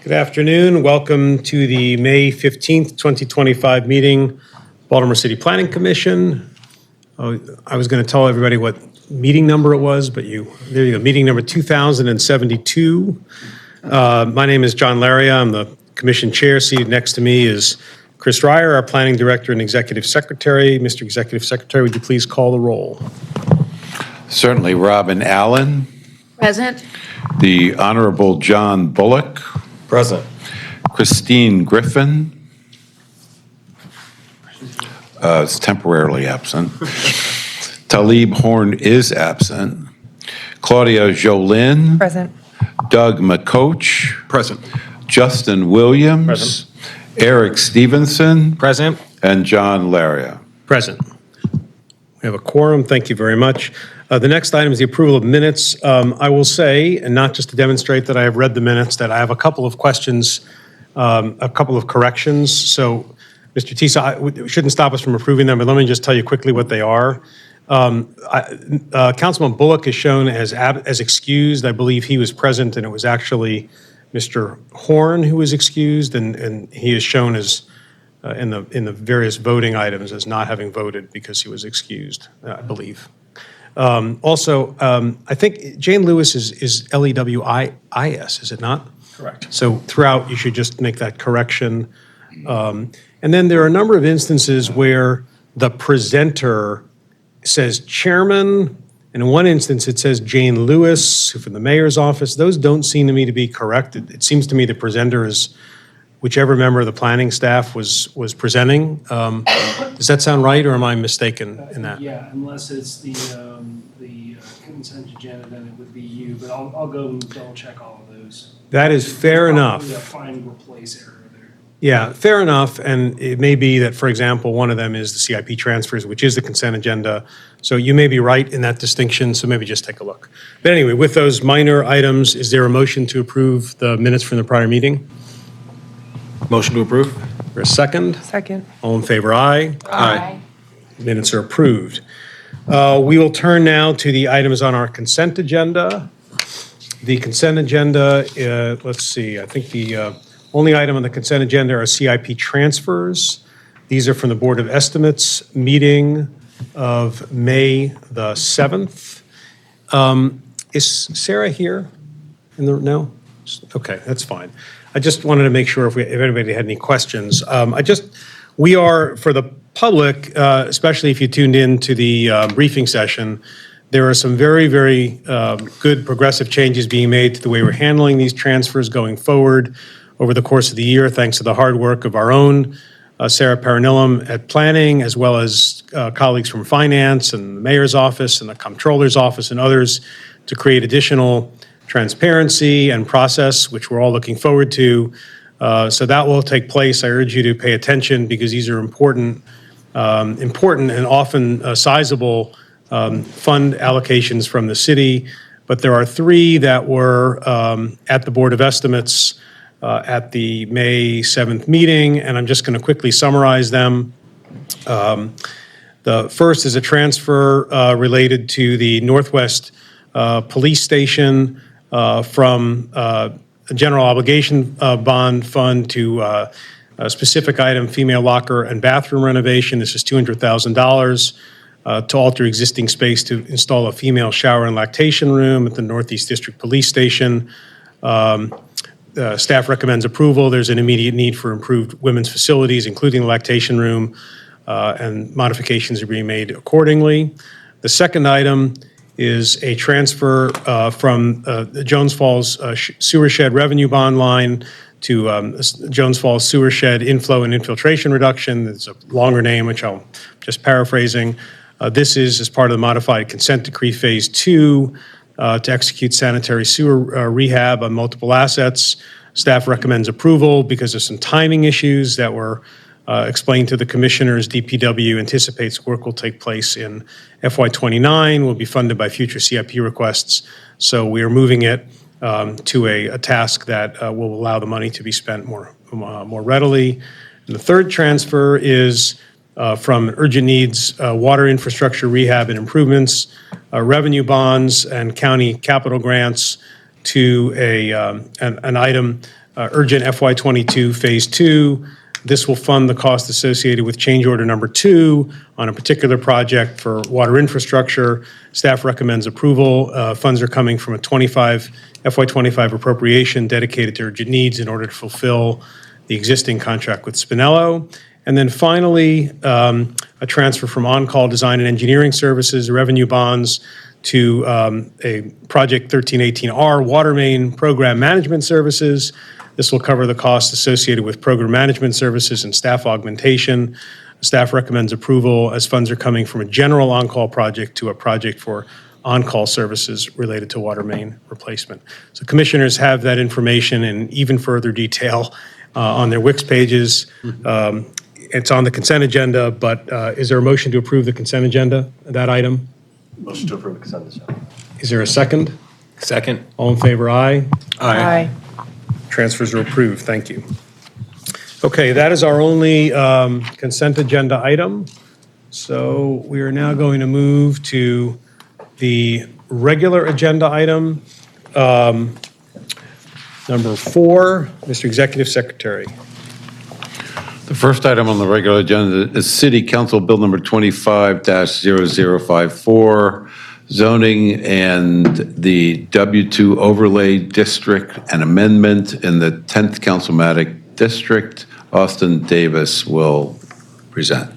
Good afternoon. Welcome to the May 15th, 2025 meeting, Baltimore City Planning Commission. I was going to tell everybody what meeting number it was, but there you go, meeting number 2072. My name is John Laria. I'm the commission chair. Seated next to me is Chris Ryer, our planning director and executive secretary. Mr. Executive Secretary, would you please call the roll? Certainly. Robin Allen. Present. The Honorable John Bullock. Present. Christine Griffin. Is temporarily absent. Talib Horn is absent. Claudia Jolin. Present. Doug McCoach. Present. Justin Williams. Present. Eric Stevenson. Present. And John Laria. Present. We have a quorum. Thank you very much. The next item is the approval of minutes. I will say, and not just to demonstrate that I have read the minutes, that I have a couple of questions, a couple of corrections. So, Mr. Tisa, it shouldn't stop us from approving them, but let me just tell you quickly what they are. Councilman Bullock is shown as excused. I believe he was present, and it was actually Mr. Horn who was excused, and he is shown as in the various voting items as not having voted because he was excused, I believe. Also, I think Jane Lewis is Lewis, is it not? Correct. So throughout, you should just make that correction. And then there are a number of instances where the presenter says chairman, and in one instance it says Jane Lewis from the mayor's office. Those don't seem to me to be correct. It seems to me the presenter is whichever member of the planning staff was presenting. Does that sound right, or am I mistaken in that? Yeah, unless it's the consent agenda, then it would be you, but I'll go and double check all of those. That is fair enough. Probably a find replace error there. Yeah, fair enough. And it may be that, for example, one of them is the CIP transfers, which is the consent agenda. So you may be right in that distinction, so maybe just take a look. But anyway, with those minor items, is there a motion to approve the minutes from the prior meeting? Motion to approve? For a second? Second. All in favor, aye. Aye. Minutes are approved. We will turn now to the items on our consent agenda. The consent agenda, let's see, I think the only item on the consent agenda are CIP transfers. These are from the Board of Estimates meeting of May the 7th. Is Sarah here? No? Okay, that's fine. I just wanted to make sure if anybody had any questions. We are, for the public, especially if you tuned in to the briefing session, there are some very, very good progressive changes being made to the way we're handling these transfers going forward over the course of the year, thanks to the hard work of our own Sarah Paranilum at Planning, as well as colleagues from Finance and the Mayor's Office and the Comptroller's Office and others to create additional transparency and process, which we're all looking forward to. So that will take place. I urge you to pay attention because these are important and often sizable fund allocations from the city. But there are three that were at the Board of Estimates at the May 7th meeting, and I'm just going to quickly summarize them. The first is a transfer related to the Northwest Police Station from a general obligation bond fund to a specific item, female locker and bathroom renovation. This is $200,000 to alter existing space to install a female shower and lactation room at the Northeast District Police Station. Staff recommends approval. There's an immediate need for improved women's facilities, including the lactation room, and modifications are being made accordingly. The second item is a transfer from the Jones Falls sewer shed revenue bond line to Jones Falls sewer shed inflow and infiltration reduction. It's a longer name, which I'm just paraphrasing. This is as part of the modified consent decree phase 2 to execute sanitary sewer rehab on multiple assets. Staff recommends approval because of some timing issues that were explained to the commissioners. DPW anticipates work will take place in FY29, will be funded by future CIP requests. So we are moving it to a task that will allow the money to be spent more readily. And the third transfer is from urgent needs, water infrastructure rehab and improvements, revenue bonds and county capital grants to an item urgent FY22 Phase 2. This will fund the cost associated with change order number 2 on a particular project for water infrastructure. Staff recommends approval. Funds are coming from a FY25 appropriation dedicated to urgent needs in order to fulfill the existing contract with Spinello. And then finally, a transfer from on-call design and engineering services revenue bonds to a Project 1318R water main program management services. This will cover the costs associated with program management services and staff augmentation. Staff recommends approval as funds are coming from a general on-call project to a project for on-call services related to water main replacement. So commissioners have that information in even further detail on their Wix pages. It's on the consent agenda, but is there a motion to approve the consent agenda, that item? Motion to approve the consent agenda. Is there a second? Second. All in favor, aye. Aye. Transfers are approved, thank you. Okay, that is our only consent agenda item. So we are now going to move to the regular agenda item, number 4, Mr. Executive Secretary. The first item on the regular agenda is City Council Bill Number 25-0054, zoning and the W2 overlay district and amendment in the 10th Councilmatic District. Austin Davis will present.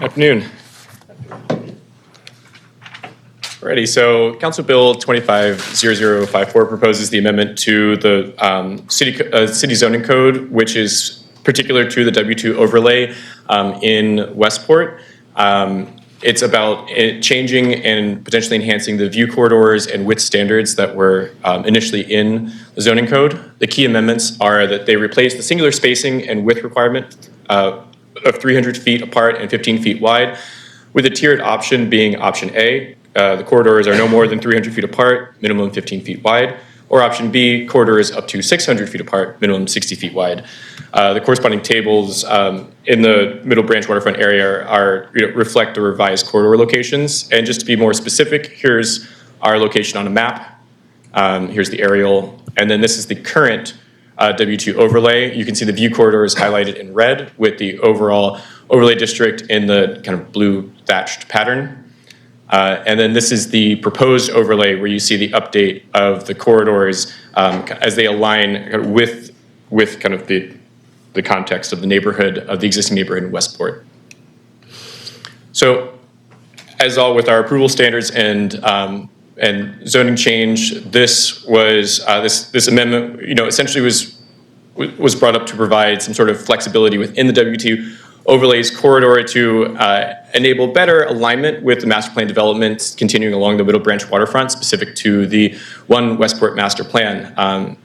Afternoon. Alrighty, so Council Bill 25-0054 proposes the amendment to the city zoning code, which is particular to the W2 overlay in Westport. It's about changing and potentially enhancing the view corridors and width standards that were initially in the zoning code. The key amendments are that they replace the singular spacing and width requirement of 300 feet apart and 15 feet wide, with the tiered option being option A. The corridors are no more than 300 feet apart, minimum 15 feet wide, or option B, corridors up to 600 feet apart, minimum 60 feet wide. The corresponding tables in the Middle Branch waterfront area reflect the revised corridor locations. And just to be more specific, here's our location on a map. Here's the aerial, and then this is the current W2 overlay. You can see the view corridors highlighted in red with the overall overlay district in the kind of blue thatched pattern. And then this is the proposed overlay where you see the update of the corridors as they align with kind of the context of the neighborhood, of the existing neighborhood in Westport. So as all with our approval standards and zoning change, this was this amendment, essentially was brought up to provide some sort of flexibility within the W2 overlays corridor to enable better alignment with the master plan development continuing along the Middle Branch waterfront specific to the One Westport Master Plan.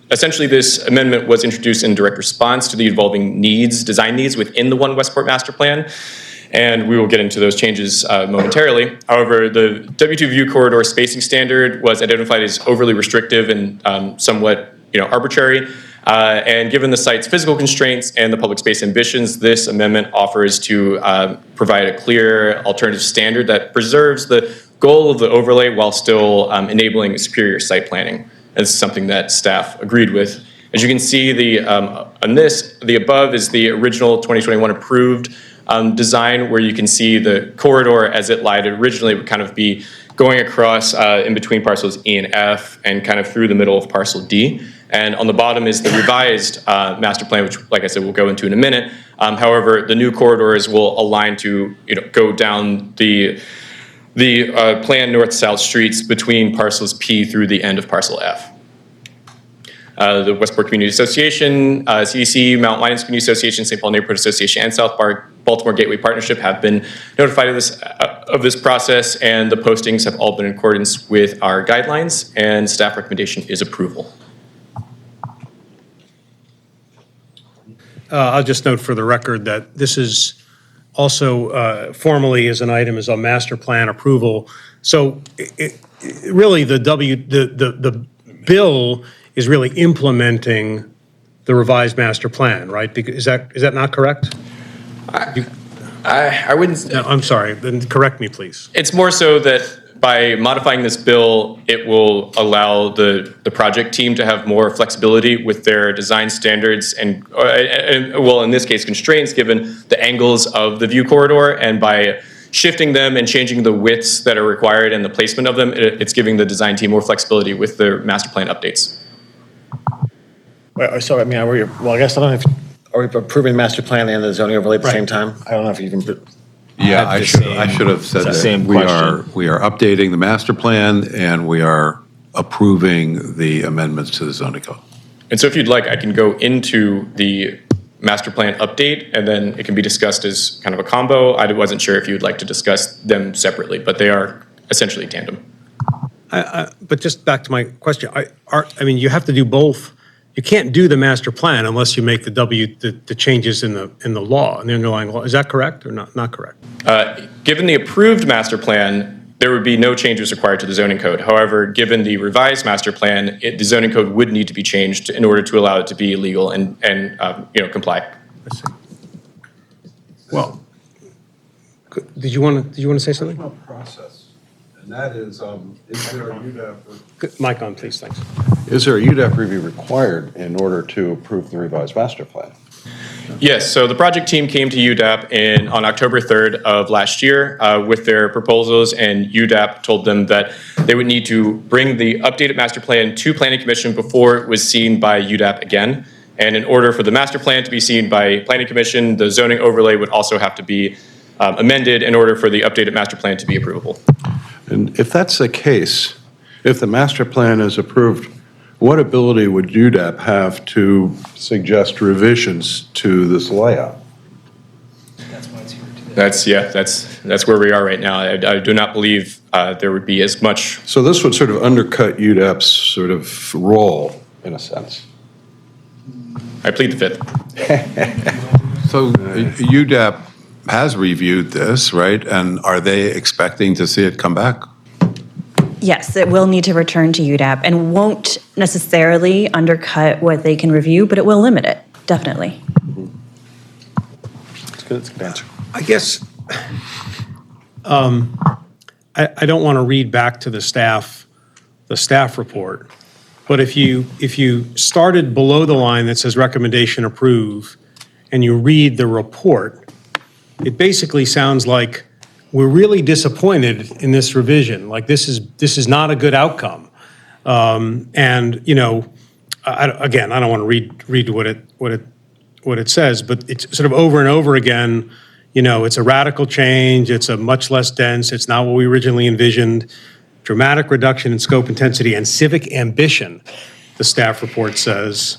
Essentially, this amendment was introduced in direct response to the evolving design needs within the One Westport Master Plan, and we will get into those changes momentarily. However, the W2 view corridor spacing standard was identified as overly restrictive and somewhat arbitrary. And given the site's physical constraints and the public space ambitions, this amendment offers to provide a clear alternative standard that preserves the goal of the overlay while still enabling superior site planning. And this is something that staff agreed with. As you can see, the above is the original 2021 approved design, where you can see the corridor as it lied originally would kind of be going across in between parcels E and F and kind of through the middle of parcel D. And on the bottom is the revised master plan, which, like I said, we'll go into in a minute. However, the new corridors will align to go down the planned north-south streets between parcels P through the end of parcel F. The Westport Community Association, CDC, Mount Lions Community Association, St. Paul Neighborhood Association, and South Baltimore Gateway Partnership have been notified of this process, and the postings have all been in accordance with our guidelines, and staff recommendation is approval. I'll just note for the record that this is also formally as an item is a master plan approval. So really the bill is really implementing the revised master plan, right? Is that not correct? I wouldn't. No, I'm sorry, then correct me, please. It's more so that by modifying this bill, it will allow the project team to have more flexibility with their design standards and, well, in this case, constraints given the angles of the view corridor. And by shifting them and changing the widths that are required and the placement of them, it's giving the design team more flexibility with their master plan updates. So, I mean, I guess I don't know if, are we approving the master plan and the zoning overlay at the same time? I don't know if you can. Yeah, I I should have said it's the same that. We are updating the master plan and we are approving the amendments to the zoning code. And so if you'd like, I can go into the master plan update and then it can be discussed as kind of a combo. I wasn't sure if you'd like to discuss them separately, but they are essentially tandem. But just back to my question, I mean, you have to do both. You can't do the master plan unless you make the changes in the law, in the underlying law. Is that correct or not correct? Given the approved master plan, there would be no changes required to the zoning code. However, given the revised master plan, the zoning code would need to be changed in order to allow it to be legal and comply. I see. Well, did you want to say something? Process, and that is there a UDAP? Mic on, please, thanks. Is there a UDAP review required in order to approve the revised master plan? Yes, so the project team came to UDAP on October 3rd of last year with their proposals, and UDAP told them that they would need to bring the updated master plan to Planning Commission before it was seen by UDAP again. And in order for the master plan to be seen by Planning Commission, the zoning overlay would also have to be amended in order for the updated master plan to be approvable. And if that's the case, if the master plan is approved, what ability would UDAP have to suggest revisions to this layout? That's why it's here today. That's where we are right now. I do not believe there would be as much. So this would sort of undercut UDAP's sort of role, in a sense. I plead the fifth. So UDAP has reviewed this, right? And are they expecting to see it come back? Yes, it will need to return to UDAP and won't necessarily undercut what they can review, but it will limit it, definitely. It's good, it's a good answer. I guess I don't want to read back to the staff report, but if you started below the line that says recommendation approve and you read the report, it basically sounds like we're really disappointed in this revision. Like this is not a good outcome. And again, I don't want to read what it says, but it's sort of over and over again. It's a radical change. It's a much less dense. It's not what we originally envisioned. Dramatic reduction in scope, intensity, and civic ambition. The staff report says,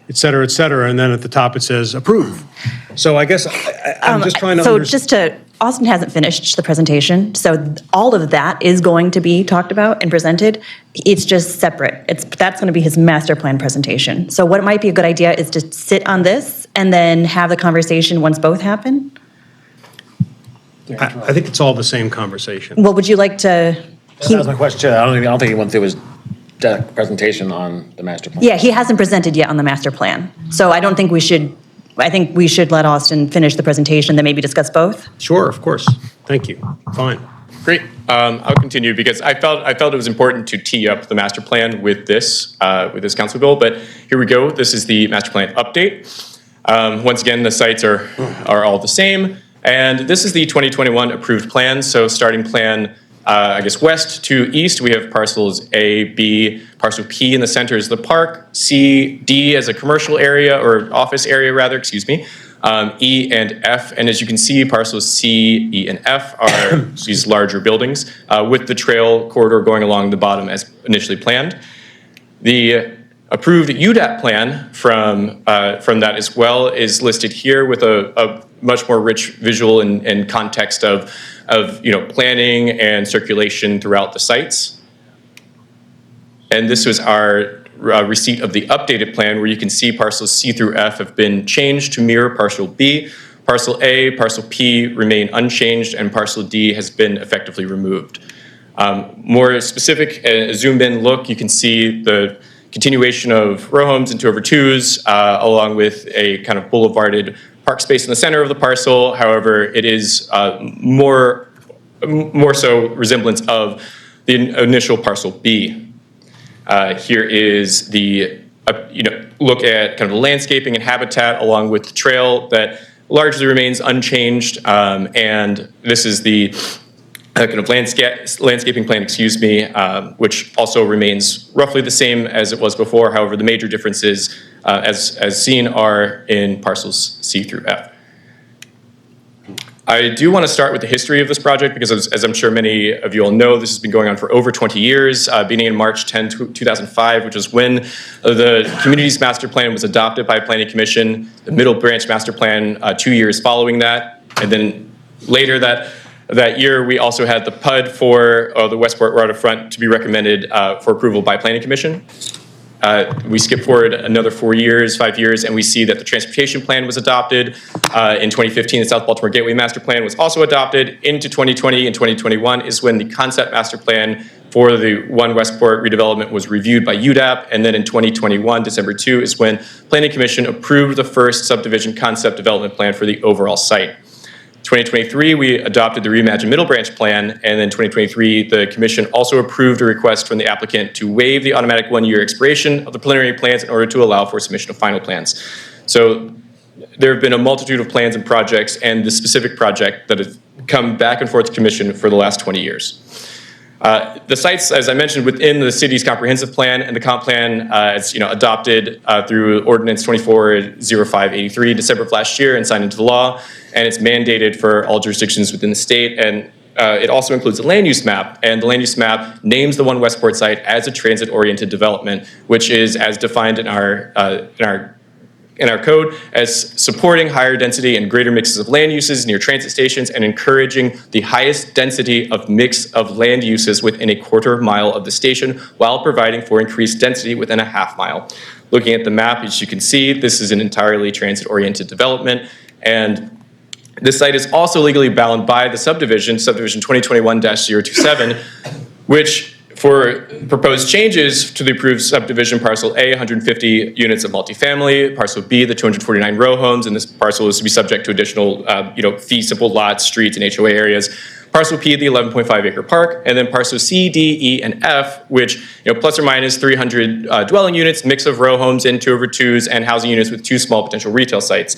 et cetera, and then at the top it says approve. So I guess I'm just trying to understand. Austin hasn't finished the presentation, so all of that is going to be talked about and presented. It's just separate. That's going to be his master plan presentation. So what might be a good idea is to sit on this and then have the conversation once both happen. I think it's all the same conversation. Well, would you like to? That was my question. I don't think he went through his presentation on the master plan. Yeah, he hasn't presented yet on the master plan. So I think we should let Austin finish the presentation, then maybe discuss both. Sure, of course. Thank you. Fine. Great. I'll continue because I felt it was important to tee up the master plan with this council bill. But here we go. This is the master plan update. Once again, the sites are all the same, and this is the 2021 approved plan. So starting plan, west to east, we have parcels A, B, parcel P in the center is the park, C, D as a commercial area or office area rather, excuse me, E and F. And as you can see, parcels C, E, and F are these larger buildings with the trail corridor going along the bottom as initially planned. The approved UDAP plan from that as well is listed here with a much more rich visual and context of planning and circulation throughout the sites. And this was our receipt of the updated plan where you can see parcels C through F have been changed to mirror parcel B. Parcel A, parcel P remain unchanged, and parcel D has been effectively removed. More specific, a zoomed in look, you can see the continuation of row homes and 2/2s along with a kind of boulevarded park space in the center of the parcel. However, it is more more so resemblance of the initial parcel B. Here is the, look at kind of the landscaping and habitat along with the trail that largely remains unchanged. And this is the kind of landscaping plan, which also remains roughly the same as it was before. However, the major differences, as seen, are in parcels C through F. I do want to start with the history of this project because, as I'm sure many of you all know, this has been going on for over 20 years, beginning in March 10, 2005, which is when the community's master plan was adopted by Planning Commission, the Middle Branch Master Plan 2 years following that, and then later that year, we also had the PUD for the Westport Waterfront to be recommended for approval by Planning Commission. We skip forward another 5 years, and we see that the transportation plan was adopted. In 2015, the South Baltimore Gateway Master Plan was also adopted. Into 2020 and 2021 is when the concept master plan for the One Westport redevelopment was reviewed by UDAP. And then in 2021, December 2, is when Planning Commission approved the first subdivision concept development plan for the overall site. 2023, we adopted the Reimagined Middle Branch Plan, and then 2023, the Commission also approved a request from the applicant to waive the automatic 1-year expiration of the preliminary plans in order to allow for submission of final plans. So there have been a multitude of plans and projects, and the specific project that has come back and forth to Commission for the last 20 years. The sites, as I mentioned, within the city's comprehensive plan and the comp plan, it's adopted through Ordinance 240583 December of last year and signed into law, and it's mandated for all jurisdictions within the state. And it also includes a land use map, and the land use map names the One Westport site as a transit-oriented development, which is as defined in our code as supporting higher density and greater mixes of land uses near transit stations and encouraging the highest density of mix of land uses within a quarter mile of the station while providing for increased density within a half mile. Looking at the map, as you can see, this is an entirely transit-oriented development, and this site is also legally bound by the subdivision 2021-027, which for proposed changes to the approved subdivision parcel A, 150 units of multifamily, parcel B, the 249 row homes, and this parcel is to be subject to additional, fee simple lots, streets, and HOA areas. Parcel P, the 11.5 acre park, and then parcel C, D, E, and F, which, plus or minus 300 dwelling units, mix of row homes and 2/2s, and housing units with 2 small potential retail sites.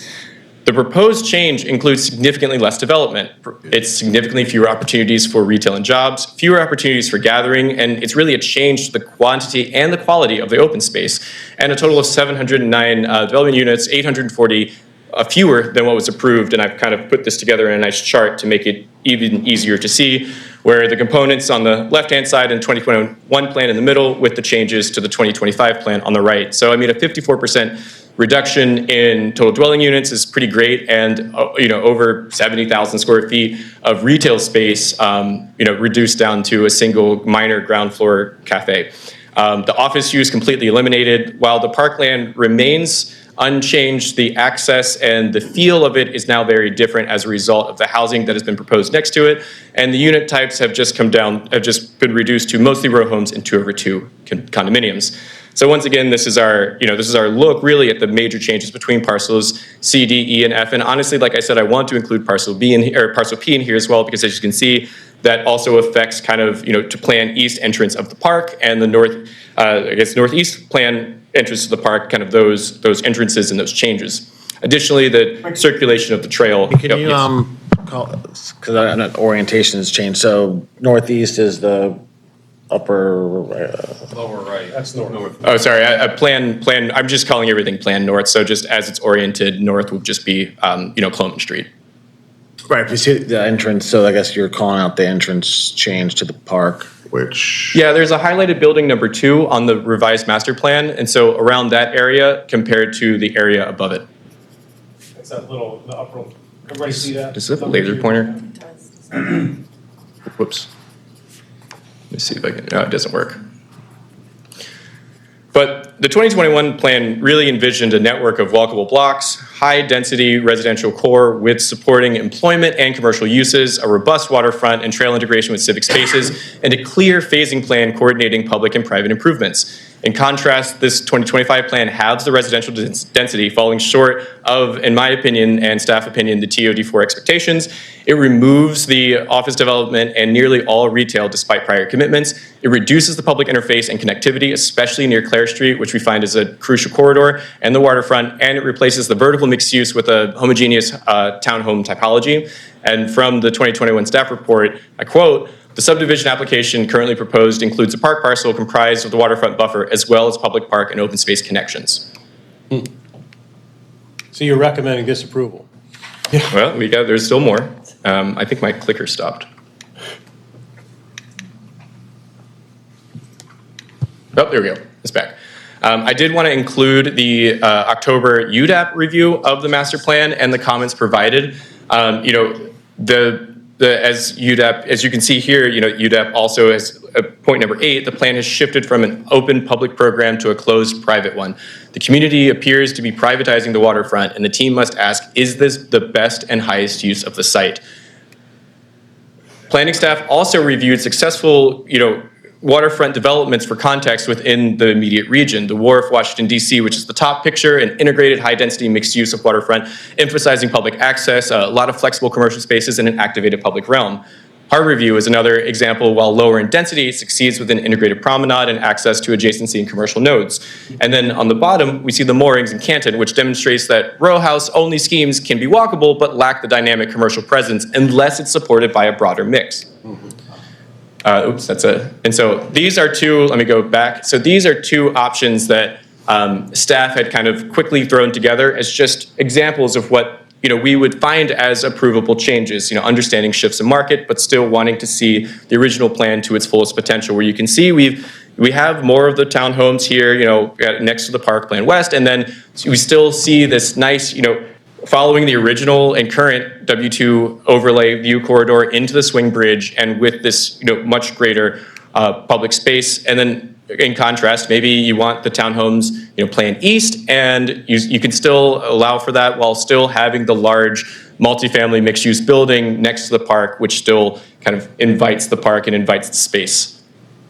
The proposed change includes significantly less development. It's significantly fewer opportunities for retail and jobs, fewer opportunities for gathering, and it's really a change to the quantity and the quality of the open space. And a total of 709 development units, 840 fewer than what was approved, and I've kind of put this together in a nice chart to make it even easier to see, where the components on the left-hand side and 2021 plan in the middle with the changes to the 2025 plan on the right. So, a 54% reduction in total dwelling units is pretty great, and over 70,000 square feet of retail space, reduced down to a single minor ground floor cafe. The office use completely eliminated. While the parkland remains unchanged, the access and the feel of it is now very different as a result of the housing that has been proposed next to it, and the unit types have just been reduced to mostly row homes and 2/2 condominiums. So once again, this is our look really at the major changes between parcels C, D, E, and F. And honestly, like I said, I want to include parcel B parcel P in here as well, because as you can see, that also affects kind of, to plan east entrance of the park and the northeast plan entrance to the park, kind of those entrances and those changes. Additionally, the circulation of the trail. Can you, because I know orientation has changed, so northeast is the upper, Lower right. That's north. Oh, sorry, plan, I'm just calling everything Plan North, so just as it's oriented, north would just be, Cloman Street. right, you see the entrance, so I guess you're calling out the entrance change to the park. Which, Yeah, there's a highlighted building number 2 on the revised master plan, and so around that area compared to the area above it. It's that the upper, everybody see that? Does it have a laser pointer? Whoops. Let me see if I can, no, it doesn't work. But the 2021 plan really envisioned a network of walkable blocks, high-density residential core with supporting employment and commercial uses, a robust waterfront and trail integration with civic spaces, and a clear phasing plan coordinating public and private improvements. In contrast, this 2025 plan halves the residential density, falling short of, in my opinion and staff opinion, the TOD4 expectations. It removes the office development and nearly all retail despite prior commitments. It reduces the public interface and connectivity, especially near Clare Street, which we find is a crucial corridor, and the waterfront, and it replaces the vertical mixed use with a homogeneous townhome typology. And from the 2021 staff report, I quote, "The subdivision application currently proposed includes a park parcel comprised of the waterfront buffer as well as public park and open space connections." So you're recommending disapproval? Well, there's still more. I think my clicker stopped. Oh, there we go. It's back. I did want to include the October UDAP review of the master plan and the comments provided. As you can see here, UDAP also has point number 8, the plan has shifted from an open public program to a closed private one. The community appears to be privatizing the waterfront, and the team must ask, is this the best and highest use of the site? Planning staff also reviewed successful, waterfront developments for context within the immediate region. The Wharf, Washington, D.C., which is the top picture, an integrated high-density mixed use of waterfront, emphasizing public access, a lot of flexible commercial spaces, and an activated public realm. Harborview is another example. While lower in density, it succeeds with an integrated promenade and access to adjacency and commercial nodes. And then on the bottom, we see the moorings in Canton, which demonstrates that row house-only schemes can be walkable but lack the dynamic commercial presence unless it's supported by a broader mix. And so these are two, let me go back. So these are two options that staff had kind of quickly thrown together as just examples of what we would find as approvable changes, understanding shifts in market, but still wanting to see the original plan to its fullest potential, where you can see we have more of the townhomes here, next to the Park Plan West, and then we still see this nice, following the original and current W2 overlay view corridor into the swing bridge, and with this, much greater public space. And then in contrast, maybe you want the townhomes, plan east, and you can still allow for that while still having the large multifamily mixed-use building next to the park, which still kind of invites the park and invites the space.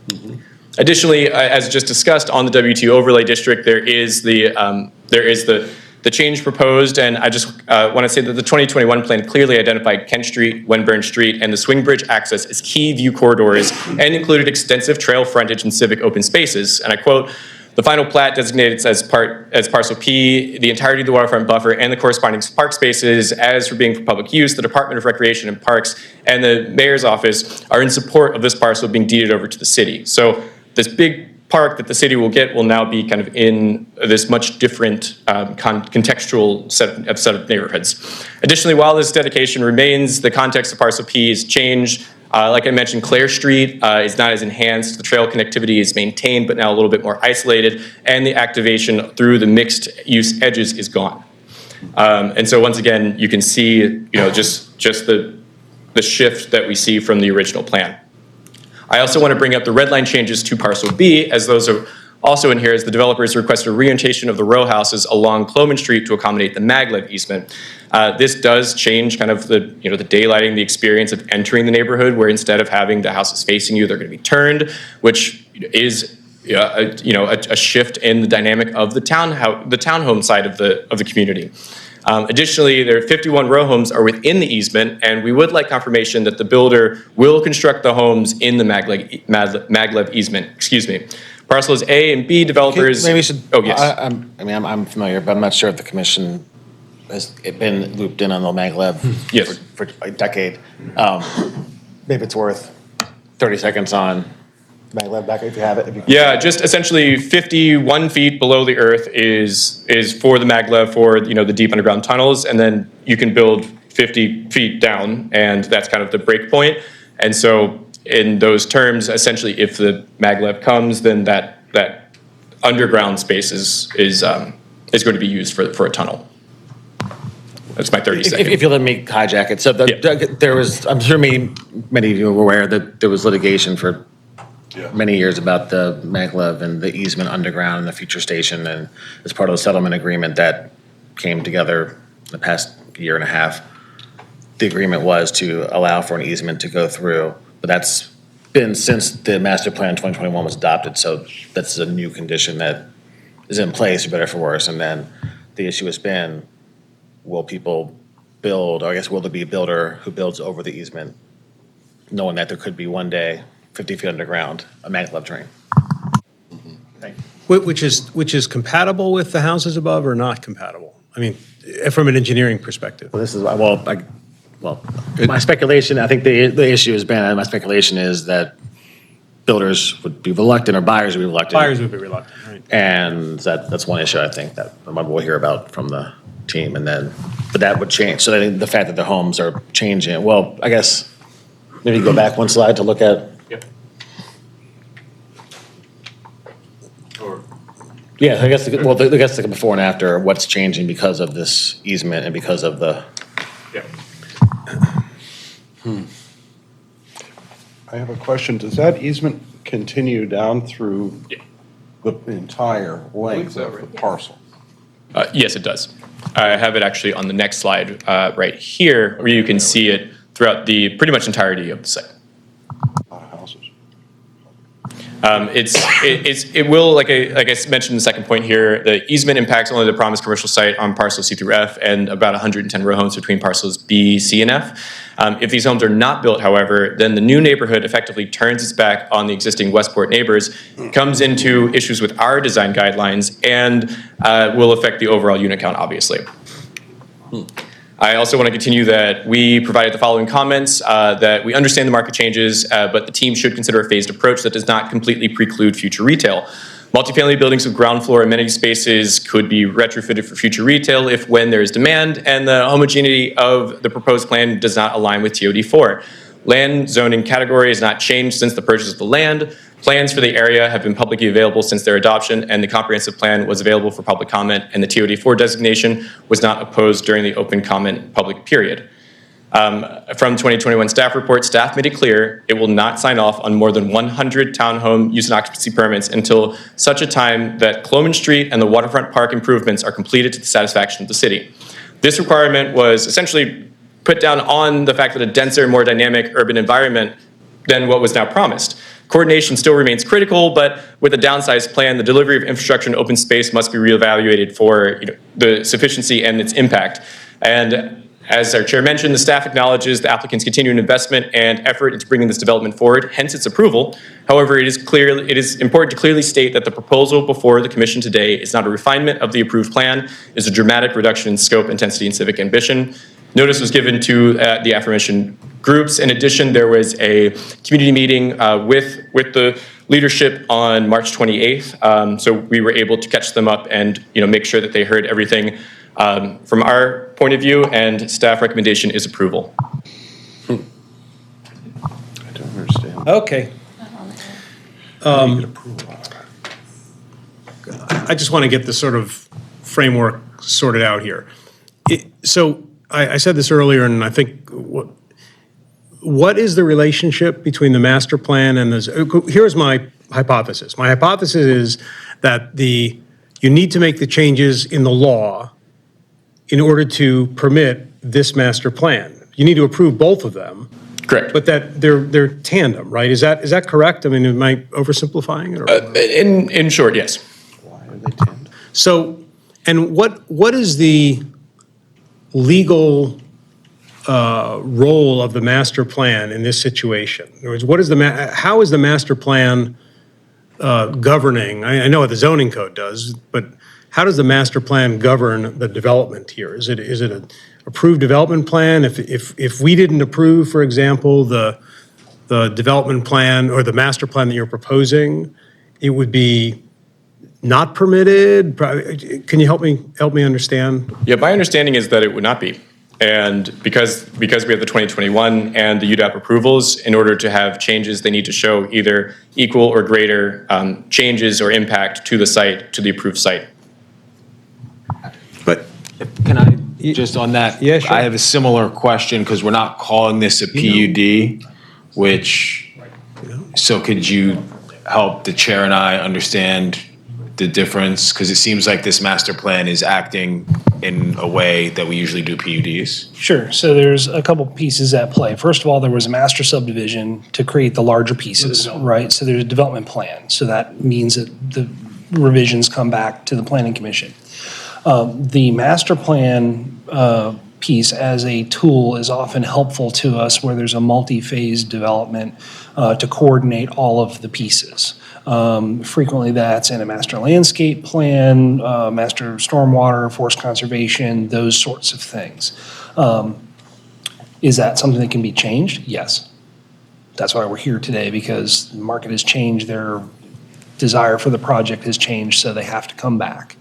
Mm-hmm. Additionally, as just discussed on the W2 overlay district, there is the change proposed, and I just want to say that the 2021 plan clearly identified Kent Street, Wenburn Street, and the Swing Bridge access as key view corridors and included extensive trail frontage and civic open spaces. And I quote, "The final plat designated as parcel P, the entirety of the waterfront buffer and the corresponding park spaces as for being for public use. The Department of Recreation and Parks and the Mayor's Office are in support of this parcel being deeded over to the city." So this big park that the city will get will now be kind of in this much different contextual set of neighborhoods. Additionally, while this dedication remains, the context of parcel P is changed. Like I mentioned, Clare Street is not as enhanced. The trail connectivity is maintained, but now a little bit more isolated, and the activation through the mixed use edges is gone. And so once again, you can see, just the shift that we see from the original plan. I also want to bring up the red line changes to parcel B, as those are also in here, as the developers requested a reorientation of the row houses along Cloman Street to accommodate the maglev easement. This does change kind of the daylighting, the experience of entering the neighborhood, where instead of having the houses facing you, they're going to be turned, which is a shift in the dynamic of the townhome side of the community. Additionally, there are 51 row homes are within the easement, and we would like confirmation that the builder will construct the homes in the maglev easement. Excuse me. Parcels A and B developers. Maybe we should. Oh, yes. I'm familiar, but I'm not sure if the commission has been looped in on the maglev Yes. for a decade. Maybe it's worth 30 seconds on maglev back if you have it. Yeah, just essentially 51 feet below the earth is for the maglev for the deep underground tunnels, and then you can build 50 feet down, and that's kind of the break point. And so in those terms, essentially, if the maglev comes, then that underground space is going to be used for a tunnel. That's my 30 seconds. If you'll let me hijack it. So there was, I'm sure many of you are aware that there was litigation for many years about the maglev and the easement underground and the future station, and as part of the settlement agreement that came together in the past year and a half, the agreement was to allow for an easement to go through, but that's been since the master plan 2021 was adopted, so that's a new condition that is in place, for better or for worse. And then the issue has been, will people build, or I guess will there be a builder who builds over the easement, knowing that there could be one day, 50 feet underground, a maglev train? Thank you. Which is compatible with the houses above or not compatible? I mean, from an engineering perspective. Well, this is, my speculation, I think the issue has been, and my speculation is that builders would be reluctant, or buyers would be reluctant. Buyers would be reluctant, right? And that's one issue I think that we'll hear about from the team, and then, but that would change. So I think the fact that the homes are changing, well, I guess, maybe go back one slide to look at. Yep. Yeah, I guess, the before and after, what's changing because of this easement and because of the. Yep. I have a question. Does that easement continue down through the entire length of the parcel? Yes, it does. I have it actually on the next slide right here, where you can see it throughout the pretty much entirety of the site. A lot of houses. It will, like I mentioned in the second point here, the easement impacts only the promised commercial site on parcels C through F and about 110 row homes between parcels B, C, and F. If these homes are not built, however, then the new neighborhood effectively turns its back on the existing Westport neighbors, comes into issues with our design guidelines, and will affect the overall unit count, obviously. I also want to continue that we provided the following comments, that we understand the market changes, but the team should consider a phased approach that does not completely preclude future retail. Multifamily buildings with ground floor amenity spaces could be retrofitted for future retail if when there is demand, and the homogeneity of the proposed plan does not align with TOD4. Land zoning category has not changed since the purchase of the land. Plans for the area have been publicly available since their adoption, and the comprehensive plan was available for public comment, and the TOD4 designation was not opposed during the open comment public period. From 2021 staff report, staff made it clear it will not sign off on more than 100 townhome use and occupancy permits until such a time that Cloman Street and the waterfront park improvements are completed to the satisfaction of the city. This requirement was essentially put down on the fact that a denser, more dynamic urban environment than what was now promised. Coordination still remains critical, but with a downsized plan, the delivery of infrastructure and open space must be reevaluated for the sufficiency and its impact. And as our chair mentioned, the staff acknowledges the applicant's continuing investment and effort into bringing this development forward, hence its approval. However, it is important to clearly state that the proposal before the commission today is not a refinement of the approved plan, is a dramatic reduction in scope, intensity, and civic ambition. Notice was given to the aforementioned groups. In addition, there was a community meeting with the leadership on March 28th. So we were able to catch them up and make sure that they heard everything from our point of view, and staff recommendation is approval. I don't understand. Okay. I just want to get the sort of framework sorted out here. So I said this earlier, and I think what is the relationship between the master plan and this? Here's my hypothesis. My hypothesis is that you need to make the changes in the law in order to permit this master plan. You need to approve both of them. Correct. But that they're tandem, right? Is that correct? I mean, am I oversimplifying it? Or? In short, yes. Why are they tandem? So, and what is the legal role of the master plan in this situation? In other words, what is how is the master plan governing? I know what the zoning code does, but how does the master plan govern the development here? Is it an approved development plan? If we didn't approve, for example, the development plan or the master plan that you're proposing, it would be not permitted? Can you help me understand? Yeah, my understanding is that it would not be. And because we have the 2021 and the UDAP approvals, in order to have changes, they need to show either equal or greater changes or impact to the site, to the approved site. But Can I, just on that? Yeah, sure. I have a similar question, because we're not calling this a PUD, which, so could you help the chair and I understand the difference? Because it seems like this master plan is acting in a way that we usually do PUDs. Sure. So there's a couple pieces at play. First of all, there was a master subdivision to create the larger pieces, right? So there's a development plan. So that means that the revisions come back to the planning commission. The master plan piece as a tool is often helpful to us where there's a multi-phase development to coordinate all of the pieces. Frequently that's in a master landscape plan, master stormwater, forest conservation, those sorts of things. Is that something that can be changed? Yes. That's why we're here today, because the market has changed, their desire for the project has changed, so they have to come back.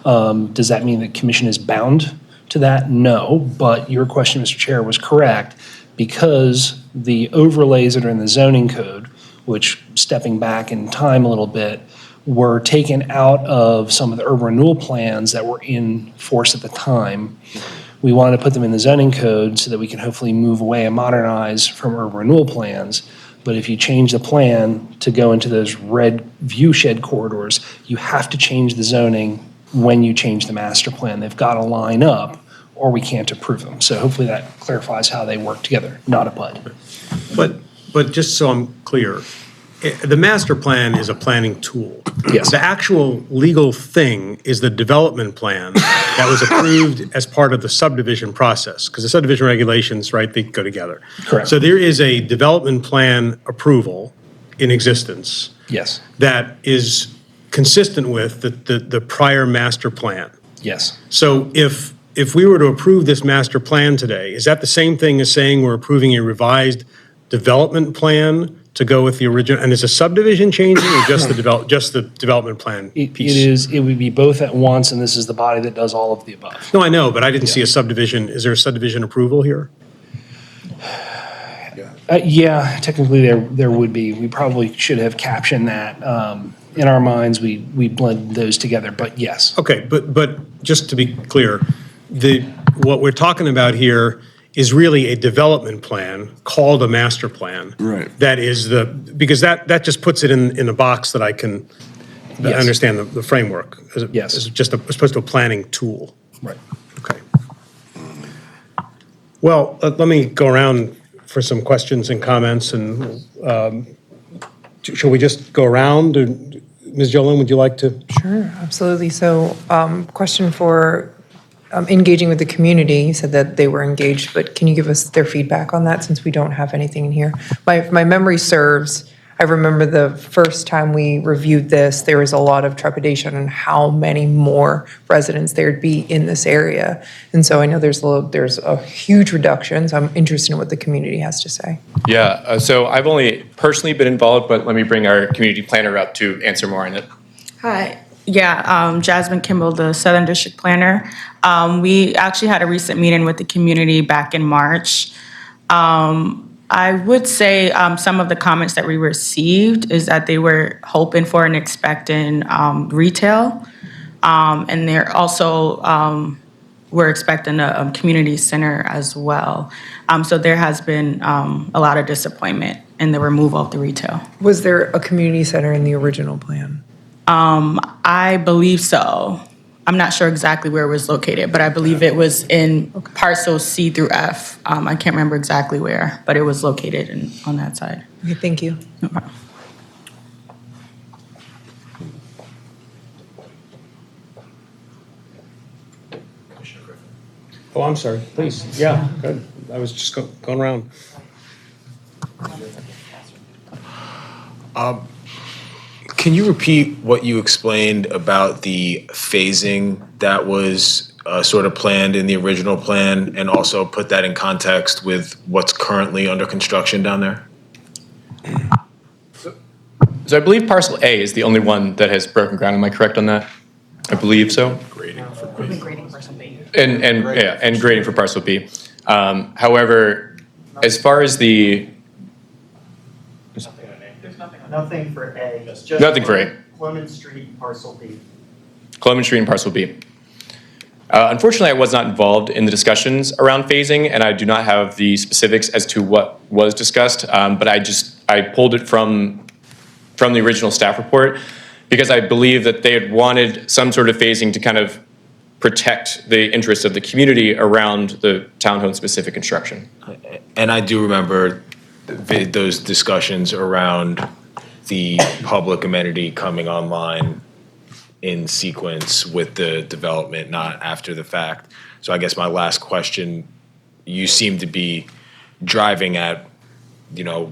Does that mean the commission is bound to that? No, but your question, Mr. Chair, was correct, because the overlays that are in the zoning code, which, stepping back in time a little bit, were taken out of some of the urban renewal plans that were in force at the time. We wanted to put them in the zoning code so that we can hopefully move away and modernize from urban renewal plans. But if you change the plan to go into those red view shed corridors, you have to change the zoning when you change the master plan. They've got to line up, or we can't approve them. So hopefully that clarifies how they work together, not a but. But just so I'm clear, the master plan is a planning tool. Yes. The actual legal thing is the development plan that was approved as part of the subdivision process, because the subdivision regulations, right, they go together. Correct. So there is a development plan approval in existence Yes, that is consistent with the prior master plan. yes. So if we were to approve this master plan today, is that the same thing as saying we're approving a revised development plan to go with the original? And is a subdivision changing, or just the development plan piece? It would be both at once, and this is the body that does all of the above. No, I know, but I didn't see a subdivision. Is there a subdivision approval here? Yeah, technically there would be. We probably should have captioned that. In our minds, we blend those together, but yes. Okay, but just to be clear, what we're talking about here is really a development plan called a master plan. Right. That is because that just puts it in a box that I can Yes. understand the framework. Yes. As just as opposed to a planning tool. Right. Okay. Well, let me go around for some questions and comments, and shall we just go around? Ms. Jolin, would you like to? Sure, absolutely. So, question for engaging with the community. You said that they were engaged, but can you give us their feedback on that, since we don't have anything in here? My memory serves, I remember the first time we reviewed this, there was a lot of trepidation on how many more residents there'd be in this area. And so I know there's a huge reduction, so I'm interested in what the community has to say. Yeah, so I've only personally been involved, but let me bring our community planner up to answer more on it. Hi. Yeah, Jasmine Kimball, the Southern District Planner. We actually had a recent meeting with the community back in March. I would say some of the comments that we received is that they were hoping for and expecting retail. And they're also, we're expecting a community center as well. So there has been a lot of disappointment in the removal of the retail. Was there a community center in the original plan? I believe so. I'm not sure exactly where it was located, but I believe it was in parcel C through F. I can't remember exactly where, but it was located on that side. Okay, thank you. No problem. Oh, I'm sorry, please. Yeah, good. I was just going around. Can you repeat what you explained about the phasing that was sort of planned in the original plan, and also put that in context with what's currently under construction down there? So I believe parcel A is the only one that has broken ground. Am I correct on that? I believe so. And grading for parcel B. However, as far as the Nothing for A. Just Nothing for A. Clement Street, parcel B. Clement Street and parcel B. Unfortunately, I was not involved in the discussions around phasing, and I do not have the specifics as to what was discussed. But I pulled it from the original staff report. because I believe that they had wanted some sort of phasing to kind of protect the interests of the community around the townhome-specific construction. And I do remember those discussions around the public amenity coming online in sequence with the development, not after the fact. So I guess my last question, you seem to be driving at,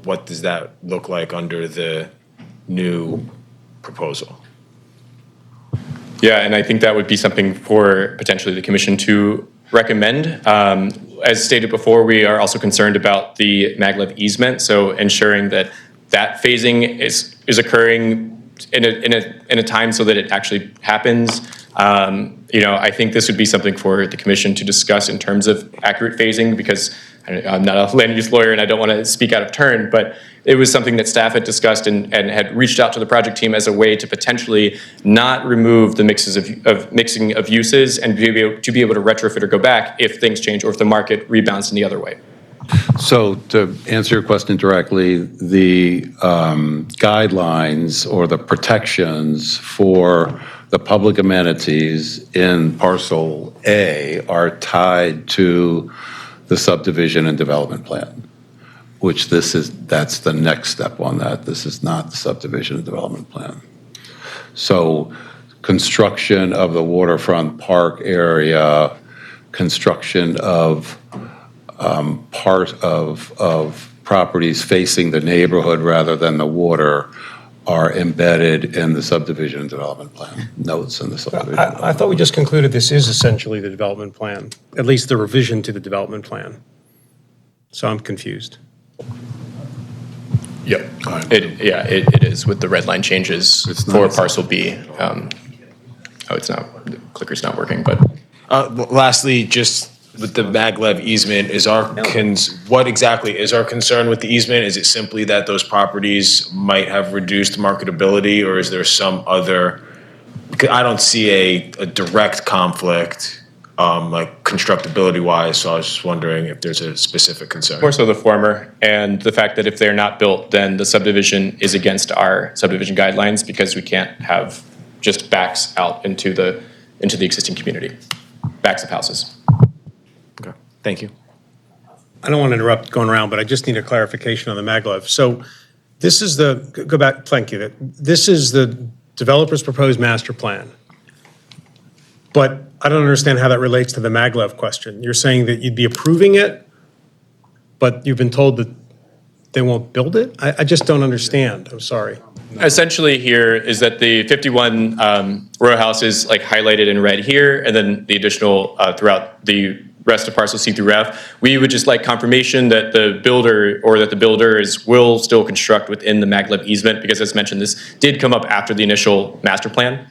what does that look like under the new proposal? Yeah, and I think that would be something for potentially the commission to recommend. As stated before, we are also concerned about the maglev easement, so ensuring that that phasing is occurring in a time so that it actually happens. I think this would be something for the commission to discuss in terms of accurate phasing, because I'm not a land use lawyer and I don't want to speak out of turn, but it was something that staff had discussed and had reached out to the project team as a way to potentially not remove the mixing of uses and to be able to retrofit or go back if things change or if the market rebounds in the other way. So to answer your question directly, the guidelines or the protections for the public amenities in parcel A are tied to the subdivision and development plan, which that's the next step on that. This is not the subdivision and development plan. So construction of the waterfront park area, construction of part of properties facing the neighborhood rather than the water are embedded in the subdivision and development plan, notes in the subdivision. I thought we just concluded this is essentially the development plan, at least the revision to the development plan. So I'm confused. Yep. It is with the red line changes for parcel B. It's not, the clicker's not working, but. Lastly, just with the maglev easement, what exactly is our concern with the easement? Is it simply that those properties might have reduced marketability, or is there some other, because I don't see a direct conflict, like constructability wise, so I was just wondering if there's a specific concern. More so the former, and the fact that if they're not built, then the subdivision is against our subdivision guidelines because we can't have just backs out into the existing community, backs of houses. Okay, thank you. I don't want to interrupt going around, but I just need a clarification on the maglev. So this is go back, thank you. This is the developer's proposed master plan. But I don't understand how that relates to the maglev question. You're saying that you'd be approving it, but you've been told that they won't build it? I just don't understand. I'm sorry. Essentially here is that the 51 row houses like highlighted in red here, and then the additional throughout the rest of parcel C through F. We would just like confirmation that the builder will still construct within the maglev easement, because as mentioned, this did come up after the initial master plan.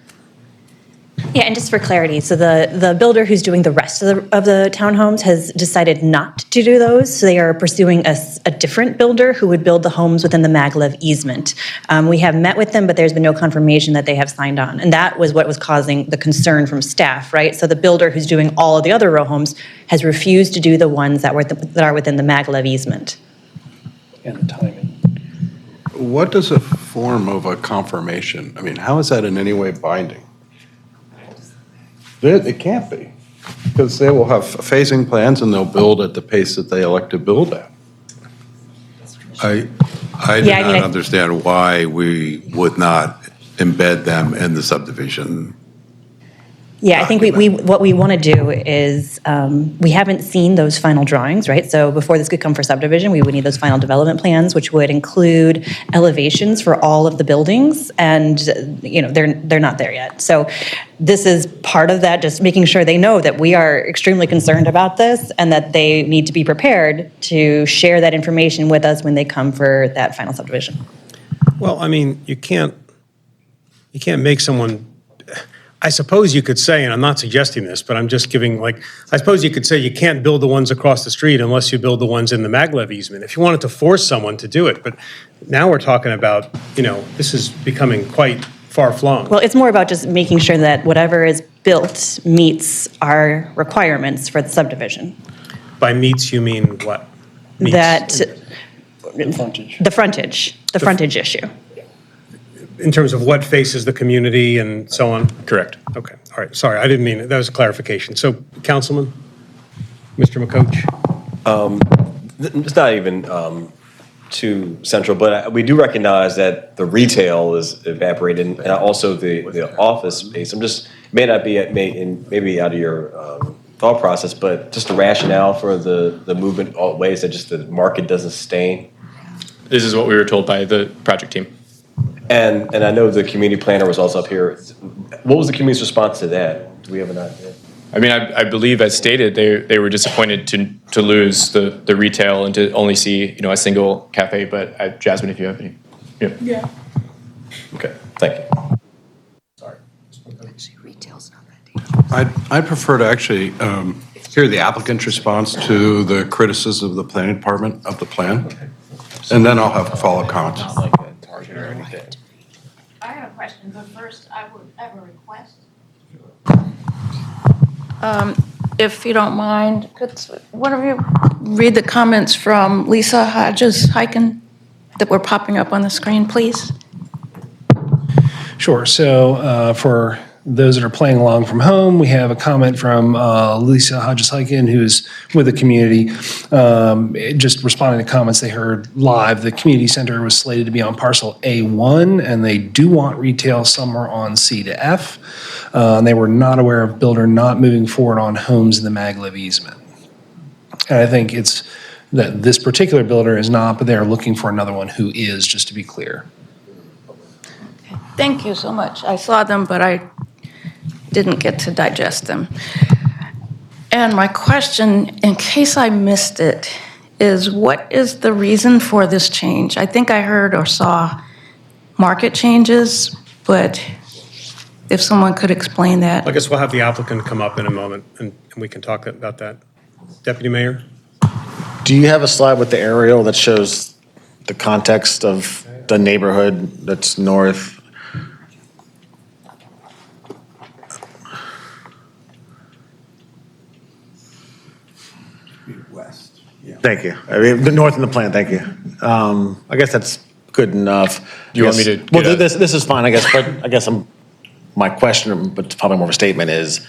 Yeah, and just for clarity, so the builder who's doing the rest of the townhomes has decided not to do those. So they are pursuing a different builder who would build the homes within the maglev easement. We have met with them, but there's been no confirmation that they have signed on. And that was what was causing the concern from staff, right? So the builder who's doing all of the other row homes has refused to do the ones that are within the maglev easement. And the timing. What does a form of a confirmation, I mean, how is that in any way binding? It can't be, because they will have phasing plans and they'll build at the pace that they elect to build at. I do not understand why we would not embed them in the subdivision. Yeah, I think what we want to do is, we haven't seen those final drawings, right? So before this could come for subdivision, we would need those final development plans, which would include elevations for all of the buildings, and they're not there yet. So this is part of that, just making sure they know that we are extremely concerned about this and that they need to be prepared to share that information with us when they come for that final subdivision. Well, I mean, you can't make someone, I suppose you could say, and I'm not suggesting this, but I'm just giving, I suppose you could say you can't build the ones across the street unless you build the ones in the maglev easement, if you wanted to force someone to do it. But now we're talking about, this is becoming quite far-flung. Well, it's more about just making sure that whatever is built meets our requirements for the subdivision. By meets, you mean what? Meets. That, The frontage. the frontage issue. in terms of what faces the community and so on? Correct. Okay, all right, sorry, I didn't mean it, that was a clarification. So, Councilman, Mr. McCoach? It's not even too central, but we do recognize that the retail is evaporated and also the office space. It may not be maybe out of your thought process, but just the rationale for the movement all ways that just the market doesn't sustain. This is what we were told by the project team. And I know the community planner was also up here. What was the community's response to that? Do we have an idea? I mean, I believe, as stated, they were disappointed to lose the retail and to only see, a single cafe. But Jasmine, if you have any. Yeah. Okay, thank you. I'd prefer to actually hear the applicant's response to the criticism of the planning department of the plan, and then I'll have follow-up comments. I have a question, but first I would have a request. If you don't mind, could one of you read the comments from Lisa Hodges-Hyken that were popping up on the screen, please? Sure. So for those that are playing along from home, we have a comment from Lisa Hodges-Hyken, who's with the community, just responding to comments they heard live. The community center was slated to be on parcel A1, and they do want retail somewhere on C to F. And they were not aware of builder not moving forward on homes in the Maglev easement. And I think it's that this particular builder is not, but they are looking for another one who is, just to be clear. Thank you so much. I saw them, but I didn't get to digest them. And my question, in case I missed it, is what is the reason for this change? I think I heard or saw market changes, but if someone could explain that. I guess we'll have the applicant come up in a moment, and we can talk about that. Deputy Mayor? Do you have a slide with the aerial that shows the context of the neighborhood that's north? West. Thank you. I mean, the north in the plan, thank you. I guess that's good enough. Do you want me to Well, get a- this is fine, I guess, but I guess my question, but it's probably more of a statement, is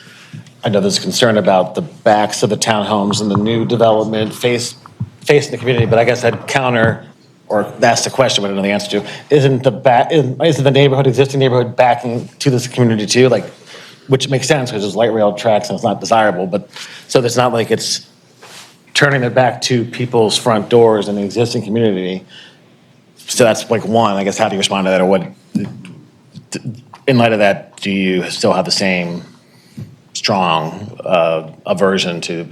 I know there's concern about the backs of the townhomes and the new development facing the community, but I guess I'd counter, or that's the question, but I don't know the answer to. Isn't the neighborhood, existing neighborhood backing to this community too? Like, which makes sense because there's light rail tracks and it's not desirable, but so it's not like it's turning it back to people's front doors in the existing community. So that's like one, I guess, how do you respond to that, or what, in light of that, do you still have the same strong aversion to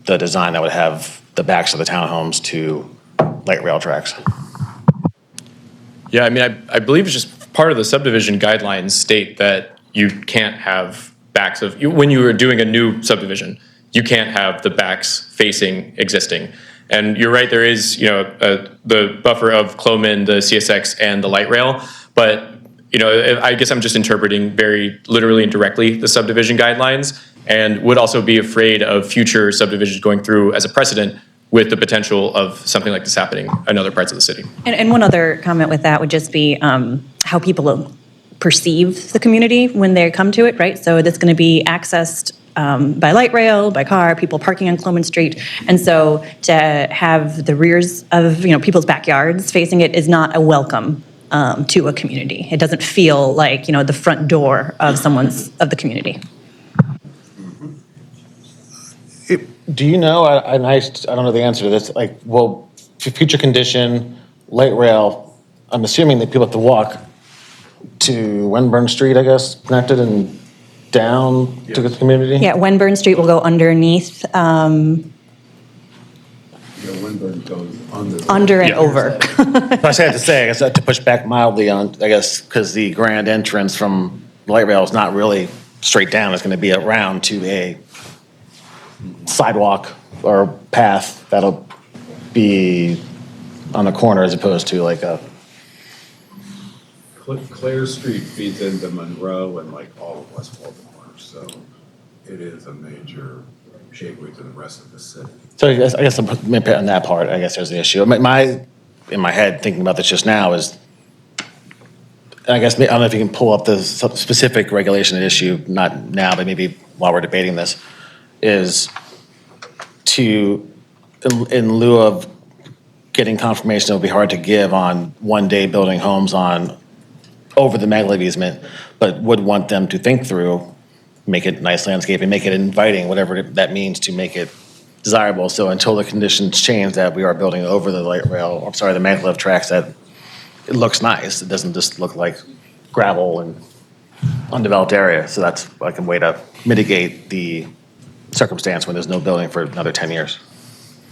the design that would have the backs of the townhomes to light rail tracks? Yeah, I mean, I believe it's just part of the subdivision guidelines state that you can't have backs of, when you are doing a new subdivision, you can't have the backs facing existing. And you're right, there is, the buffer of Cloman, the CSX, and the light rail. But, I guess I'm just interpreting very literally and directly the subdivision guidelines, and would also be afraid of future subdivisions going through as a precedent with the potential of something like this happening in other parts of the city. And one other comment with that would just be how people perceive the community when they come to it, right? So that's going to be accessed by light rail, by car, people parking on Cloman Street. And so to have the rears of people's backyards facing it is not a welcome to a community. It doesn't feel like the front door of the community. Do you know, I don't know the answer to this, like, well, future condition, light rail, I'm assuming that people have to walk to Wenburn Street, I guess, connected and down to the community? Yeah, Wenburn Street will go underneath, Windburn goes under. under and over. I say have to say, I guess, to push back mildly on, I guess, because the grand entrance from light rail is not really straight down, it's going to be around to a sidewalk or path that'll be on the corner as opposed to like a. Clare Street feeds into Monroe and like all of West Baltimore, so it is a major gateway to the rest of the city. So I guess maybe on that part, I guess there's the issue. In my head, thinking about this just now, is I guess, I don't know if you can pull up the specific regulation at issue, not now, but maybe while we're debating this, is to, in lieu of getting confirmation, it would be hard to give on one-day building homes on, over the maglev easement, but would want them to think through, make it nice landscaping, make it inviting, whatever that means to make it desirable. So until the conditions change that we are building over the light rail, I'm sorry, the maglev tracks, that it looks nice. It doesn't just look like gravel and undeveloped area. So that's like a way to mitigate the circumstance when there's no building for another 10 years.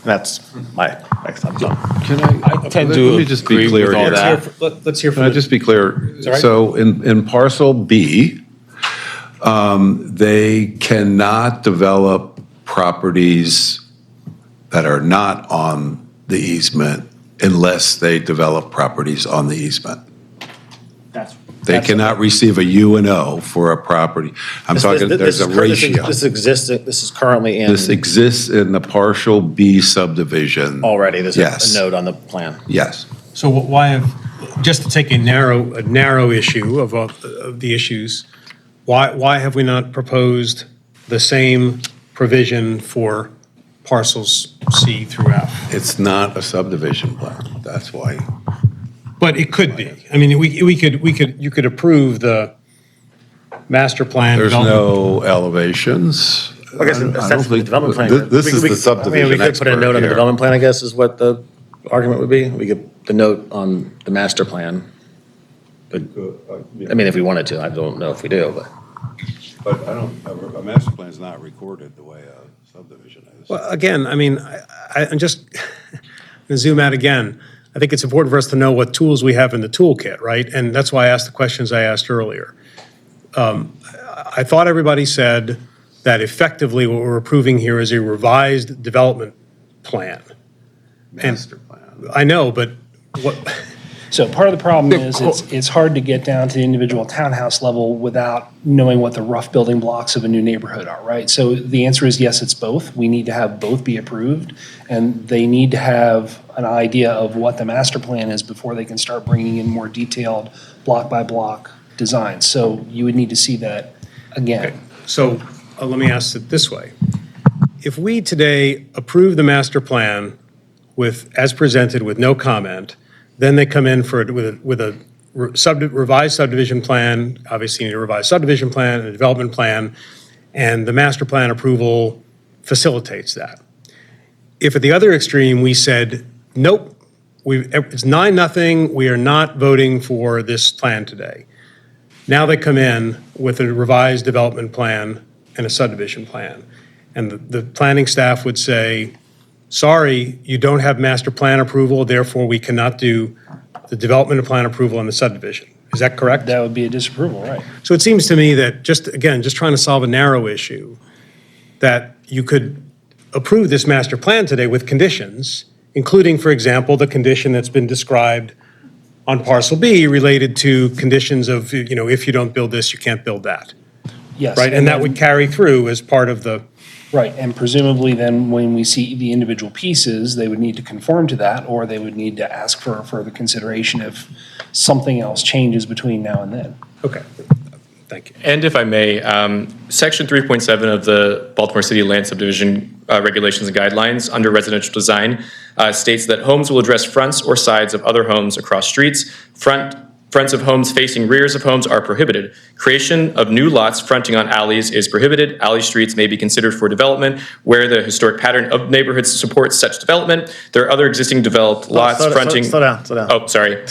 And that's my next time. Can I tend let to me just be agree clear with all here. that. Let's hear Can from I the. just be clear? all right. So in parcel B, they cannot develop properties that are not on the easement unless they develop properties on the easement. They cannot receive a UNO for a property. I'm talking, there's a ratio. This is currently in. This exists in the partial B subdivision. Already, there's Yes. a note on the plan. Yes. So why have, just to take a narrow issue of the issues, why have we not proposed the same provision for parcels C through F? It's not a subdivision plan, that's why. But it could be. I mean, you could approve the master plan. There's development. no elevations. I guess I don't that's the think- development plan. This is the I mean, subdivision we could put a expert note on the here. development plan, I guess, is what the argument would be. We could, the note on the master plan. But, I mean, if we wanted to, I don't know if we do, but. But I don't, a master plan is not recorded the way a subdivision is. Well, again, I mean, I'm just going to zoom out again. I think it's important for us to know what tools we have in the toolkit, right? And that's why I asked the questions I asked earlier. I thought everybody said that effectively what we're approving here is a revised development plan. Master plan. I know, but what, So part of the problem is it's hard to get down to the individual townhouse level without knowing what the rough building blocks of a new neighborhood are, right? So the answer is yes, it's both. We need to have both be approved, and they need to have an idea of what the master plan is before they can start bringing in more detailed block by block designs. So you would need to see that again. so let me ask it this way. If we today approve the master plan as presented with no comment, then they come in with a revised subdivision plan, obviously you need a revised subdivision plan and a development plan, and the master plan approval facilitates that. If at the other extreme, we said, nope, it's 9-0, we are not voting for this plan today. Now they come in with a revised development plan and a subdivision plan. And the planning staff would say, sorry, you don't have master plan approval, therefore we cannot do the development plan approval and the subdivision. Is that correct? That would be a disapproval, right? So it seems to me that just trying to solve a narrow issue, that you could approve this master plan today with conditions, including, for example, the condition that's been described on parcel B related to conditions of, if you don't build this, you can't build that, Yes. right? And that then- would carry through as part of the, Right, and presumably then when we see the individual pieces, they would need to conform to that, or they would need to ask for further consideration if something else changes between now and then. okay, thank you. And if I may, Section 3.7 of the Baltimore City Land Subdivision Regulations and Guidelines under residential design states that homes will address fronts or sides of other homes across streets. Fronts of homes facing rears of homes are prohibited. Creation of new lots fronting on alleys is prohibited. Alley streets may be considered for development where the historic pattern of neighborhoods supports such development. There are other existing developed lots fronting. Slow down. Oh, sorry.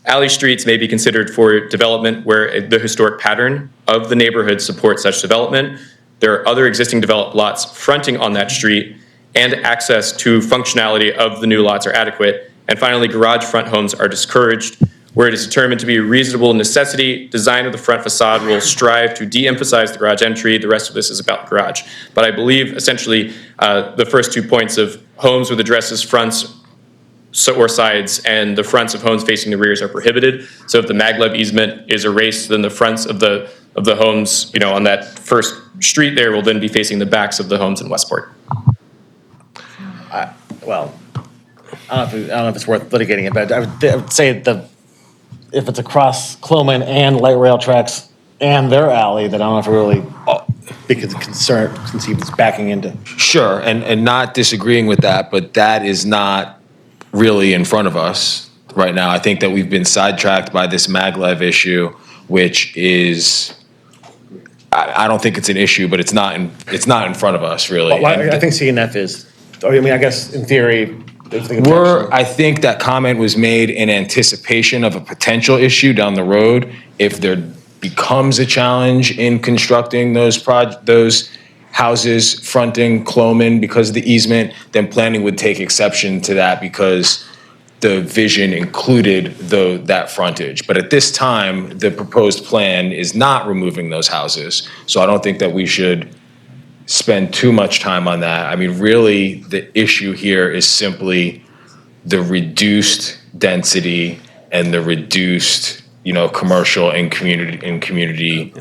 Alley streets may be considered for development where the historic pattern of the neighborhood supports such development. There are other existing developed lots fronting on that street, and access to functionality of the new lots are adequate. And finally, garage front homes are discouraged where it is determined to be a reasonable necessity. Design of the front facade will strive to de-emphasize the garage entry. The rest of this is about the garage. But I believe essentially the first 2 points of homes with addresses fronts or sides and the fronts of homes facing the rears are prohibited. So if the maglev easement is erased, then the fronts of the homes, on that first street there will then be facing the backs of the homes in Westport. Well, I don't know if it's worth litigating it, but I would say if it's across Cloman and light rail tracks and their alley, then I don't know if we're really because concerned since he's backing into. Sure, and not disagreeing with that, but that is not really in front of us right now. I think that we've been sidetracked by this maglev issue, which is, I don't think it's an issue, but it's not in front of us, really. Well, I think CNF is, I mean, I guess in theory, there's the I think that comment was made in anticipation of a potential issue down the road. If there becomes a challenge in constructing those houses fronting Cloman because of the easement, then planning would take exception to that because the vision included that frontage. But at this time, the proposed plan is not removing those houses. So I don't think that we should spend too much time on that. I mean, really, the issue here is simply the reduced density and the reduced, commercial and community.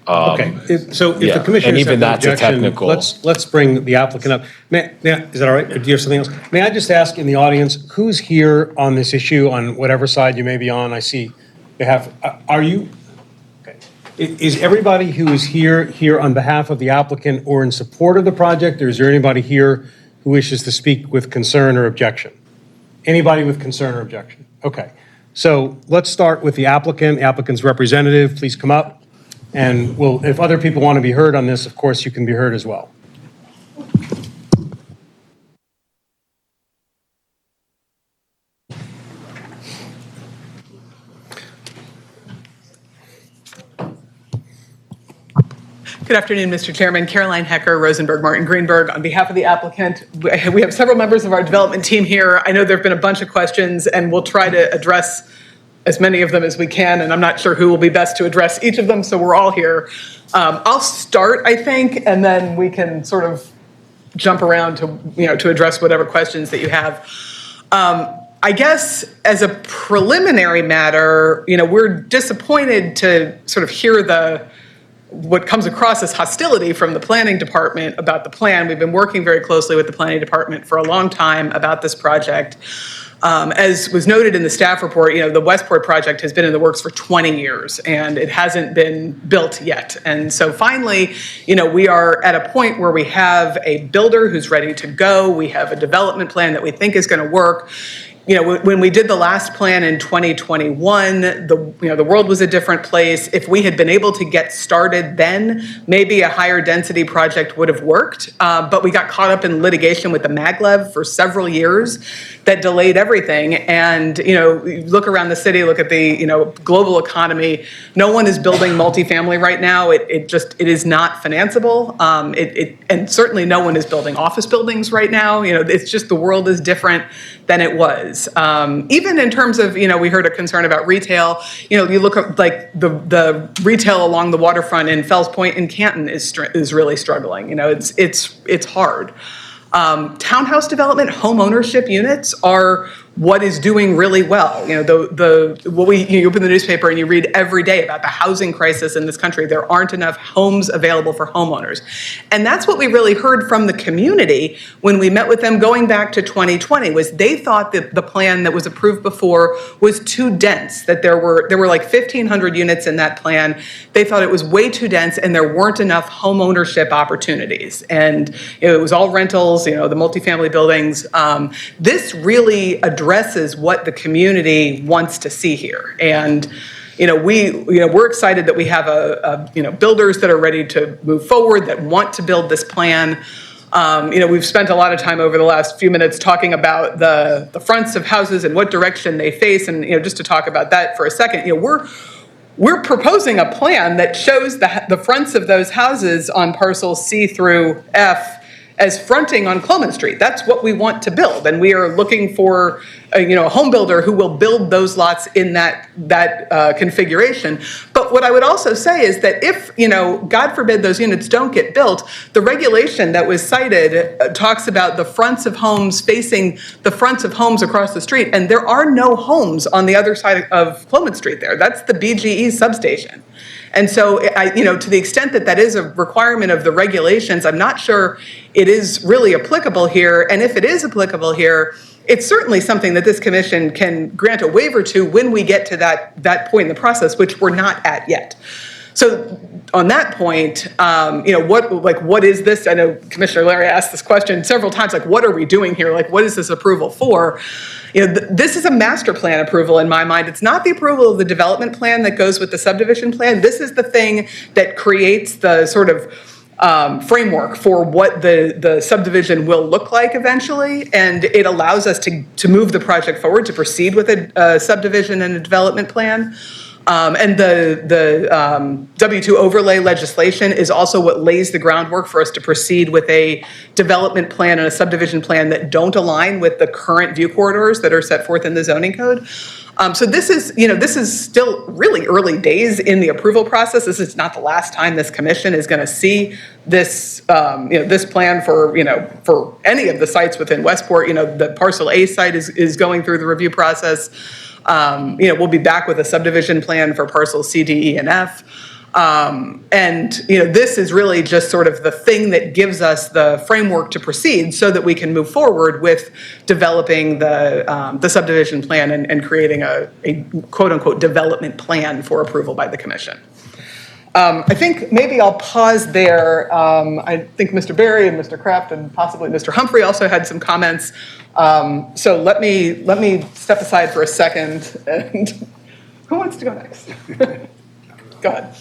Okay, so if the yeah, commissioners and even have no that's a objection, technical- let's bring the applicant up. Is that all right? Or do you have something else? May I just ask in the audience, who's here on this issue, on whatever side you may be on? I see they have, are you? Okay. Is everybody who is here on behalf of the applicant or in support of the project, or is there anybody here who wishes to speak with concern or objection? Anybody with concern or objection? Okay. So let's start with the applicant's representative. Please come up. And if other people want to be heard on this, of course, you can be heard as well. Good afternoon, Mr. Chairman. Caroline Hecker, Rosenberg, Martin Greenberg. On behalf of the applicant, we have several members of our development team here. I know there have been a bunch of questions, and we'll try to address as many of them as we can, and I'm not sure who will be best to address each of them, so we're all here. I'll start, I think, and then we can sort of jump around to address whatever questions that you have. I guess as a preliminary matter, we're disappointed to sort of hear what comes across as hostility from the planning department about the plan. We've been working very closely with the planning department for a long time about this project. As was noted in the staff report, the Westport project has been in the works for 20 years and it hasn't been built yet. And so finally, we are at a point where we have a builder who's ready to go. We have a development plan that we think is going to work. When we did the last plan in 2021, the world was a different place. If we had been able to get started then, maybe a higher density project would have worked. But we got caught up in litigation with the maglev for several years that delayed everything. And, you look around the city, look at the, global economy. No one is building multifamily right now. It is not financeable. And certainly no one is building office buildings right now. It's just the world is different than it was. Even in terms of, we heard a concern about retail. You look at like the retail along the waterfront in Fells Point in Canton is really struggling. It's hard. Townhouse development, home ownership units are what is doing really well. You open the newspaper and you read every day about the housing crisis in this country. There aren't enough homes available for homeowners. And that's what we really heard from the community when we met with them going back to 2020, was they thought that the plan that was approved before was too dense, that there were like 1,500 units in that plan. They thought it was way too dense and there weren't enough home ownership opportunities. And it was all rentals, the multifamily buildings. This really addresses what the community wants to see here. And we're excited that we have builders that are ready to move forward, that want to build this plan. We've spent a lot of time over the last few minutes talking about the fronts of houses and what direction they face. And just to talk about that for a second, we're proposing a plan that shows the fronts of those houses on parcels C through F as fronting on Cloman Street. That's what we want to build, and we are looking for a home builder who will build those lots in that configuration. But what I would also say is that if, God forbid those units don't get built, the regulation that was cited talks about the fronts of homes facing the fronts of homes across the street, and there are no homes on the other side of Cloman Street there. That's the BGE substation. And so, to the extent that that is a requirement of the regulations, I'm not sure it is really applicable here. And if it is applicable here, it's certainly something that this commission can grant a waiver to when we get to that point in the process, which we're not at yet. So on that point, what is this? I know Commissioner Larry asked this question several times, like, what are we doing here? Like, what is this approval for? This is a master plan approval in my mind. It's not the approval of the development plan that goes with the subdivision plan. This is the thing that creates the sort of framework for what the subdivision will look like eventually, and it allows us to move the project forward, to proceed with a subdivision and a development plan. And the W2 overlay legislation is also what lays the groundwork for us to proceed with a development plan and a subdivision plan that don't align with the current view corridors that are set forth in the zoning code. So this is still really early days in the approval process. This is not the last time this commission is going to see this, this plan for any of the sites within Westport. The Parcel A site is going through the review process. We'll be back with a subdivision plan for parcels C, D, E, and F. This is really just sort of the thing that gives us the framework to proceed so that we can move forward with developing the subdivision plan and creating a quote-unquote development plan for approval by the commission. I think maybe I'll pause there. I think Mr. Berry and Mr. Kraft and possibly Mr. Humphrey also had some comments. So let me step aside for a second. And who wants to go next? Go ahead.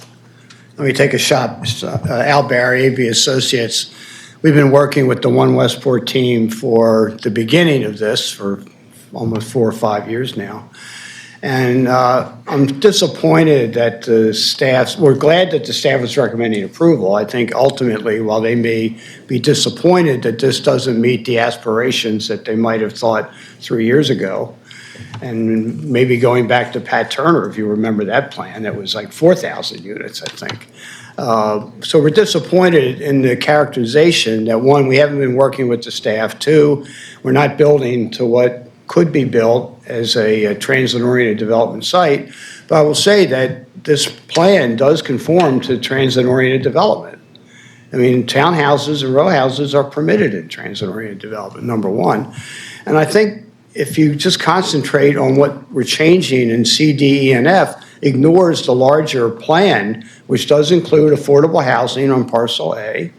Let me take a shot. Al Barry, AV Associates. We've been working with the One Westport team for the beginning of this for almost 4 or 5 years now. And I'm disappointed that we're glad that the staff is recommending approval. I think ultimately, while they may be disappointed that this doesn't meet the aspirations that they might have thought 3 years ago, and maybe going back to Pat Turner, if you remember that plan, that was like 4,000 units, I think. So we're disappointed in the characterization that, one, we haven't been working with the staff. Two, we're not building to what could be built as a transit-oriented development site. But I will say that this plan does conform to transit-oriented development. I mean, townhouses and row houses are permitted in transit-oriented development, number one. And I think if you just concentrate on what we're changing in C, D, E, and F, ignores the larger plan, which does include affordable housing on Parcel A,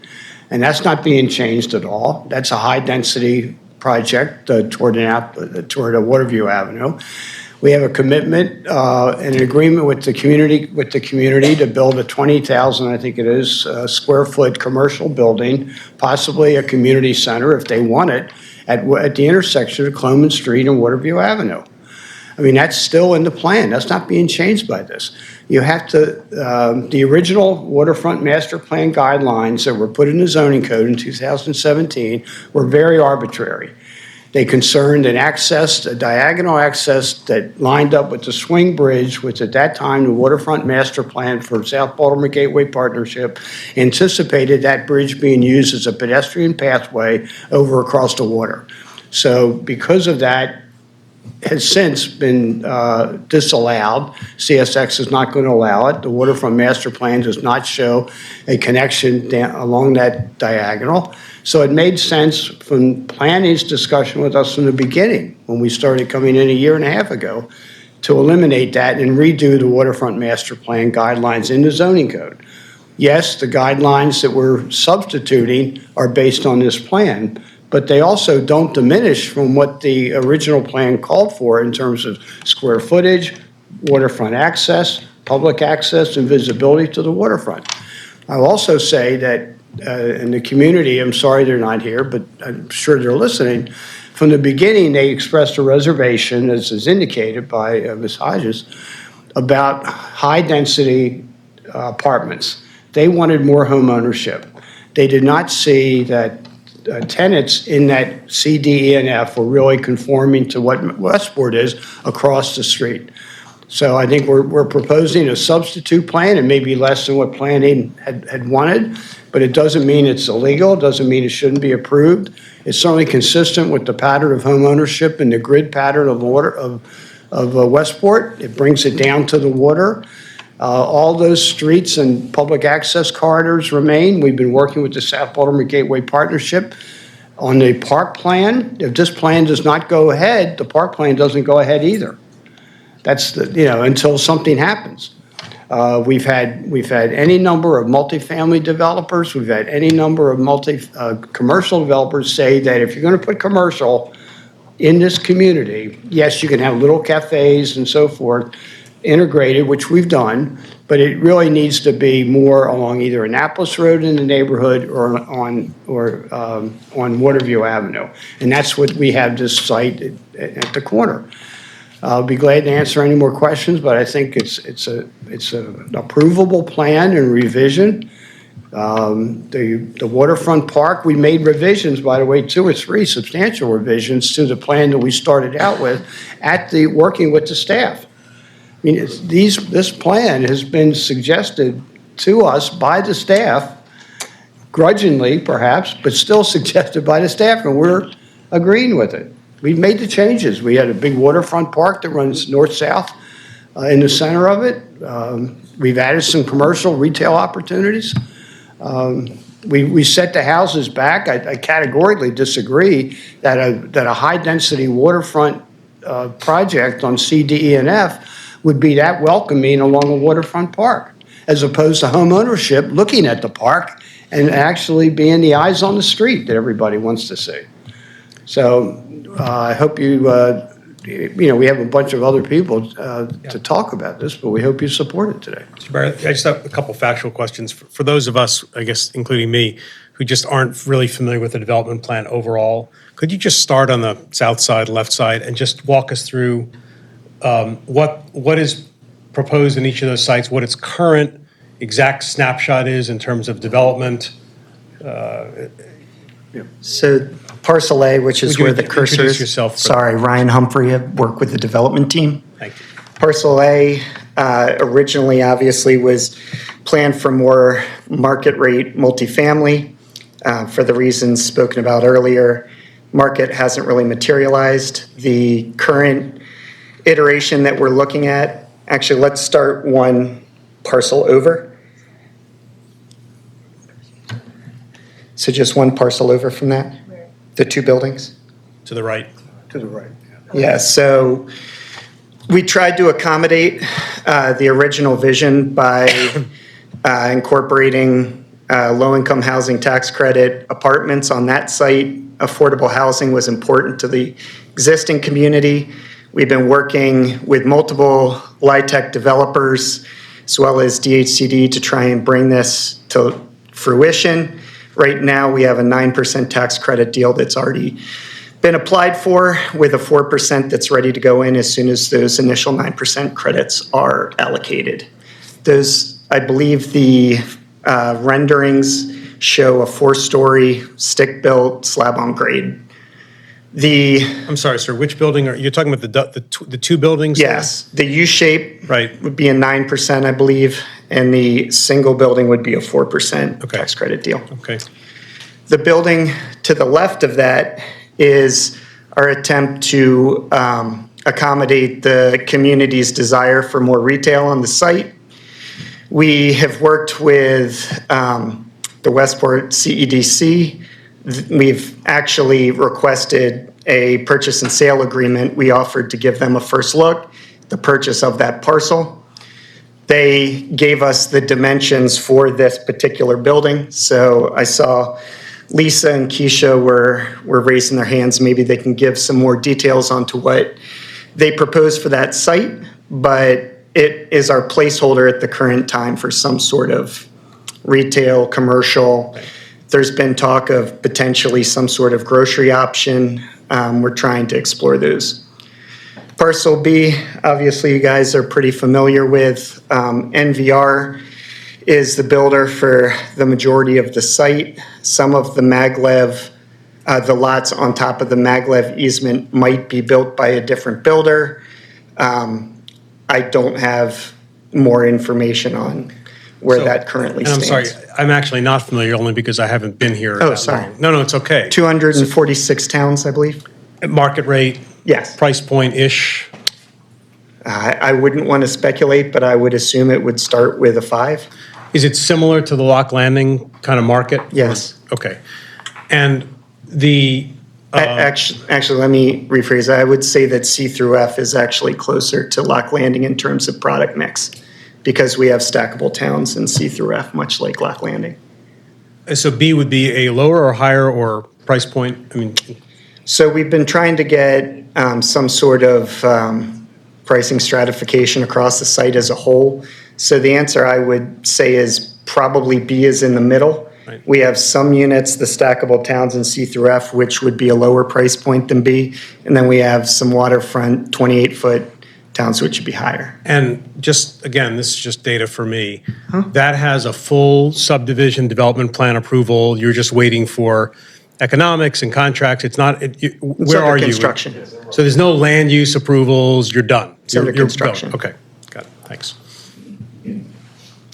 and that's not being changed at all. That's a high-density project toward a Waterview Avenue. We have a commitment and an agreement with the community to build a 20,000, I think it is, square foot commercial building, possibly a community center if they want it, at the intersection of Cloman Street and Waterview Avenue. I mean, that's still in the plan. That's not being changed by this. You have to, the original waterfront master plan guidelines that were put in the zoning code in 2017 were very arbitrary. They concerned a diagonal access that lined up with the swing bridge, which at that time the waterfront master plan for South Baltimore Gateway Partnership anticipated that bridge being used as a pedestrian pathway over across the water. So because of that, has since been disallowed. CSX is not going to allow it. The waterfront master plan does not show a connection along that diagonal. So it made sense from planning's discussion with us from the beginning, when we started coming in 1.5 years ago, to eliminate that and redo the waterfront master plan guidelines in the zoning code. Yes, the guidelines that we're substituting are based on this plan, but they also don't diminish from what the original plan called for in terms of square footage, waterfront access, public access, and visibility to the waterfront. I'll also say that in the community, I'm sorry they're not here, but I'm sure they're listening, from the beginning they expressed a reservation, as is indicated by Ms. Hodges, about high-density apartments. They wanted more home ownership. They did not see that tenants in that C, D, E, and F were really conforming to what Westport is across the street. So I think we're proposing a substitute plan, and maybe less than what planning had wanted, but it doesn't mean it's illegal. It doesn't mean it shouldn't be approved. It's certainly consistent with the pattern of home ownership and the grid pattern of Westport. It brings it down to the water. All those streets and public access corridors remain. We've been working with the South Baltimore Gateway Partnership on the park plan. If this plan does not go ahead, the park plan doesn't go ahead either. That's until something happens. We've had any number of multifamily developers. We've had any number of commercial developers say that if you're going to put commercial in this community, yes, you can have little cafes and so forth integrated, which we've done, but it really needs to be more along either Annapolis Road in the neighborhood or on Waterview Avenue. And that's what we have this site at the corner. I'll be glad to answer any more questions, but I think it's an approvable plan and revision. The waterfront park, we made revisions, by the way, 2 or 3 substantial revisions to the plan that we started out with working with the staff. I mean, this plan has been suggested to us by the staff, grudgingly perhaps, but still suggested by the staff, and we're agreeing with it. We've made the changes. We had a big waterfront park that runs north-south in the center of it. We've added some commercial retail opportunities. We set the houses back. I categorically disagree that a high-density waterfront project on C, D, E, and F would be that welcoming along a waterfront park, as opposed to home ownership looking at the park and actually being the eyes on the street that everybody wants to see. So I hope we have a bunch of other people to talk about this, but we hope you support it today. Mr. Barrett, I just have a couple factual questions. For those of us, I guess, including me, who just aren't really familiar with the development plan overall, could you just start on the south side, left side, and just walk us through what is proposed in each of those sites, what its current exact snapshot is in terms of development? So parcel A, which is Would you where the introduce cursor is. yourself? Sorry, Ryan Humphrey. I work with the development team. Thank you. Parcel A originally obviously was planned for more market rate multifamily for the reasons spoken about earlier. Market hasn't really materialized. The current iteration that we're looking at, actually, let's start one parcel over. So just one parcel over from that, the 2 buildings? To the right. To the right. Yeah, so we tried to accommodate the original vision by incorporating low-income housing tax credit apartments on that site. Affordable housing was important to the existing community. We've been working with multiple LIHTC developers as well as DHCD to try and bring this to fruition. Right now, we have a 9% tax credit deal that's already been applied for with a 4% that's ready to go in as soon as those initial 9% credits are allocated. Those, I believe the renderings show a 4-story stick-built slab on grade. I'm sorry, sir, which building you're talking about the 2 buildings? Yes, the U-shape Right. would be a 9%, I believe, and the single building would be a 4% tax credit deal. Okay. The building to the left of that is our attempt to accommodate the community's desire for more retail on the site. We have worked with the Westport CEDC. We've actually requested a purchase and sale agreement. We offered to give them a first look, the purchase of that parcel. They gave us the dimensions for this particular building. So I saw Lisa and Keisha were raising their hands. Maybe they can give some more details onto what they propose for that site, but it is our placeholder at the current time for some sort of retail, commercial. There's been talk of potentially some sort of grocery option. We're trying to explore those. Parcel B, obviously you guys are pretty familiar with. NVR is the builder for the majority of the site. Some of the maglev, the lots on top of the maglev easement might be built by a different builder. I don't have more information on where that currently And I'm stands. sorry, I'm actually not familiar only because I haven't been here Oh, that sorry. long. No, it's okay. 246 towns, I believe. Market rate, Yes. price point-ish? I wouldn't want to speculate, but I would assume it would start with a 5. Is it similar to the Lock Landing kind of market? Yes. Okay. And the, Actually, let me rephrase that. I would say that C through F is actually closer to Lock Landing in terms of product mix, because we have stackable towns in C through F, much like Lock Landing. so B would be a lower or higher or price point? I mean, So we've been trying to get some sort of pricing stratification across the site as a whole. So the answer I would say is probably B is in the middle. Right. We have some units, the stackable towns in C through F, which would be a lower price point than B. And then we have some waterfront 28-foot towns, which would be higher. and just, again, this is just data for me. That has a full subdivision development plan approval. You're just waiting for economics and contracts. It's not, where under are you? construction. So there's no land use approvals, you're done? It's under You're going. construction. Okay, got it, thanks.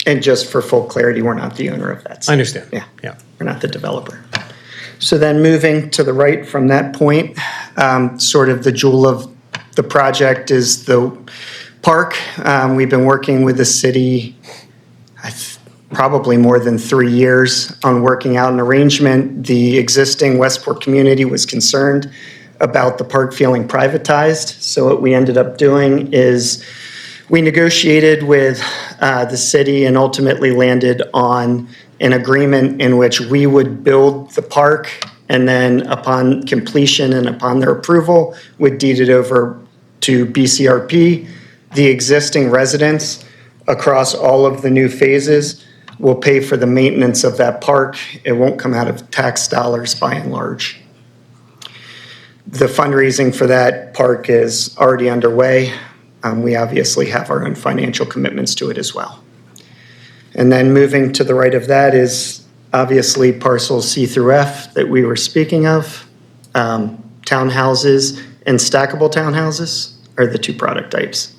And just for full clarity, we're not the owner of that I site. understand. Yeah. Yeah. We're not the developer. So then moving to the right from that point, sort of the jewel of the project is the park. We've been working with the city probably more than 3 years on working out an arrangement. The existing Westport community was concerned about the park feeling privatized. So what we ended up doing is we negotiated with the city and ultimately landed on an agreement in which we would build the park, and then upon completion and upon their approval, would deed it over to BCRP. The existing residents across all of the new phases will pay for the maintenance of that park. It won't come out of tax dollars by and large. The fundraising for that park is already underway. We obviously have our own financial commitments to it as well. And then moving to the right of that is obviously parcels C through F that we were speaking of. Townhouses and stackable townhouses are the two product types.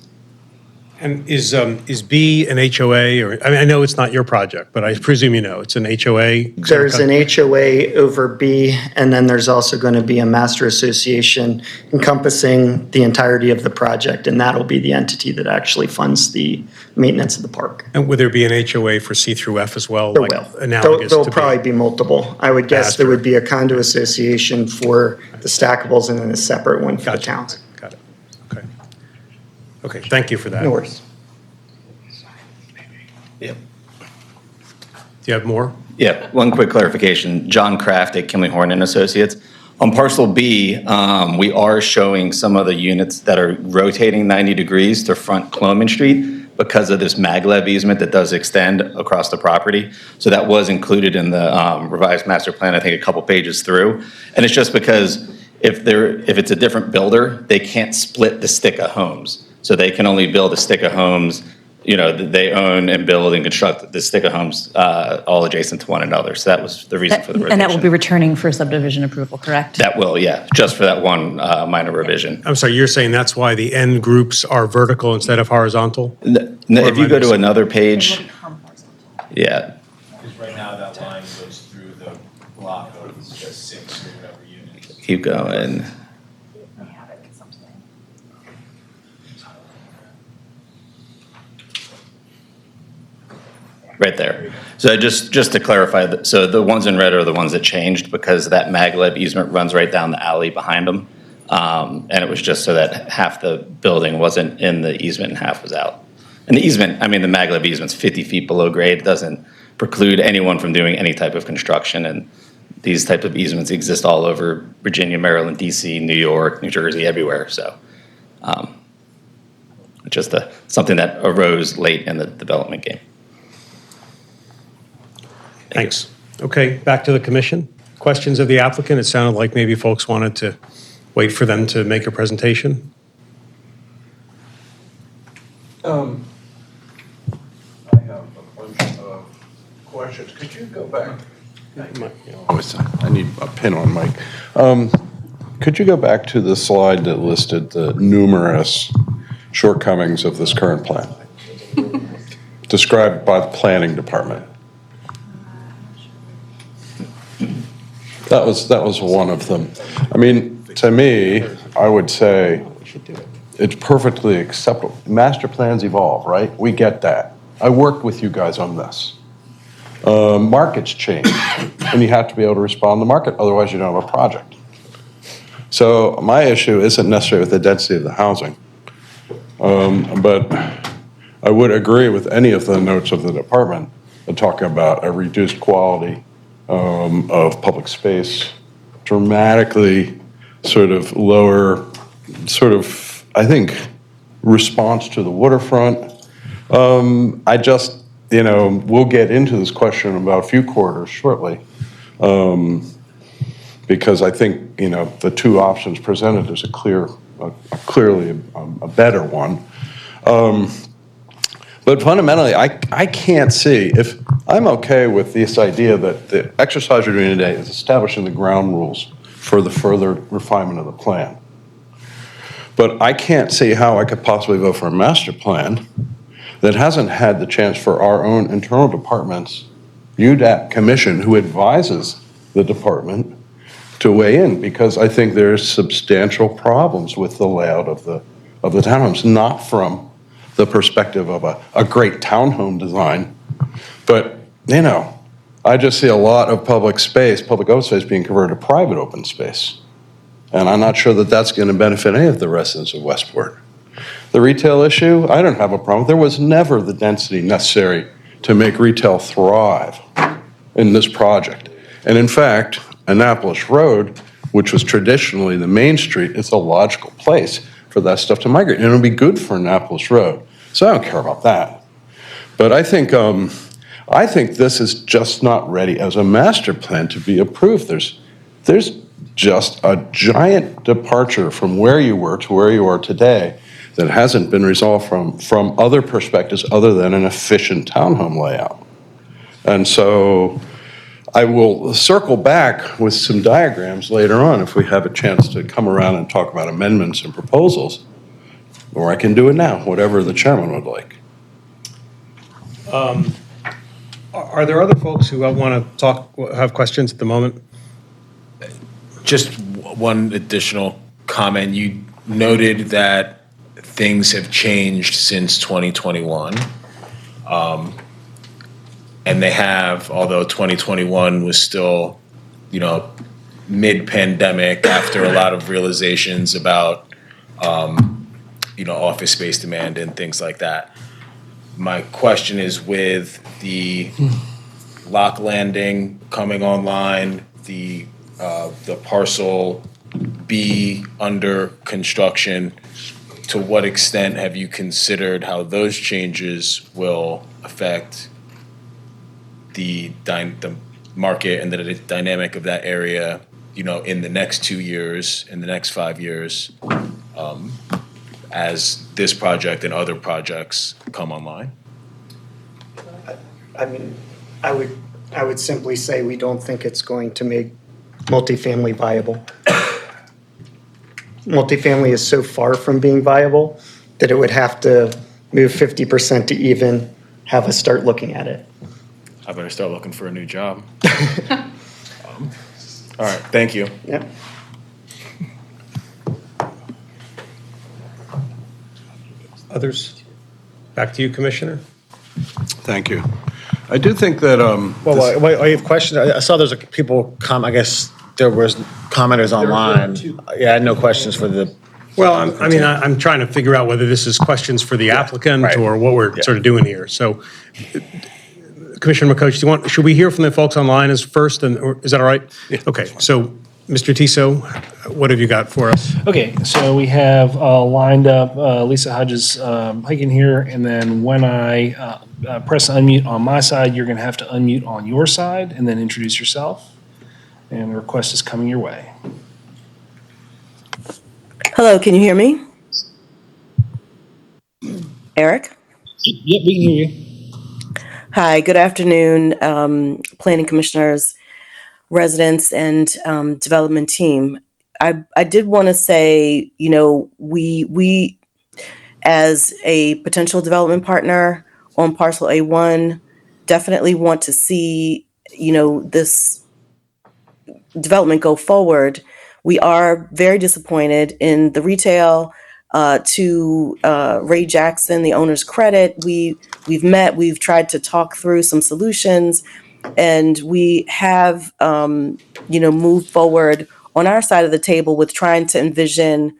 And is B an HOA, or, I mean, I know it's not your project, but I presume you know, it's an HOA? There's an HOA over B, and then there's also going to be a master association encompassing the entirety of the project, and that'll be the entity that actually funds the maintenance of the park. And would there be an HOA for C through F as well? There like will. Analogous There'll to B? probably be multiple. I would guess there Faster. would be a condo association for the stackables and then a separate one for the Gotcha. towns. Got it. Okay. Okay, thank you for that. No worries. Do you have more? Yeah, one quick clarification. John Kraft at Kimley Horn and Associates. On parcel B, we are showing some of the units that are rotating 90 degrees to front Cloman Street because of this maglev easement that does extend across the property. So that was included in the revised master plan, I think a couple pages through. And it's just because if it's a different builder, they can't split the stick of homes. So they can only build a stick of homes, you know, that they own and build and construct the stick of homes all adjacent to one another. So that was the reason for the rotation. And that will be returning for subdivision approval, correct? That will, yeah, just for that one minor revision. I'm sorry, you're saying that's why the end groups are vertical instead of horizontal? If you go to another page, yeah, Because right now that line goes through the block of just 6 or whatever units. keep going. Right there. So just to clarify, so the ones in red are the ones that changed because that maglev easement runs right down the alley behind them. And it was just so that half the building wasn't in the easement and half was out. And the easement, I mean, the maglev easement's 50 feet below grade. It doesn't preclude anyone from doing any type of construction. And these type of easements exist all over Virginia, Maryland, DC, New York, New Jersey, everywhere. So just something that arose late in the development game. Thanks. Okay, back to the commission. Questions of the applicant? It sounded like maybe folks wanted to wait for them to make a presentation. I have a bunch of questions. Could you go back? I need a pin on mic. Could you go back to the slide that listed the numerous shortcomings of this current plan? Described by the planning department. That was one of them. I mean, to me, I would say It's perfectly acceptable. Master plans evolve, right? We get that. I worked with you guys on this. Markets change, and you have to be able to respond to the market, otherwise you don't have a project. So my issue isn't necessarily with the density of the housing, but I would agree with any of the notes of the department that talk about a reduced quality of public space, dramatically sort of lower, sort of, I think, response to the waterfront. I just, we'll get into this question about few corridors shortly. Because I think, the two options presented is clearly a better one. But fundamentally, I can't see, if I'm okay with this idea that the exercise we're doing today is establishing the ground rules for the further refinement of the plan. But I can't see how I could possibly vote for a master plan that hasn't had the chance for our own internal departments, UDAP commission, who advises the department, to weigh in, because I think there's substantial problems with the layout of the townhomes, not from the perspective of a great townhome design, but I just see a lot of public open space being converted to private open space. And I'm not sure that that's going to benefit any of the residents of Westport. The retail issue, I don't have a problem. There was never the density necessary to make retail thrive in this project. And in fact, Annapolis Road, which was traditionally the main street, is a logical place for that stuff to migrate. And it'll be good for Annapolis Road. So I don't care about that. But I think this is just not ready as a master plan to be approved. There's just a giant departure from where you were to where you are today that hasn't been resolved from other perspectives other than an efficient townhome layout. And so I will circle back with some diagrams later on if we have a chance to come around and talk about amendments and proposals, or I can do it now, whatever the chairman would like. Are there other folks who want to have questions at the moment? Just one additional comment. You noted that things have changed since 2021. And they have, although 2021 was still, mid-pandemic, after a lot of realizations about, office space demand and things like that. My question is, with the Lock Landing coming online, the parcel B under construction, to what extent have you considered how those changes will affect the market and the dynamic of that area, in the next 2 years, in the next 5 years, as this project and other projects come online? I mean, I would simply say we don't think it's going to make multifamily viable. Multifamily is so far from being viable that it would have to move 50% to even have us start looking at it. I better start looking for a new job. All right, thank you. Yeah. Others? Back to you, Commissioner. Thank you. I do think that, Well, I have questions. I saw there's people I guess there was commenters online. Yeah, I had no questions for the. Well, I'm trying to figure out whether this is questions for the applicant right. or what we're sort of doing here. So, Commissioner McCoach, should we hear from the folks online first, or is that all right? Yeah. Okay, so, Mr. Tiso, what have you got for us? Okay, so we have lined up Lisa Hodges Hiking here, and then when I press unmute on my side, you're going to have to unmute on your side and then introduce yourself. And the request is coming your way. Hello, can you hear me? Eric? Yep, we can hear you. Hi, good afternoon, Planning Commissioners, residents, and development team. I did want to say, we as a potential development partner on Parcel A1 definitely want to see, this development go forward. We are very disappointed in the retail To Ray Jackson, the owner's credit, we've met, we've tried to talk through some solutions, and we have, moved forward on our side of the table with trying to envision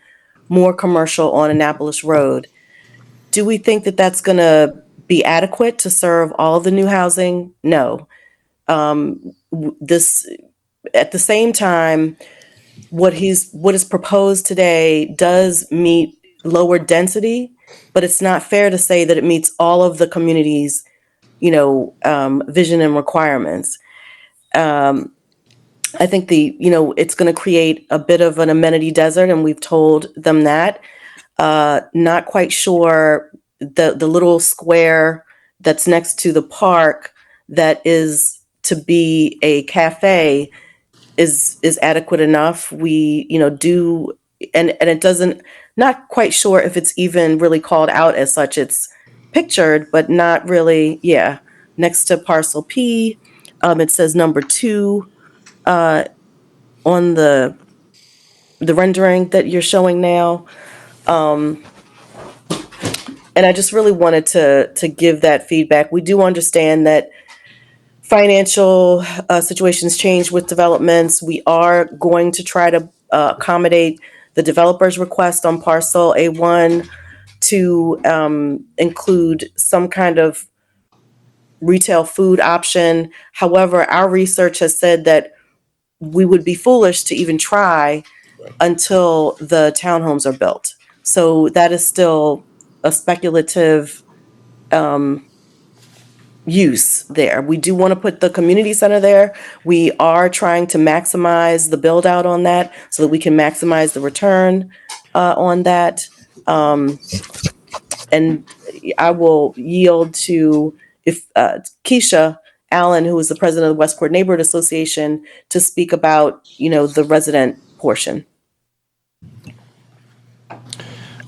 more commercial on Annapolis Road. Do we think that that's going to be adequate to serve all of the new housing? No. This, at the same time, what is proposed today does meet lower density, but it's not fair to say that it meets all of the community's, vision and requirements. I think it's going to create a bit of an amenity desert, and we've told them that. Not quite sure the little square that's next to the park that is to be a cafe is adequate enough. We, do, and it doesn't, not quite sure if it's even really called out as such. It's pictured, but not really. Yeah. Next to parcel P, it says number 2 on the rendering that you're showing now. And I just really wanted to give that feedback. We do understand that financial situations change with developments. We are going to try to accommodate the developer's request on parcel A1 to include some kind of retail food option. However, our research has said that we would be foolish to even try until the townhomes are built. So that is still a speculative use there. We do want to put the community center there. We are trying to maximize the build out on that so that we can maximize the return on that. And I will yield to Keisha Allen, who is the president of the Westport Neighborhood Association, to speak about, the resident portion.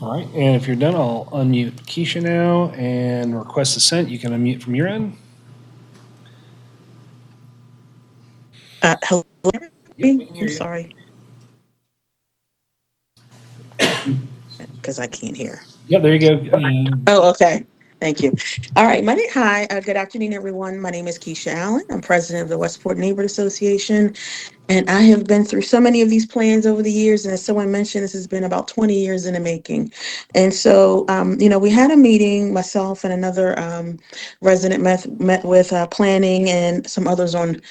All right, and if you're done, I'll unmute Keisha now and request assent. You can unmute from your end. Hello, I'm sorry. Because I can't hear. Yeah, there you go. Oh, okay. Thank you. All right. Hi. Good afternoon, everyone. My name is Keisha Allen. I'm president of the Westport Neighborhood Association. And I have been through so many of these plans over the years. And as someone mentioned, this has been about 20 years in the making. And so, we had a meeting, myself and another resident met with planning and some others on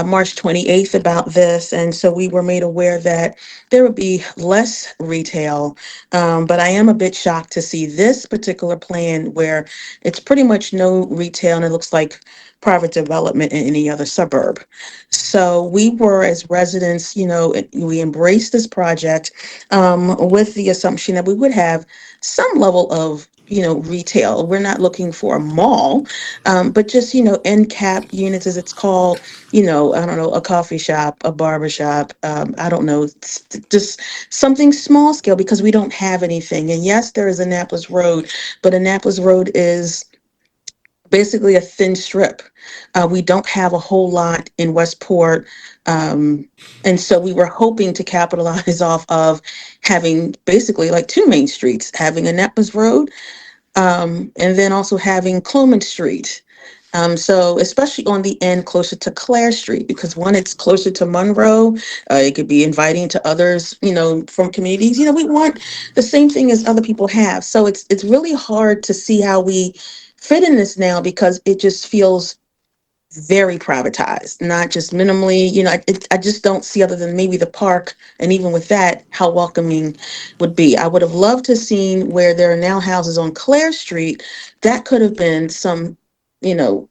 March 28th about this. And so we were made aware that there would be less retail. But I am a bit shocked to see this particular plan where it's pretty much no retail and it looks like private development in any other suburb. So we were, as residents, we embraced this project with the assumption that we would have some level of retail. We're not looking for a mall, but just, end cap units, as it's called, I don't know, a coffee shop, a barber shop, I don't know, just something small scale because we don't have anything. And yes, there is Annapolis Road, but Annapolis Road is basically a thin strip. We don't have a whole lot in Westport. And so we were hoping to capitalize off of having basically like 2 main streets, having Annapolis Road, and then also having Cloman Street. So especially on the end closer to Clare Street, because one, it's closer to Monroe. It could be inviting to others, from communities. We want the same thing as other people have. So it's really hard to see how we fit in this now because it just feels very privatized, not just minimally, I just don't see, other than maybe the park, and even with that, how welcoming would be. I would have loved to have seen where there are now houses on Clare Street, that could have been some,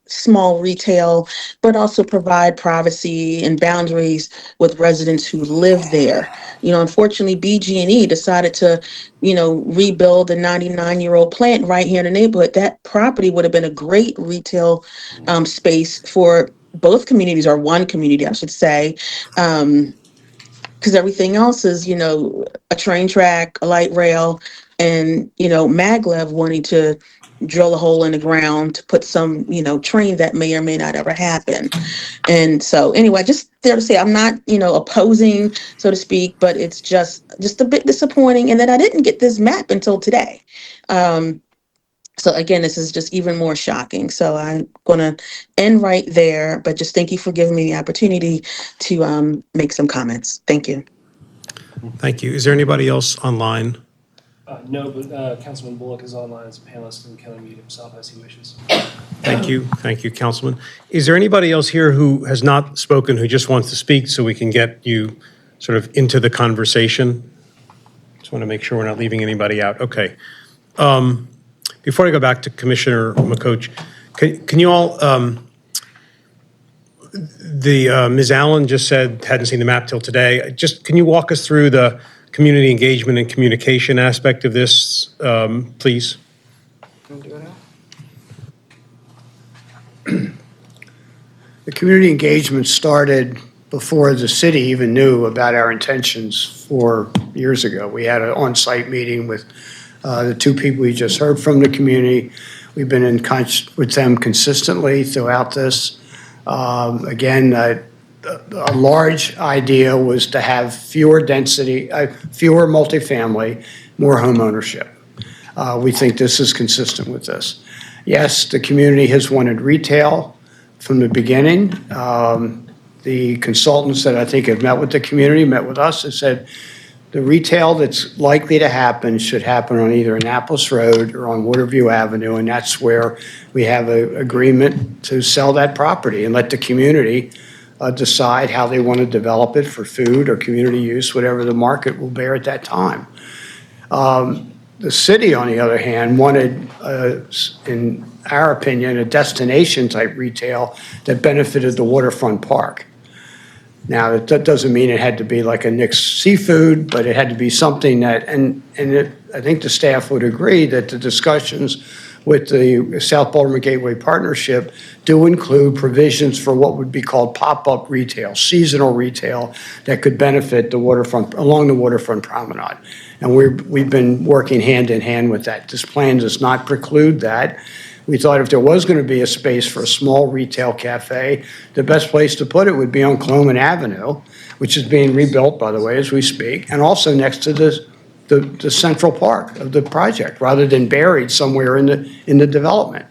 small retail, but also provide privacy and boundaries with residents who live there. Unfortunately, BG&E decided to, rebuild the 99-year-old plant right here in the neighborhood. That property would have been a great retail space for both communities, or one community, I should say, because everything else is, a train track, a light rail, and, maglev wanting to drill a hole in the ground to put some, train that may or may not ever happen. And so anyway, just there to say, I'm not, opposing, so to speak, but it's just a bit disappointing. And then I didn't get this map until today. So again, this is just even more shocking. So I'm going to end right there, but just thank you for giving me the opportunity to make some comments. Thank you. Thank you. Is there anybody else online? No, but Councilman Bullock is online as a panelist and can unmute himself as he wishes. Thank you. Thank you, Councilman. Is there anybody else here who has not spoken, who just wants to speak so we can get you sort of into the conversation? Just want to make sure we're not leaving anybody out. Okay. Before I go back to Commissioner McCoach, can you all, Ms. Allen just said hadn't seen the map till today. Just, can you walk us through the community engagement and communication aspect of this, please? The community engagement started before the city even knew about our intentions 4 years ago. We had an on-site meeting with the two people we just heard from the community. We've been in contact with them consistently throughout this. Again, a large idea was to have fewer multifamily, more home ownership. We think this is consistent with this. Yes, the community has wanted retail from the beginning. The consultants that I think have met with the community, met with us, have said the retail that's likely to happen should happen on either Annapolis Road or on Waterview Avenue, and that's where we have an agreement to sell that property and let the community decide how they want to develop it for food or community use, whatever the market will bear at that time. The city, on the other hand, wanted, in our opinion, a destination-type retail that benefited the waterfront park. Now, that doesn't mean it had to be like a Nick's Seafood, but it had to be something that, I think the staff would agree that the discussions with the South Baltimore Gateway Partnership do include provisions for what would be called pop-up retail, seasonal retail that could benefit the waterfront, along the waterfront promenade. And we've been working hand in hand with that. This plan does not preclude that. We thought if there was going to be a space for a small retail cafe, the best place to put it would be on Cloman Avenue, which is being rebuilt, by the way, as we speak, and also next to the central park of the project, rather than buried somewhere in the development.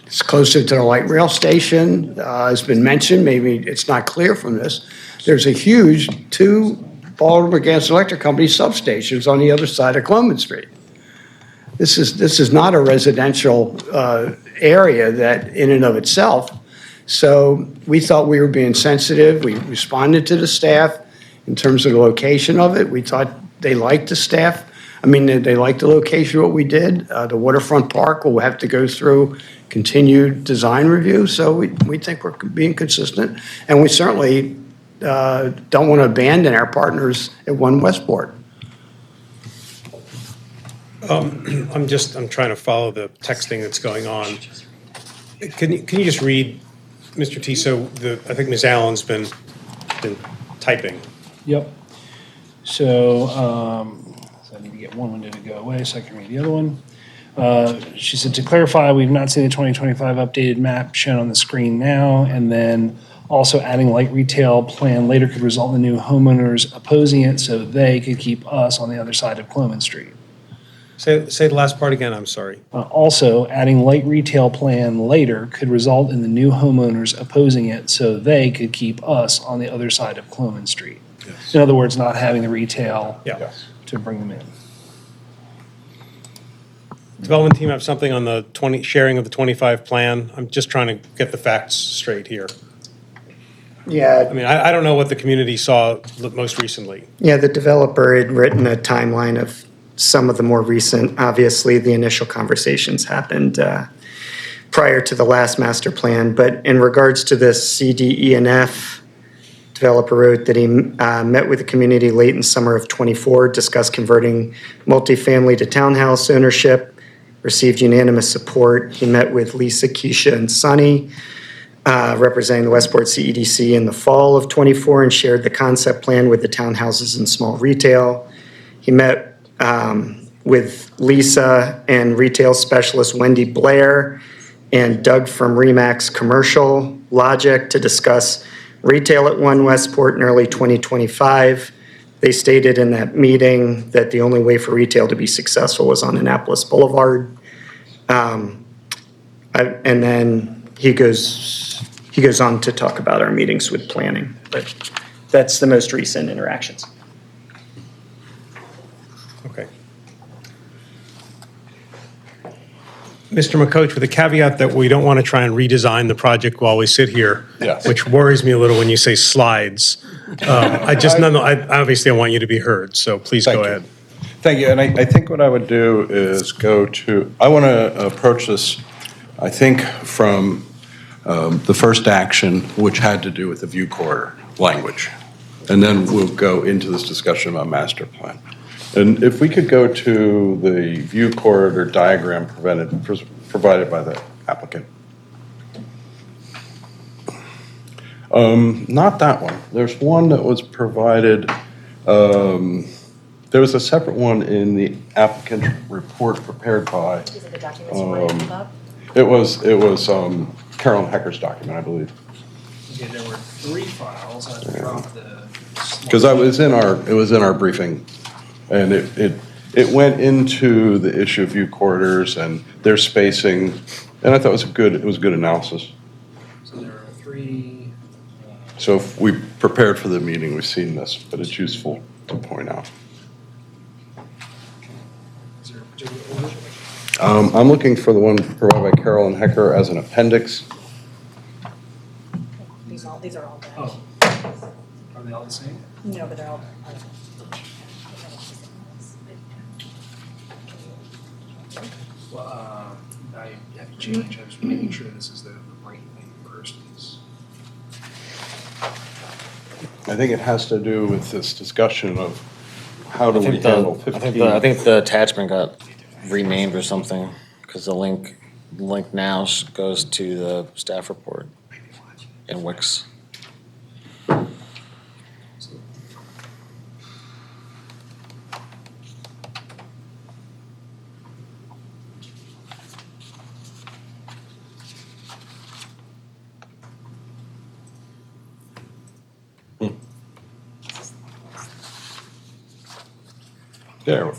It's closer to the light rail station, has been mentioned. Maybe it's not clear from this. There's a huge 2 Baltimore Gas and Electric Company substations on the other side of Cloman Street. This is not a residential area that in and of itself. So we thought we were being sensitive. We responded to the staff in terms of the location of it. We thought they liked the staff. They liked the location of what we did. The waterfront park will have to go through continued design review. So we think we're being consistent. And we certainly don't want to abandon our partners at One Westport. I'm trying to follow the texting that's going on. Can you just read, Mr. Tiso, I think Ms. Allen's been typing. Yep. So I need to get one window to go away so I can read the other one. She said, to clarify, we've not seen the 2025 updated map shown on the screen now, and then also adding light retail plan later could result in the new homeowners opposing it so they could keep us on the other side of Cloman Street. Say the last part again, I'm sorry. Also, adding light retail plan later could result in the new homeowners opposing it so they could keep us on the other side of Cloman Street. Yes. In other words, not having the retail to bring them in. Development team have something on the sharing of the 25 plan. I'm just trying to get the facts straight here. Yeah. I don't know what the community saw most recently. Yeah, the developer had written a timeline of some of the more recent. Obviously, the initial conversations happened prior to the last master plan. But in regards to this C, D, E, and F, developer wrote that he met with the community late in summer of 24, discussed converting multifamily to townhouse ownership, received unanimous support. He met with Lisa, Keisha, and Sunny, representing the Westport CEDC in the fall of 24, and shared the concept plan with the townhouses and small retail. He met with Lisa and retail specialist Wendy Blair and Doug from Remax Commercial Logic to discuss retail at One Westport in early 2025. They stated in that meeting that the only way for retail to be successful was on Annapolis Boulevard. And then he goes on to talk about our meetings with planning, but that's the most recent interactions. Okay. Mr. McCoach, with the caveat that we don't want to try and redesign the project while we sit here, Yes. which worries me a little when you say slides. Obviously I want you to be heard, so please go ahead. Thank you, and I think what I would do is I want to approach this, I think, from the first action, which had to do with the view corridor language. And then we'll go into this discussion about master plan. And if we could go to the view corridor diagram provided by the applicant. Not that one. There's one that was provided, there was a separate one in the applicant report prepared by. These are the documents you wanted about? It was Carolyn Hecker's document, I believe. Okay, there were 3 files. I dropped the. Because it was in our briefing, and it went into the issue of view corridors and their spacing, and I thought it was good analysis. So there are 3. So if we prepared for the meeting, we've seen this, but it's useful to point out. Is there a particular order? I'm looking for the one provided by Carolyn Hecker as an appendix. These are all done. Oh. Are they all the same? No, but they're all. Well, I have to change. I was making sure this is the right thing first. I think it has to do with this discussion of how do we handle 15. I think the attachment got renamed or something, because the link now goes to the staff report in Wix. There.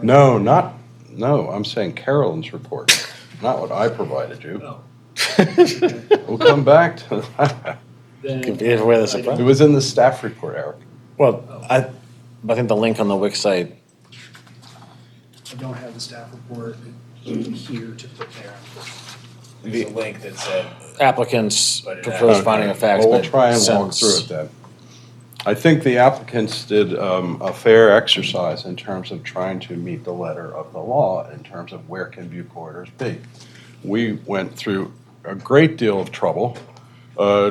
No, I'm saying Carolyn's report, not what I provided you. We'll come back to that. It was in the staff report, Eric. Well, I think the link on the Wix site. I don't have the staff report here to put there. There's a link that said. Applicants propose finding of facts. Well, we'll but try and walk since- through it then. I think the applicants did a fair exercise in terms of trying to meet the letter of the law in terms of where can view corridors be. We went through a great deal of trouble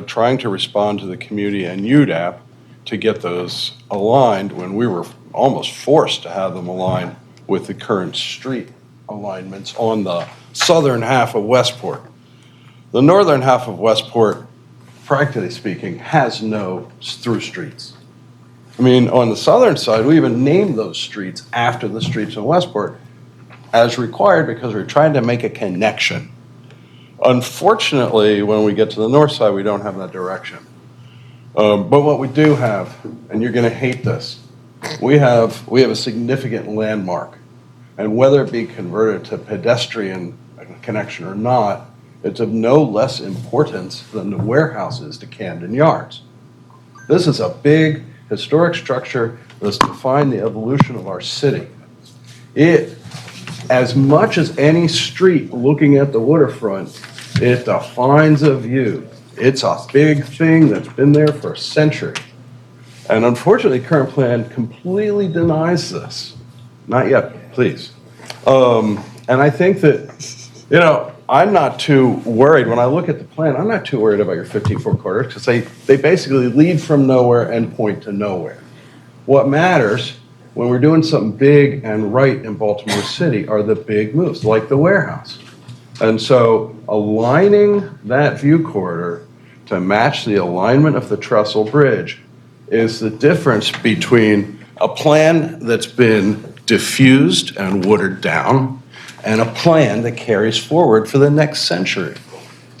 trying to respond to the community and UDAP to get those aligned when we were almost forced to have them aligned with the current street alignments on the southern half of Westport. The northern half of Westport, practically speaking, has no through streets. I mean, on the southern side, we even named those streets after the streets in Westport as required because we're trying to make a connection. Unfortunately, when we get to the north side, we don't have that direction. But what we do have, and you're going to hate this, we have a significant landmark. And whether it be converted to pedestrian connection or not, it's of no less importance than the warehouse is to Camden Yards. This is a big historic structure that's defined the evolution of our city. It, as much as any street looking at the waterfront, it defines a view. It's a big thing that's been there for a century. And unfortunately, current plan completely denies this. Not yet, please. And I think that, I'm not too worried. When I look at the plan, I'm not too worried about your 15-foot corridors because they basically lead from nowhere and point to nowhere. What matters when we're doing something big and right in Baltimore City are the big moves, like the warehouse. And so aligning that view corridor to match the alignment of the trestle bridge is the difference between a plan that's been diffused and watered down, and a plan that carries forward for the next century.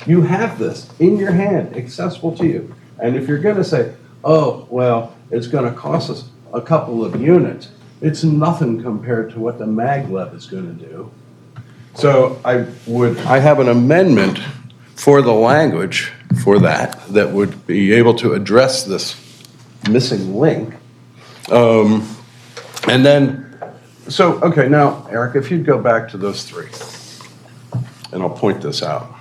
You have this in your hand, accessible to you. And if you're going to say, oh, well, it's going to cost us a couple of units, it's nothing compared to what the maglev is going to do. So I have an amendment for the language for that would be able to address this missing link. And then, so, okay, now, Eric, if you'd go back to those three, and I'll point this out.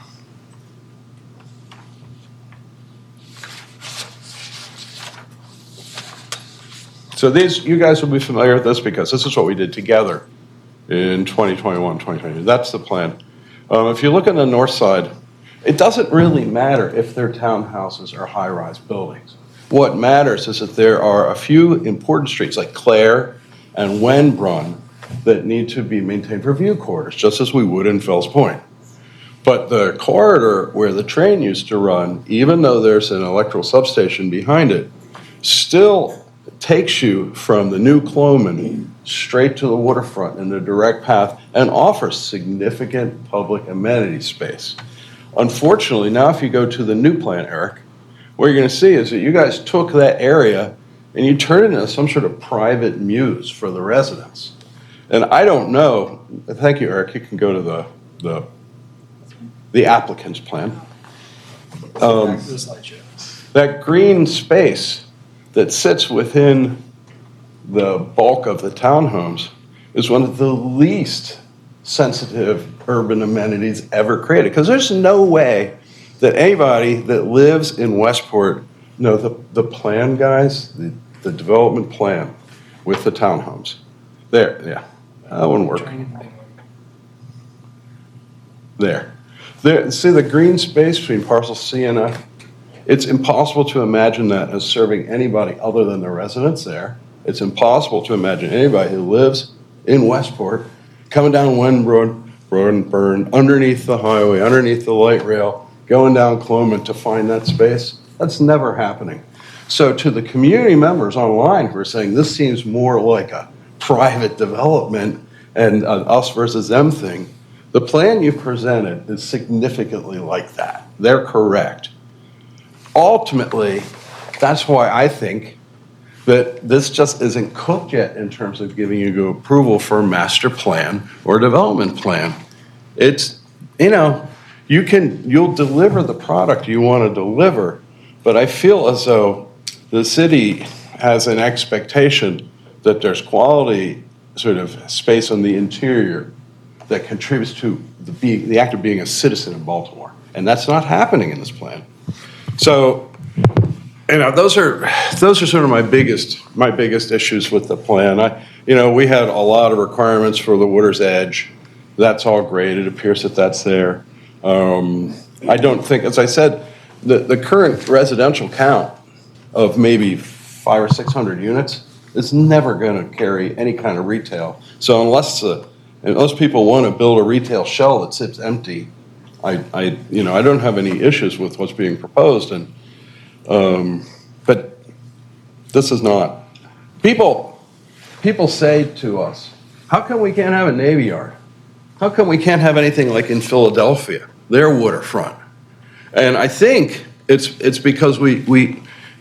So these, you guys will be familiar with this because this is what we did together in 2021, 2022. That's the plan. If you look on the north side, it doesn't really matter if they're townhouses or high-rise buildings. What matters is that there are a few important streets like Clare and Wenbrun that need to be maintained for view corridors, just as we would in Fells Point. But the corridor where the train used to run, even though there's an electrical substation behind it, still takes you from the new Cloman straight to the waterfront in a direct path and offers significant public amenity space. Unfortunately, now if you go to the new plan, Eric, what you're going to see is that you guys took that area and you turned it into some sort of private muse for the residents. And I don't know, thank you, Eric, you can go to the applicant's plan. That green space that sits within the bulk of the townhomes is one of the least sensitive urban amenities ever created. Because there's no way that anybody that lives in Westport, the plan, guys, the development plan with the townhomes. There, yeah, that wouldn't work. There, see the green space between parcel C and F? It's impossible to imagine that as serving anybody other than the residents there. It's impossible to imagine anybody who lives in Westport coming down Wenbrun, underneath the highway, underneath the light rail, going down Cloman to find that space. That's never happening. So to the community members online who are saying this seems more like a private development and an us versus them thing, the plan you presented is significantly like that. They're correct. Ultimately, that's why I think that this just isn't cooked yet in terms of giving you approval for a master plan or development plan. It's, you'll deliver the product you want to deliver, but I feel as though the city has an expectation that there's quality sort of space on the interior that contributes to the act of being a citizen of Baltimore. And that's not happening in this plan. So, those are sort of my biggest issues with the plan. We had a lot of requirements for the water's edge. That's all great. It appears that that's there. I don't think, as I said, the current residential count of maybe 500 or 600 units is never going to carry any kind of retail. So unless people want to build a retail shell that sits empty, I don't have any issues with what's being proposed, but this is not. People say to us, how come we can't have a Navy Yard? How come we can't have anything like in Philadelphia, their waterfront? And I think it's because we're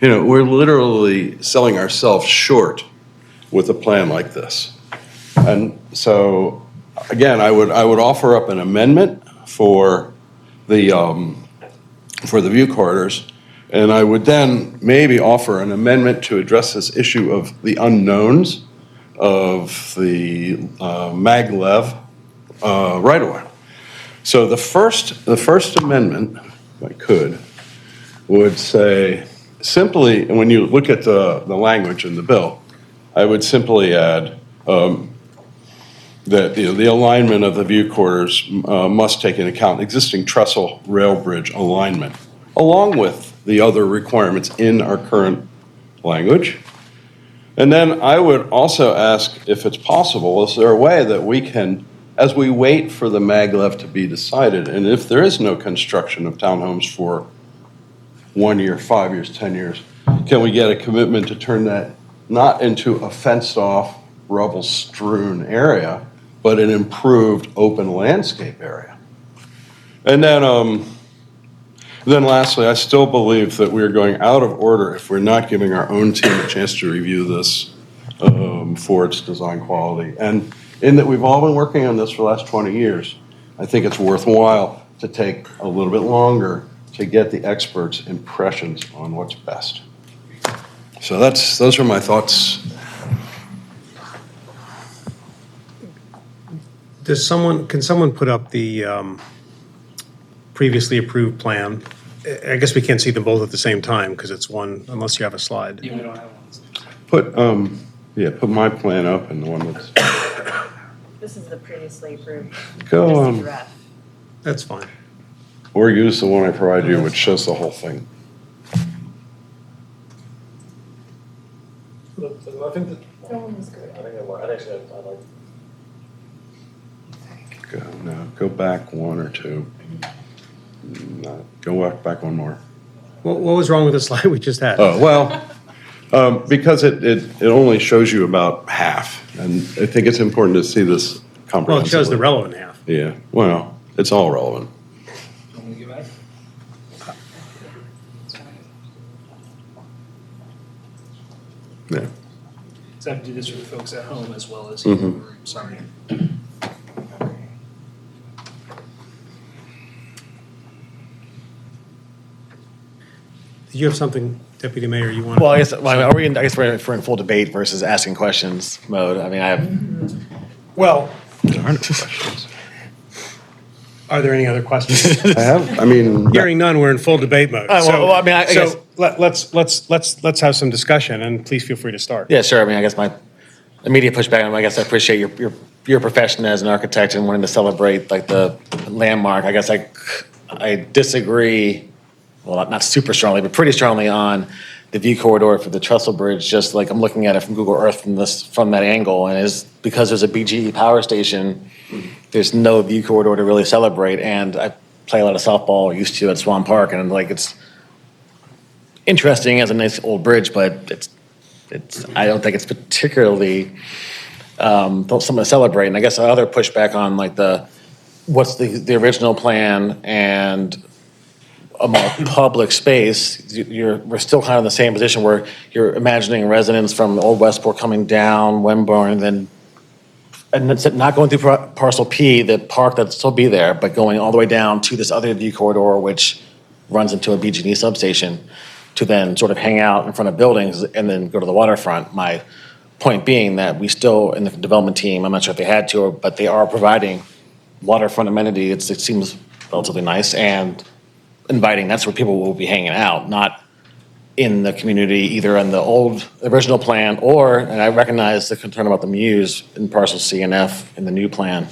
literally selling ourselves short with a plan like this. And so, again, I would offer up an amendment for the view corridors, and I would then maybe offer an amendment to address this issue of the unknowns of the maglev right away. So the first amendment, if I could, would say simply, and when you look at the language in the bill, I would simply add that the alignment of the view corridors must take into account existing trestle rail bridge alignment, along with the other requirements in our current language. And then I would also ask if it's possible, is there a way that we can, as we wait for the maglev to be decided, and if there is no construction of townhomes for 1 year, 5 years, 10 years, can we get a commitment to turn that not into a fenced-off, rubble-strewn area, but an improved open landscape area. And then lastly, I still believe that we're going out of order if we're not giving our own team a chance to review this for its design quality. And in that we've all been working on this for the last 20 years, I think it's worthwhile to take a little bit longer to get the experts' impressions on what's best. So those are my thoughts. Can someone put up the previously approved plan? I guess we can't see them both at the same time because it's one, unless you have a slide. Put my plan up and the one that's. This is the previously approved. Go That's fine. Or use the one I provided you, which shows the whole thing. I think Go back one or two. No, go back one more. What was wrong with the slide we just had? Oh, well, because it only shows you about half, and I think it's important to see this comprehensively. Well, it shows the relevant half. Yeah, well, it's all relevant. Yeah. So I have to do this for the folks at home as well as Mhm. sorry. Did you have something, Deputy Mayor, you want? Well, I guess, we're in full debate versus asking questions mode. I mean, I have. Well. There aren't questions. Are there any other questions? I mean. Hearing none, we're in full debate mode. Well, I mean, I guess. So let's have some discussion, and please feel free to start. Yeah, sure. I mean, I guess my immediate pushback, I guess I appreciate your profession as an architect and wanting to celebrate like the landmark. I guess I disagree, well, not super strongly, but pretty strongly on the view corridor for the trestle bridge. Just like I'm looking at it from Google Earth from that angle, and is because there's a BGE power station, there's no view corridor to really celebrate. And I play a lot of softball, used to at Swan Park, and like it's interesting as a nice old bridge, but it's I don't think it's particularly something to celebrate. And I guess the other pushback on like what's the original plan and a more public space, we're still kind of in the same position where you're imagining residents from Old Westport coming down Wimborne and it's not going through parcel P, the park that'd still be there, but going all the way down to this other view corridor, which runs into a BG&E substation to then sort of hang out in front of buildings and then go to the waterfront. My point being that we still, in the development team, I'm not sure if they had to, but they are providing waterfront amenity. It seems relatively nice and inviting. That's where people will be hanging out, not in the community, either in the original plan or, and I recognize the concern about the Muse in parcel C and F in the new plan,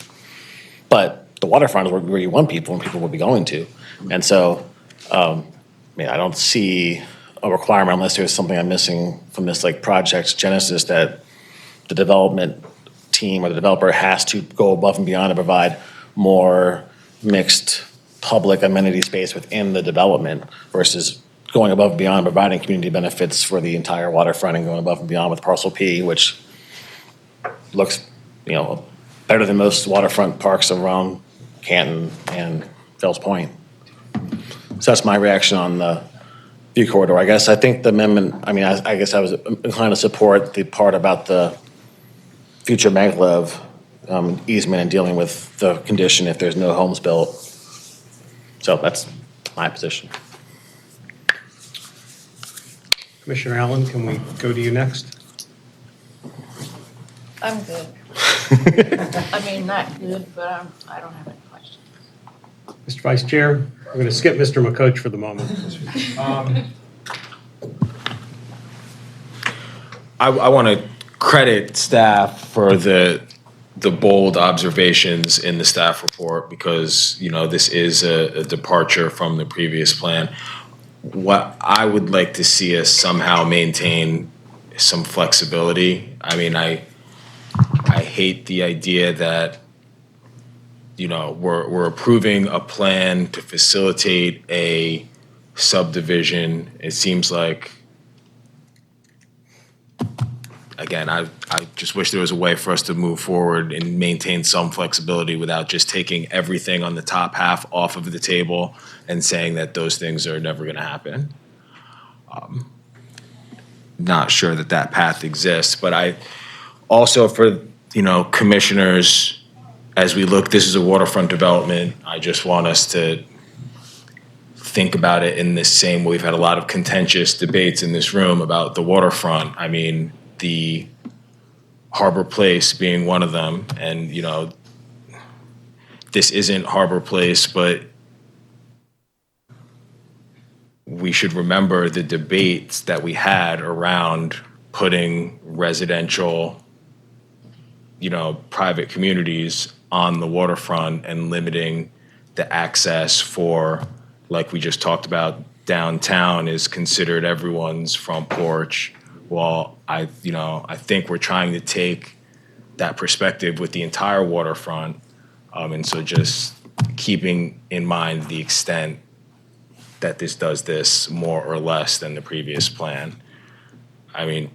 but the waterfront is where you want people and people will be going to. And so, I don't see a requirement unless there's something I'm missing from this like project genesis that the development team or the developer has to go above and beyond to provide more mixed public amenity space within the development versus going above and beyond providing community benefits for the entire waterfront and going above and beyond with parcel P, which looks, better than most waterfront parks around Canton and Fells Point. So that's my reaction on the view corridor. I guess I think the amendment, I guess I was inclined to support the part about the future maglev easement and dealing with the condition if there's no homes built. So that's my position. Commissioner Allen, can we go to you next? I'm good. Not good, but I don't have any questions. Mr. Vice Chair, we're going to skip Mr. McCoach for the moment. I want to credit staff for the bold observations in the staff report because, this is a departure from the previous plan. What I would like to see us somehow maintain some flexibility. I hate the idea that, we're approving a plan to facilitate a subdivision. It seems like again, I just wish there was a way for us to move forward and maintain some flexibility without just taking everything on the top half off of the table and saying that those things are never going to happen. Not sure that that path exists, but I also, for, commissioners, as we look, this is a waterfront development. I just want us to think about it in the same way. We've had a lot of contentious debates in this room about the waterfront. I mean, the Harbor Place being one of them, and, this isn't Harbor Place, but we should remember the debates that we had around putting residential, private communities on the waterfront and limiting the access for, like we just talked about, downtown is considered everyone's front porch. Well, I think we're trying to take that perspective with the entire waterfront. And so just keeping in mind the extent that this does this more or less than the previous plan. I mean,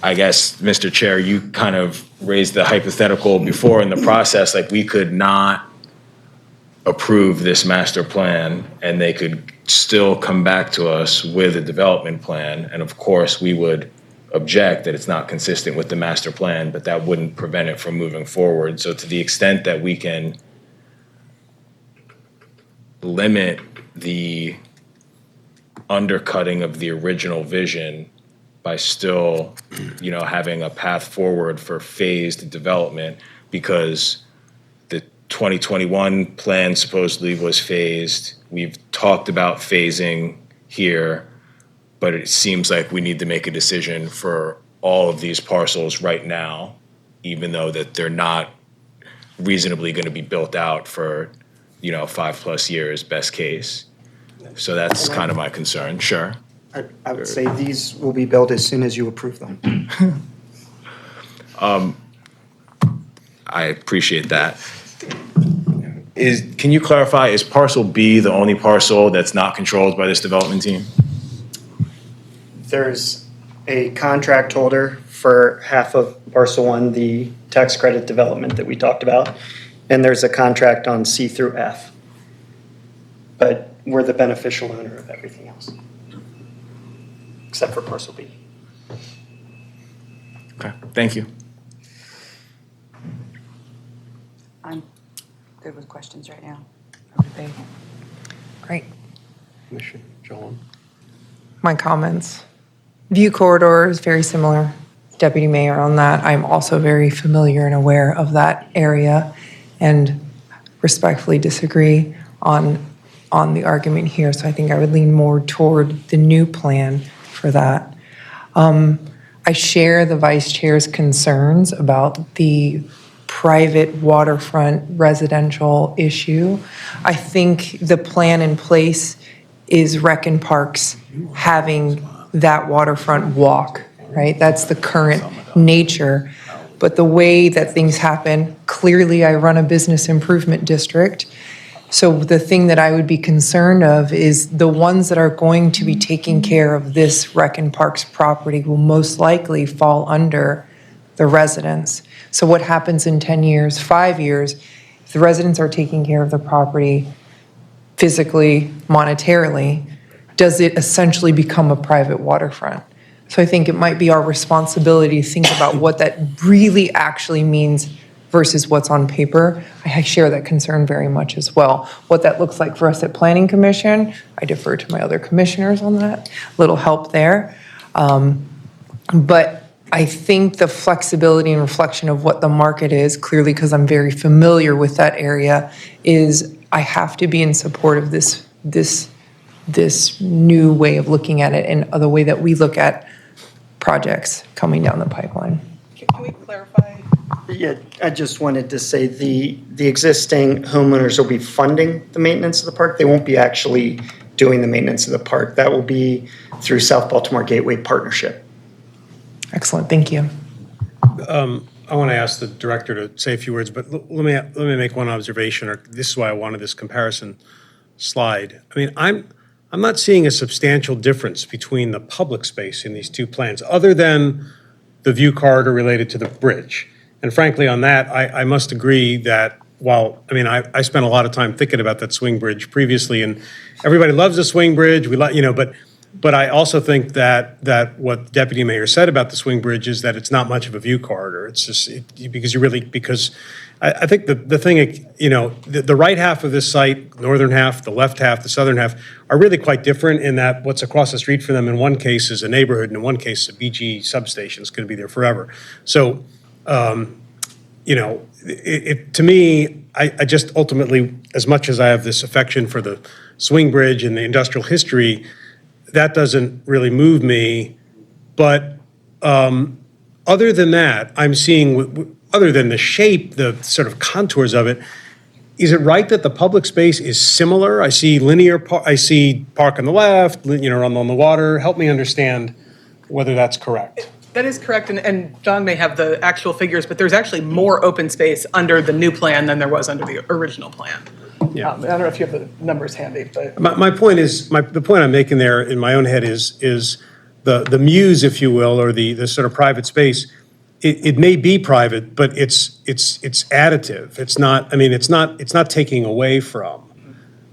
I guess, Mr. Chair, you kind of raised the hypothetical before in the process, like we could not approve this master plan and they could still come back to us with a development plan. And of course, we would object that it's not consistent with the master plan, but that wouldn't prevent it from moving forward. So to the extent that we can limit the undercutting of the original vision by still, having a path forward for phased development, because the 2021 plan supposedly was phased. We've talked about phasing here, but it seems like we need to make a decision for all of these parcels right now, even though that they're not reasonably going to be built out for, 5+ years, best case. So that's kind of my concern. Sure. I would say these will be built as soon as you approve them. I appreciate that. Can you clarify, is parcel B the only parcel that's not controlled by this development team? There's a contract holder for half of parcel 1, the tax credit development that we talked about, and there's a contract on C through F. But we're the beneficial owner of everything else, except for parcel B. Okay, thank you. I'm good with questions right now. Great. Commissioner John? My comments. View corridor is very similar. Deputy Mayor on that. I'm also very familiar and aware of that area and respectfully disagree on the argument here. So I think I would lean more toward the new plan for that. I share the Vice Chair's concerns about the private waterfront residential issue. I think the plan in place is Rec and Parks having that waterfront walk, right? That's the current nature. But the way that things happen, clearly I run a business improvement district. So the thing that I would be concerned of is the ones that are going to be taking care of this Rec and Parks property will most likely fall under the residents. So what happens in 10 years, 5 years, if the residents are taking care of the property physically, monetarily, does it essentially become a private waterfront? So I think it might be our responsibility to think about what that really actually means versus what's on paper. I share that concern very much as well. What that looks like for us at Planning Commission, I defer to my other commissioners on that. Little help there. But I think the flexibility and reflection of what the market is, clearly because I'm very familiar with that area, is I have to be in support of this new way of looking at it and the way that we look at projects coming down the pipeline. Can we clarify? Yeah, I just wanted to say the existing homeowners will be funding the maintenance of the park. They won't be actually doing the maintenance of the park. That will be through South Baltimore Gateway Partnership. Excellent, thank you. I want to ask the director to say a few words, but let me make one observation, or this is why I wanted this comparison slide. I mean, I'm not seeing a substantial difference between the public space in these two plans, other than the view corridor related to the bridge. And frankly, on that, I must agree that while, I mean, I spent a lot of time thinking about that swing bridge previously, and everybody loves the swing bridge, but I also think that what Deputy Mayor said about the swing bridge is that it's not much of a view corridor. It's just, because I think the thing, the right half of this site, northern half, the left half, the southern half, are really quite different in that what's across the street from them in one case is a neighborhood, and in one case, a BG substation is going to be there forever. So, to me, I just ultimately, as much as I have this affection for the swing bridge and the industrial history, that doesn't really move me. But other than that, I'm seeing, other than the shape, the sort of contours of it, is it right that the public space is similar? I see I see park on the left, on the water. Help me understand whether that's correct. That is correct, and John may have the actual figures, but there's actually more open space under the new plan than there was under the original plan. Yeah. I don't know if you have the numbers handy, but. My point is, the point I'm making there in my own head is the muse, if you will, or the sort of private space. It may be private, but it's additive. It's not. I mean, it's not taking away from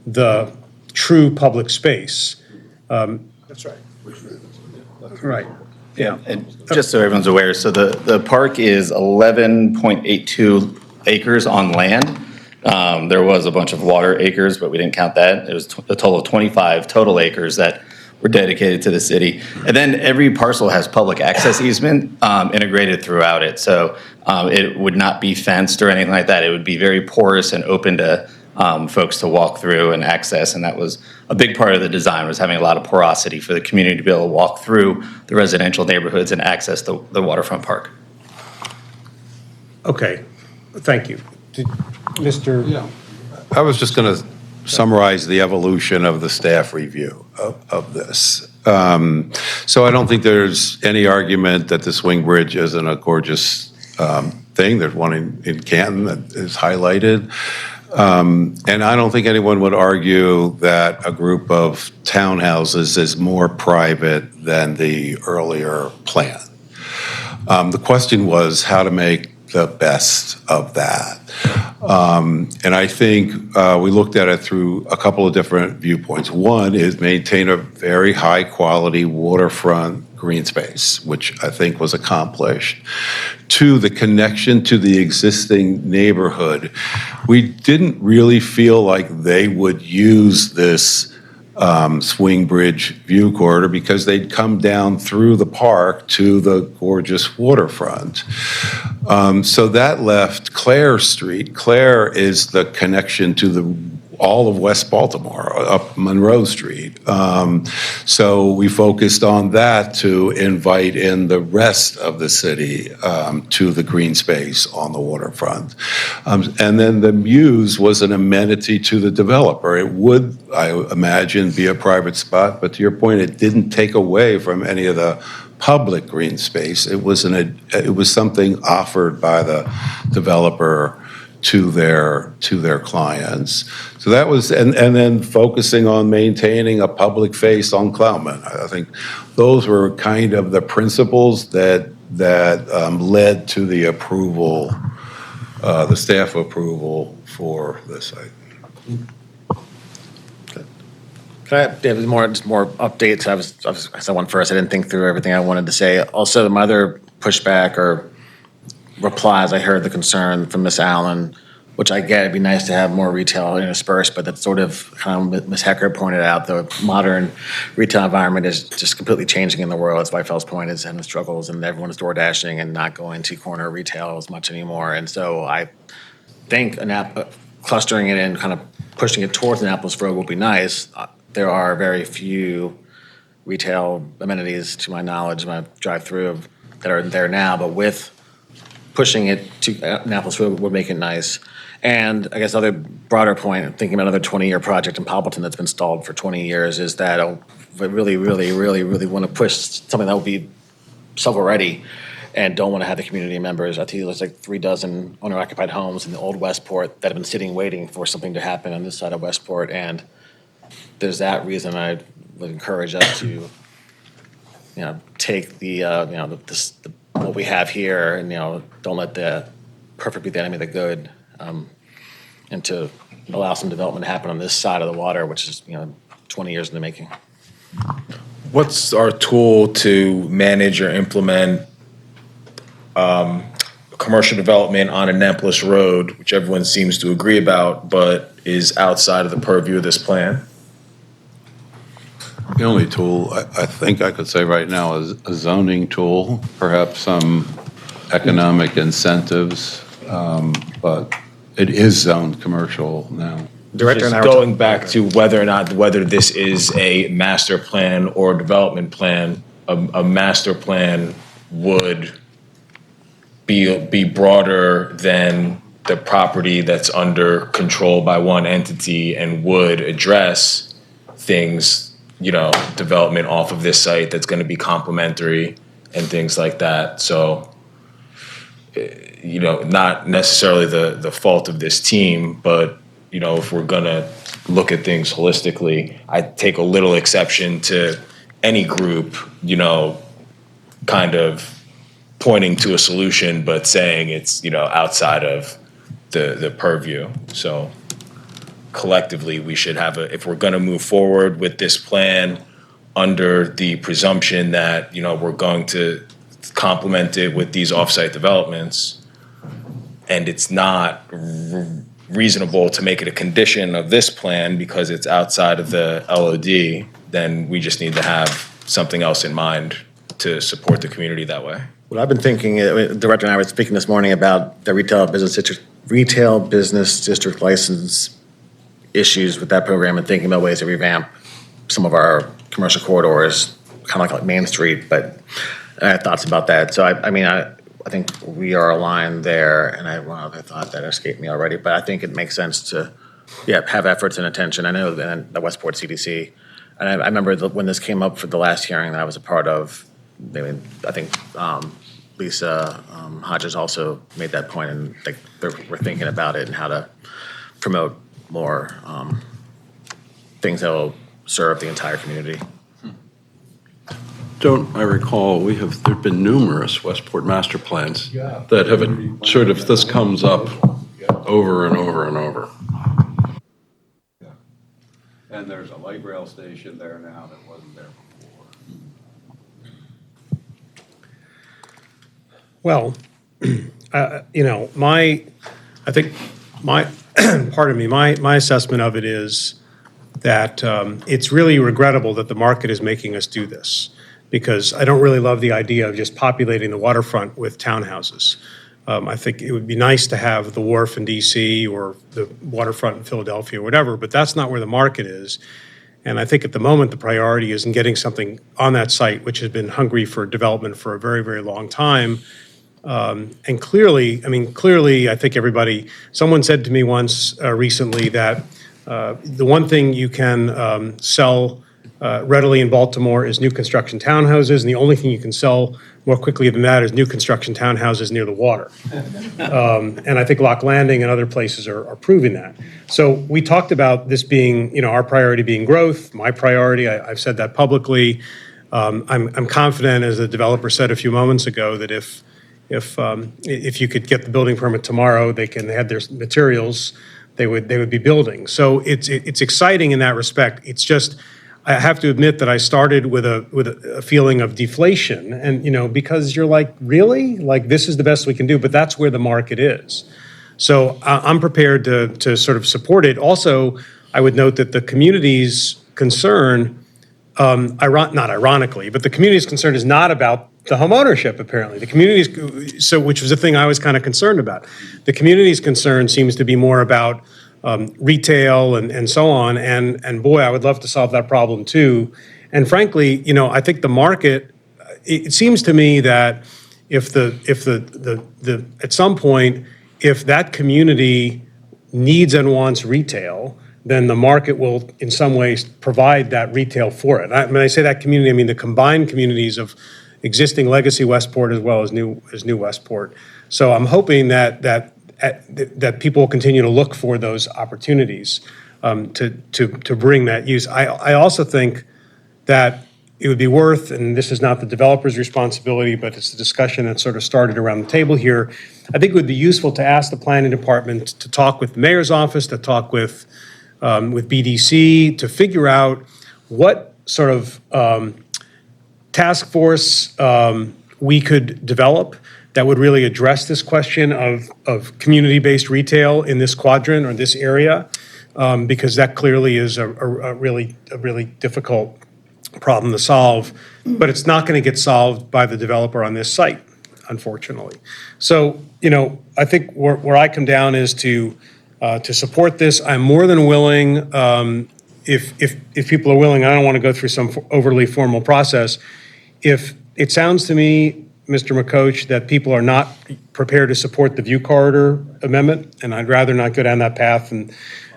the true public space. That's right. Right. Yeah. And just so everyone's aware, so the park is 11.82 acres on land. There was a bunch of water acres, but we didn't count that. It was a total of 25 total acres that were dedicated to the city. And then every parcel has public access easement integrated throughout it. So it would not be fenced or anything like that. It would be very porous and open to folks to walk through and access. And that was a big part of the design, was having a lot of porosity for the community to be able to walk through the residential neighborhoods and access the waterfront park. Okay. Thank you. Mr. Yeah. I was just going to summarize the evolution of the staff review of this. So I don't think there's any argument that the swing bridge isn't a gorgeous thing. There's one in Canton that is highlighted. And I don't think anyone would argue that a group of townhouses is more private than the earlier plan. The question was how to make the best of that. And I think we looked at it through a couple of different viewpoints. One is maintain a very high quality waterfront green space, which I think was accomplished. Two, the connection to the existing neighborhood. We didn't really feel like they would use this swing bridge view corridor because they'd come down through the park to the gorgeous waterfront. So that left Clare Street. Clare is the connection to all of West Baltimore, up Monroe Street. So we focused on that to invite in the rest of the city to the green space on the waterfront. And then the Muse was an amenity to the developer. It would, I imagine, be a private spot, but to your point, it didn't take away from any of the public green space. It was something offered by the developer to their clients. So that was, and then focusing on maintaining a public face on Cloudman. I think those were kind of the principles that led to the approval, the staff approval for this site. Can I have just more updates? I said one first. I didn't think through everything I wanted to say. Also, my other pushback or replies, I heard the concern from Ms. Allen, which I get. It'd be nice to have more retail interspersed, but that's sort of kind of Ms. Hecker pointed out. The modern retail environment is just completely changing in the world. As Whitefell's point is having struggles, and everyone's door dashing and not going to corner retail as much anymore. And so I think clustering it and kind of pushing it towards Annapolis Road will be nice. There are very few retail amenities, to my knowledge, when I drive through, that are there now, but with pushing it to Annapolis Road would make it nice. And I guess other broader point, thinking about another 20-year project in Poppleton that's been stalled for 20 years, is that I really, really, really, really want to push something that will be shovel-ready and don't want to have the community members. I think there's like 36 owner-occupied homes in the old Westport that have been sitting waiting for something to happen on this side of Westport. And there's that reason I would encourage us to, take the what we have here, and, don't let the perfect be the enemy of the good, and to allow some development to happen on this side of the water, which is, 20 years in the making. What's our tool to manage or implement commercial development on Annapolis Road, which everyone seems to agree about, but is outside of the purview of this plan? The only tool I think I could say right now is a zoning tool, perhaps some economic incentives, but it is zoned commercial now. Director and I Just were going back to whether this is a master plan or development plan, a master plan would be broader than the property that's under control by one entity and would address things, development off of this site that's going to be complementary and things like that. So, not necessarily the fault of this team, but, if we're going to look at things holistically, I take a little exception to any group, kind of pointing to a solution, but saying it's, outside of the purview. So collectively, we should have if we're going to move forward with this plan under the presumption that, we're going to complement it with these offsite developments, and it's not reasonable to make it a condition of this plan because it's outside of the LOD, then we just need to have something else in mind to support the community that way. What I've been thinking, Director and I were speaking this morning about the retail business district license issues with that program, and thinking about ways to revamp some of our commercial corridors, kind of like Main Street, but I had thoughts about that. So I think we are aligned there, and I have one other thought that escaped me already, but I think it makes sense to, have efforts and attention. I know that the Westport CDC, and I remember when this came up for the last hearing that I was a part of, I think Lisa Hodges also made that point, and we're thinking about it and how to promote more things that will serve the entire community. Don't I recall, there've been numerous Westport master plans that have sort of, this comes up over and over and over. And there's a light rail station there now that wasn't there before. Well, my assessment of it is that it's really regrettable that the market is making us do this, because I don't really love the idea of just populating the waterfront with townhouses. I think it would be nice to have the wharf in DC or the waterfront in Philadelphia or whatever, but that's not where the market is. And I think at the moment, the priority is in getting something on that site, which has been hungry for development for a very, very long time. And clearly, I think someone said to me once recently that the one thing you can sell readily in Baltimore is new construction townhouses, and the only thing you can sell more quickly than that is new construction townhouses near the water. And I think Lock Landing and other places are proving that. So we talked about this being, our priority being growth, my priority, I've said that publicly. I'm confident, as the developer said a few moments ago, that if you could get the building permit tomorrow, they have their materials, they would be building. So it's exciting in that respect. It's just, I have to admit that I started with a feeling of deflation, and because you're like, really, like this is the best we can do, but that's where the market is. So I'm prepared to sort of support it. Also, I would note that the community's concern, not ironically, but the community's concern is not about the home ownership, apparently. The community's, which was the thing I was kind of concerned about. The community's concern seems to be more about retail and so on, and boy, I would love to solve that problem too. And frankly, I think the market, it seems to me that if at some point, if that community needs and wants retail, then the market will in some ways provide that retail for it. When I say that community, I mean the combined communities of existing legacy Westport as well as new Westport. So I'm hoping that people will continue to look for those opportunities to bring that use. I also think that it would be worth, and this is not the developer's responsibility, but it's the discussion that sort of started around the table here. I think it would be useful to ask the planning department to talk with the mayor's office, to talk with BDC, to figure out what sort of task force we could develop that would really address this question of community-based retail in this quadrant or this area, because that clearly is a really difficult problem to solve, but it's not going to get solved by the developer on this site, unfortunately. So, I think where I come down is to support this. I'm more than willing, if people are willing, I don't want to go through some overly formal process. If it sounds to me, Mr. McCoach, that people are not prepared to support the view corridor amendment, and I'd rather not go down that path.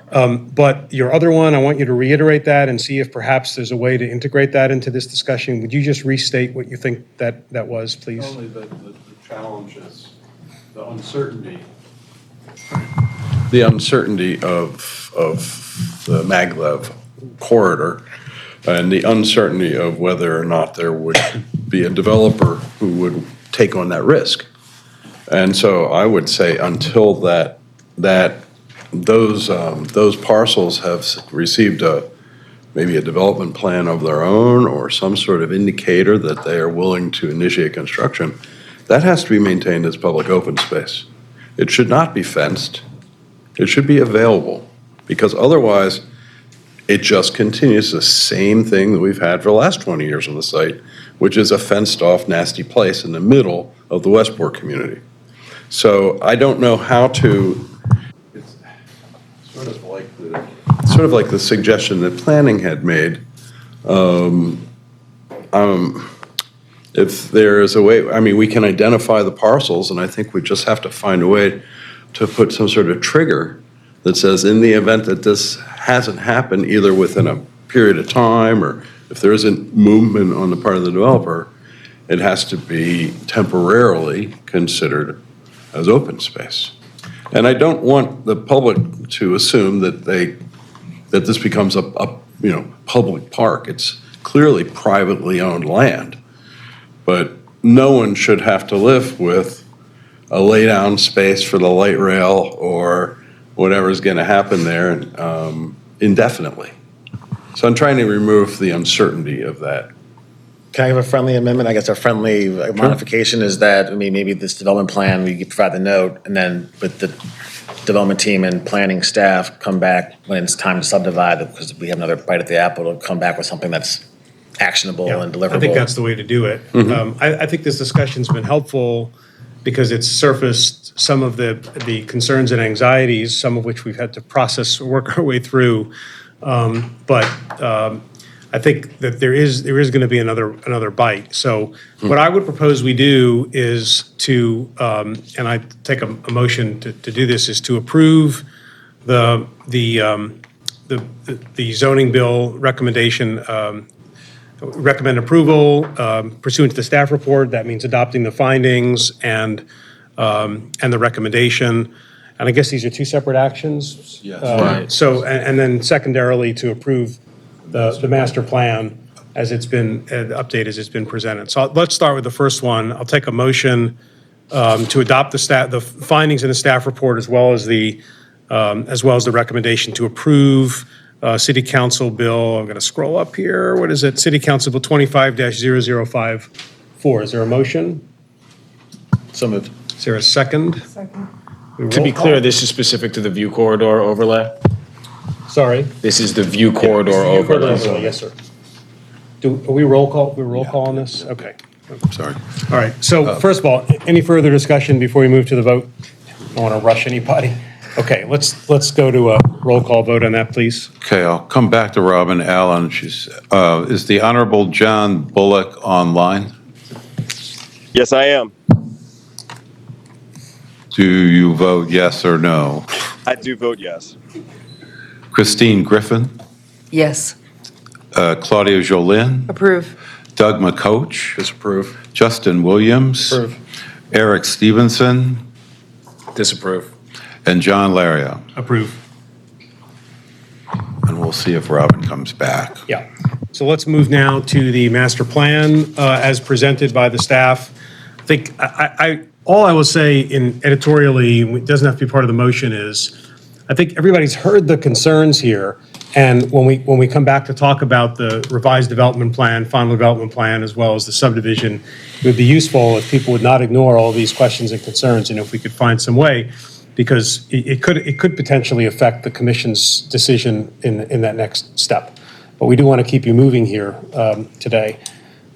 But your other one, I want you to reiterate that and see if perhaps there's a way to integrate that into this discussion. Would you just restate what you think that was, please? Only the challenge is the uncertainty. The uncertainty of the maglev corridor and the uncertainty of whether or not there would be a developer who would take on that risk. And so I would say until those parcels have received maybe a development plan of their own or some sort of indicator that they are willing to initiate construction, that has to be maintained as public open space. It should not be fenced. It should be available, because otherwise it just continues the same thing that we've had for the last 20 years on the site, which is a fenced-off, nasty place in the middle of the Westport community. So I don't know how to. It's sort of like the suggestion that planning had made. If there is a way, I mean, we can identify the parcels, and I think we just have to find a way to put some sort of trigger that says, in the event that this hasn't happened, either within a period of time or if there isn't movement on the part of the developer, it has to be temporarily considered as open space. And I don't want the public to assume that this becomes a public park. It's clearly privately owned land, but no one should have to live with a lay-down space for the light rail or whatever's going to happen there indefinitely. So I'm trying to remove the uncertainty of that. Can I have a friendly amendment? I guess a friendly modification is that, maybe this development plan, we provide the note, and then with the development team and planning staff come back when it's time to subdivide, because we have another bite at the apple, to come back with something that's actionable and deliverable. I think that's the way to do it. I think this discussion's been helpful because it's surfaced some of the concerns and anxieties, some of which we've had to process, work our way through. But I think that there is going to be another bite. So what I would propose we do is to, and I take a motion to do this, is to approve the zoning bill recommendation, recommend approval pursuant to the staff report. That means adopting the findings and the recommendation. And I guess these are two separate actions? Yes. Right. So, and then secondarily, to approve the master plan as it's been updated, as it's been presented. So let's start with the first one. I'll take a motion to adopt the findings in the staff report as well as the recommendation to approve City Council Bill. I'm going to scroll up here. What is it? City Council Bill 25-0054. Is there a motion? So moved. Is there a second? Second. To be clear, this is specific to the view corridor overlay? Sorry? This is the view corridor overlay. Yes, sir. Are we roll call? We roll call on this? Okay. Sorry. All right. So first of all, any further discussion before we move to the vote? I don't want to rush anybody. Okay, let's go to a roll call vote on that, please. Okay, I'll come back to Robin Allen. Is the Honorable John Bullock online? Yes, I am. Do you vote yes or no? I do vote yes. Christine Griffin? Yes. Claudia Jolin? Approve. Doug McCoach? Disapprove. Justin Williams? Approve. Eric Stevenson? Disapprove. And John Laria? Approve. and we'll see if Robin comes back. Yeah. So let's move now to the master plan as presented by the staff. I think all I will say in editorially, it doesn't have to be part of the motion, is I think everybody's heard the concerns here. And when we come back to talk about the revised development plan, final development plan, as well as the subdivision, it would be useful if people would not ignore all these questions and concerns, and if we could find some way, because it could potentially affect the commission's decision in that next step. But we do want to keep you moving here today,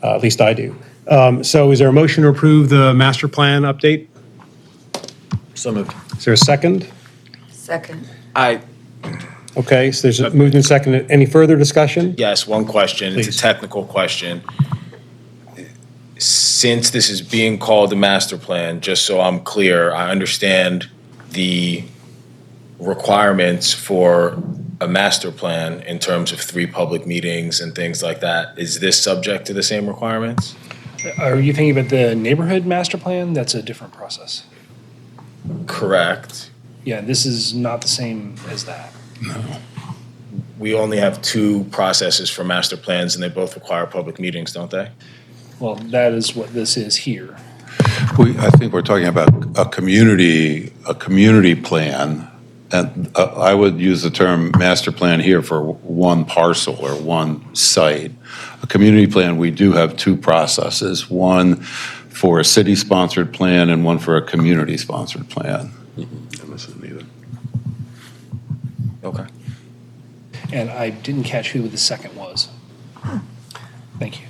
at least I do. So is there a motion to approve the master plan update? So moved. Is there a second? Second. Okay, so there's a moved and seconded. Any further discussion? Yes, one question. It's Please. a technical question. Since this is being called a master plan, just so I'm clear, I understand the requirements for a master plan in terms of 3 public meetings and things like that. Is this subject to the same requirements? Are you thinking about the neighborhood master plan? That's a different process. Correct. Yeah, this is not the same as that. We only have 2 processes for master plans, and they both require public meetings, don't they? Well, that is what this is here. I think we're talking about a community plan, and I would use the term master plan here for one parcel or one site. A community plan, we do have 2 processes, one for a city-sponsored plan and one for a community-sponsored plan. Okay. And I didn't catch who the second was. Thank you.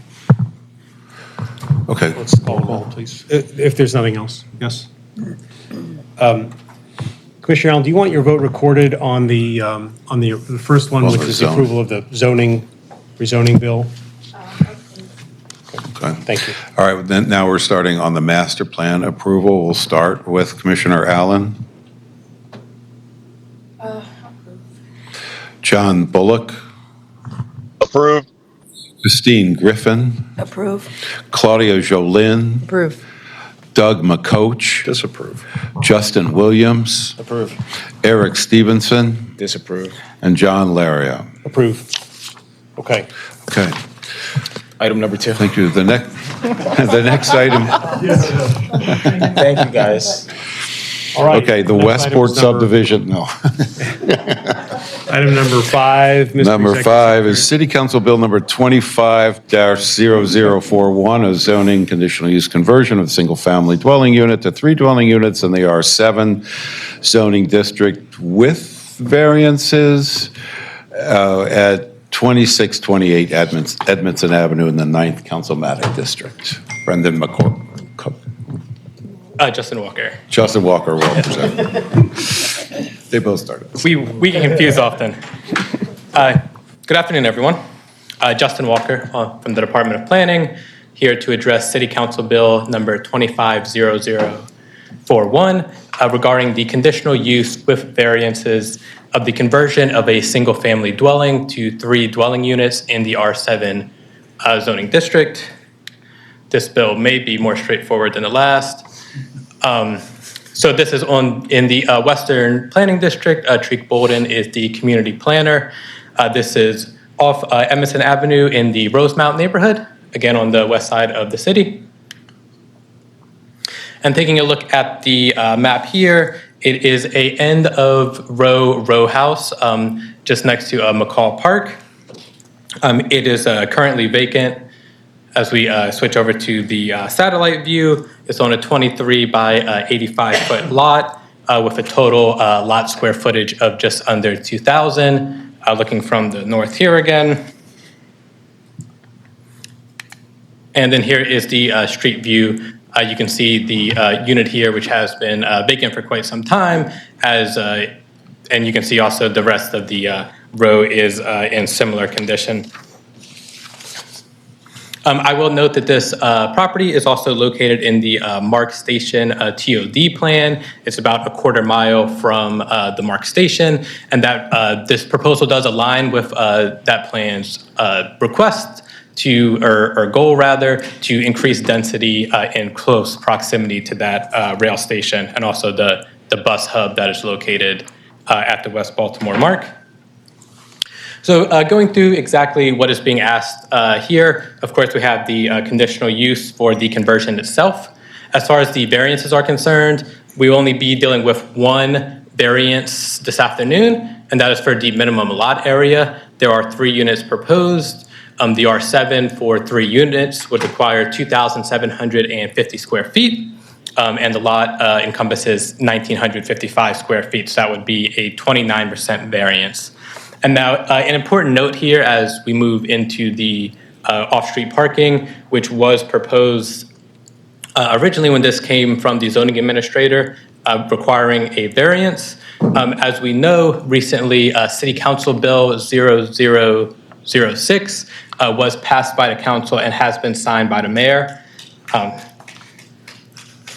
Okay. Let's call the roll, please. If there's nothing else. Yes? Commissioner Allen, do you want your vote recorded on the first one, On which the is the zone. approval of the rezoning bill? Okay. Thank you. All right, then now we're starting on the master plan approval. We'll start with Commissioner Allen. John Bullock. Approved. Christine Griffin. Approve. Claudia Jolin. Approve. Doug McCoach. Disapprove. Justin Williams. Approve. Eric Stevenson. Disapprove. And John Laria. Approve. Okay. Okay, Item number 2. thank you. The next item. Thank you, guys. All right. Okay, the Next Westport item's number- subdivision, no. Item number 5, Mr. Number Executive 5 is City Council Bill Number 25-0041, a zoning conditional use conversion of single-family dwelling unit to 3 dwelling units in the R7 zoning district with variances at 2628 Edmondson Avenue in the 9th Councilmatic District. Brendan McCoy. Justin Walker. Justin Walker will present. They both started. We get confused often. Good afternoon, everyone. Justin Walker from the Department of Planning, here to address City Council Bill number 25-0041 regarding the conditional use with variances of the conversion of a single-family dwelling to 3 dwelling units in the R7 zoning district. This bill may be more straightforward than the last. So this is in the Western Planning District. Treek Bolden is the community planner. This is off Emerson Avenue in the Rosemount neighborhood, again on the west side of the city. And taking a look at the map here, it is a end of row house just next to McCall Park. It is currently vacant. As we switch over to the satellite view, it's on a 23 by 85-foot lot with a total lot square footage of just under 2,000. Looking from the north here again. And then here is the street view. You can see the unit here, which has been vacant for quite some time, and you can see also the rest of the row is in similar condition. I will note that this property is also located in the Mark Station TOD plan. It's about a quarter mile from the Mark Station, and that this proposal does align with that plan's request or goal rather, to increase density in close proximity to that rail station and also the bus hub that is located at the West Baltimore Mark. So going through exactly what is being asked here, of course, we have the conditional use for the conversion itself. As far as the variances are concerned, we will only be dealing with one variance this afternoon, and that is for the minimum lot area. There are 3 units proposed. The R7 for 3 units would require 2,750 square feet, and the lot encompasses 1,955 square feet, so that would be a 29% variance. And now, an important note here as we move into the off-street parking, which was proposed originally when this came from the zoning administrator, requiring a variance. As we know, recently, City Council Bill 0006 was passed by the council and has been signed by the mayor.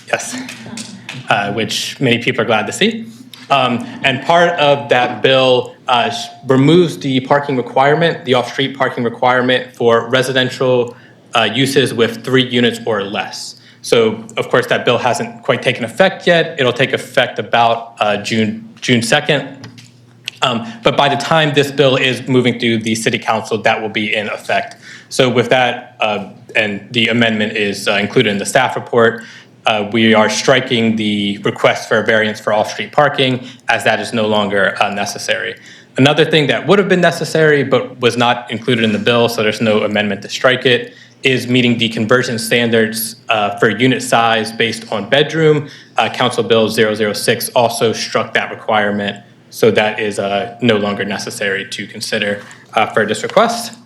Yes, which many people are glad to see. And part of that bill removes the parking requirement, the off-street parking requirement for residential uses with 3 units or less. So, of course, that bill hasn't quite taken effect yet. It'll take effect about June 2nd. But by the time this bill is moving through the city council, that will be in effect. So with that, and the amendment is included in the staff report, we are striking the request for a variance for off-street parking as that is no longer necessary. Another thing that would have been necessary but was not included in the bill, so there's no amendment to strike it, is meeting the conversion standards for unit size based on bedroom. Council Bill 006 also struck that requirement, so that is no longer necessary to consider for this request.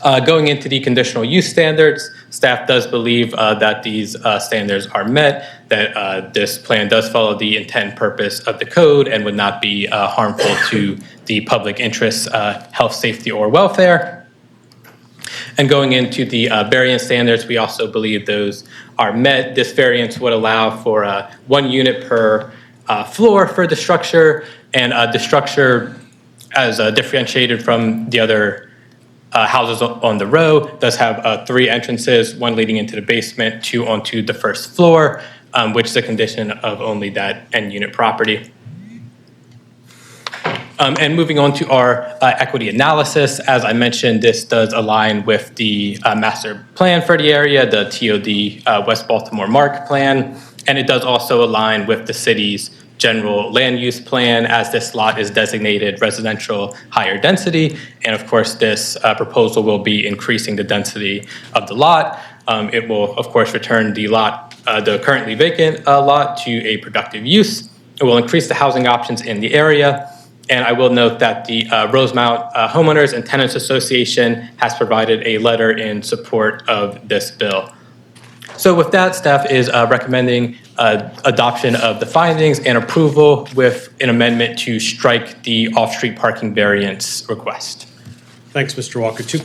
Going into the conditional use standards, staff does believe that these standards are met, that this plan does follow the intent and purpose of the code and would not be harmful to the public interest, health, safety, or welfare. And going into the variance standards, we also believe those are met. This variance would allow for 1 unit per floor for the structure, and the structure, as differentiated from the other houses on the row, does have 3 entrances, 1 leading into the basement, 2 onto the first floor, which is a condition of only that end unit property. And moving on to our equity analysis, as I mentioned, this does align with the master plan for the area, the TOD West Baltimore MARC plan, and it does also align with the city's general land use plan, as this lot is designated residential higher density. And of course, this proposal will be increasing the density of the lot. It will, of course, return the lot, the currently vacant lot, to a productive use. It will increase the housing options in the area. And I will note that the Rosemount Homeowners and Tenants Association has provided a letter in support of this bill. So with that, staff is recommending adoption of the findings and approval with an amendment to strike the off-street parking variance request. Thanks, Mr. Walker. Two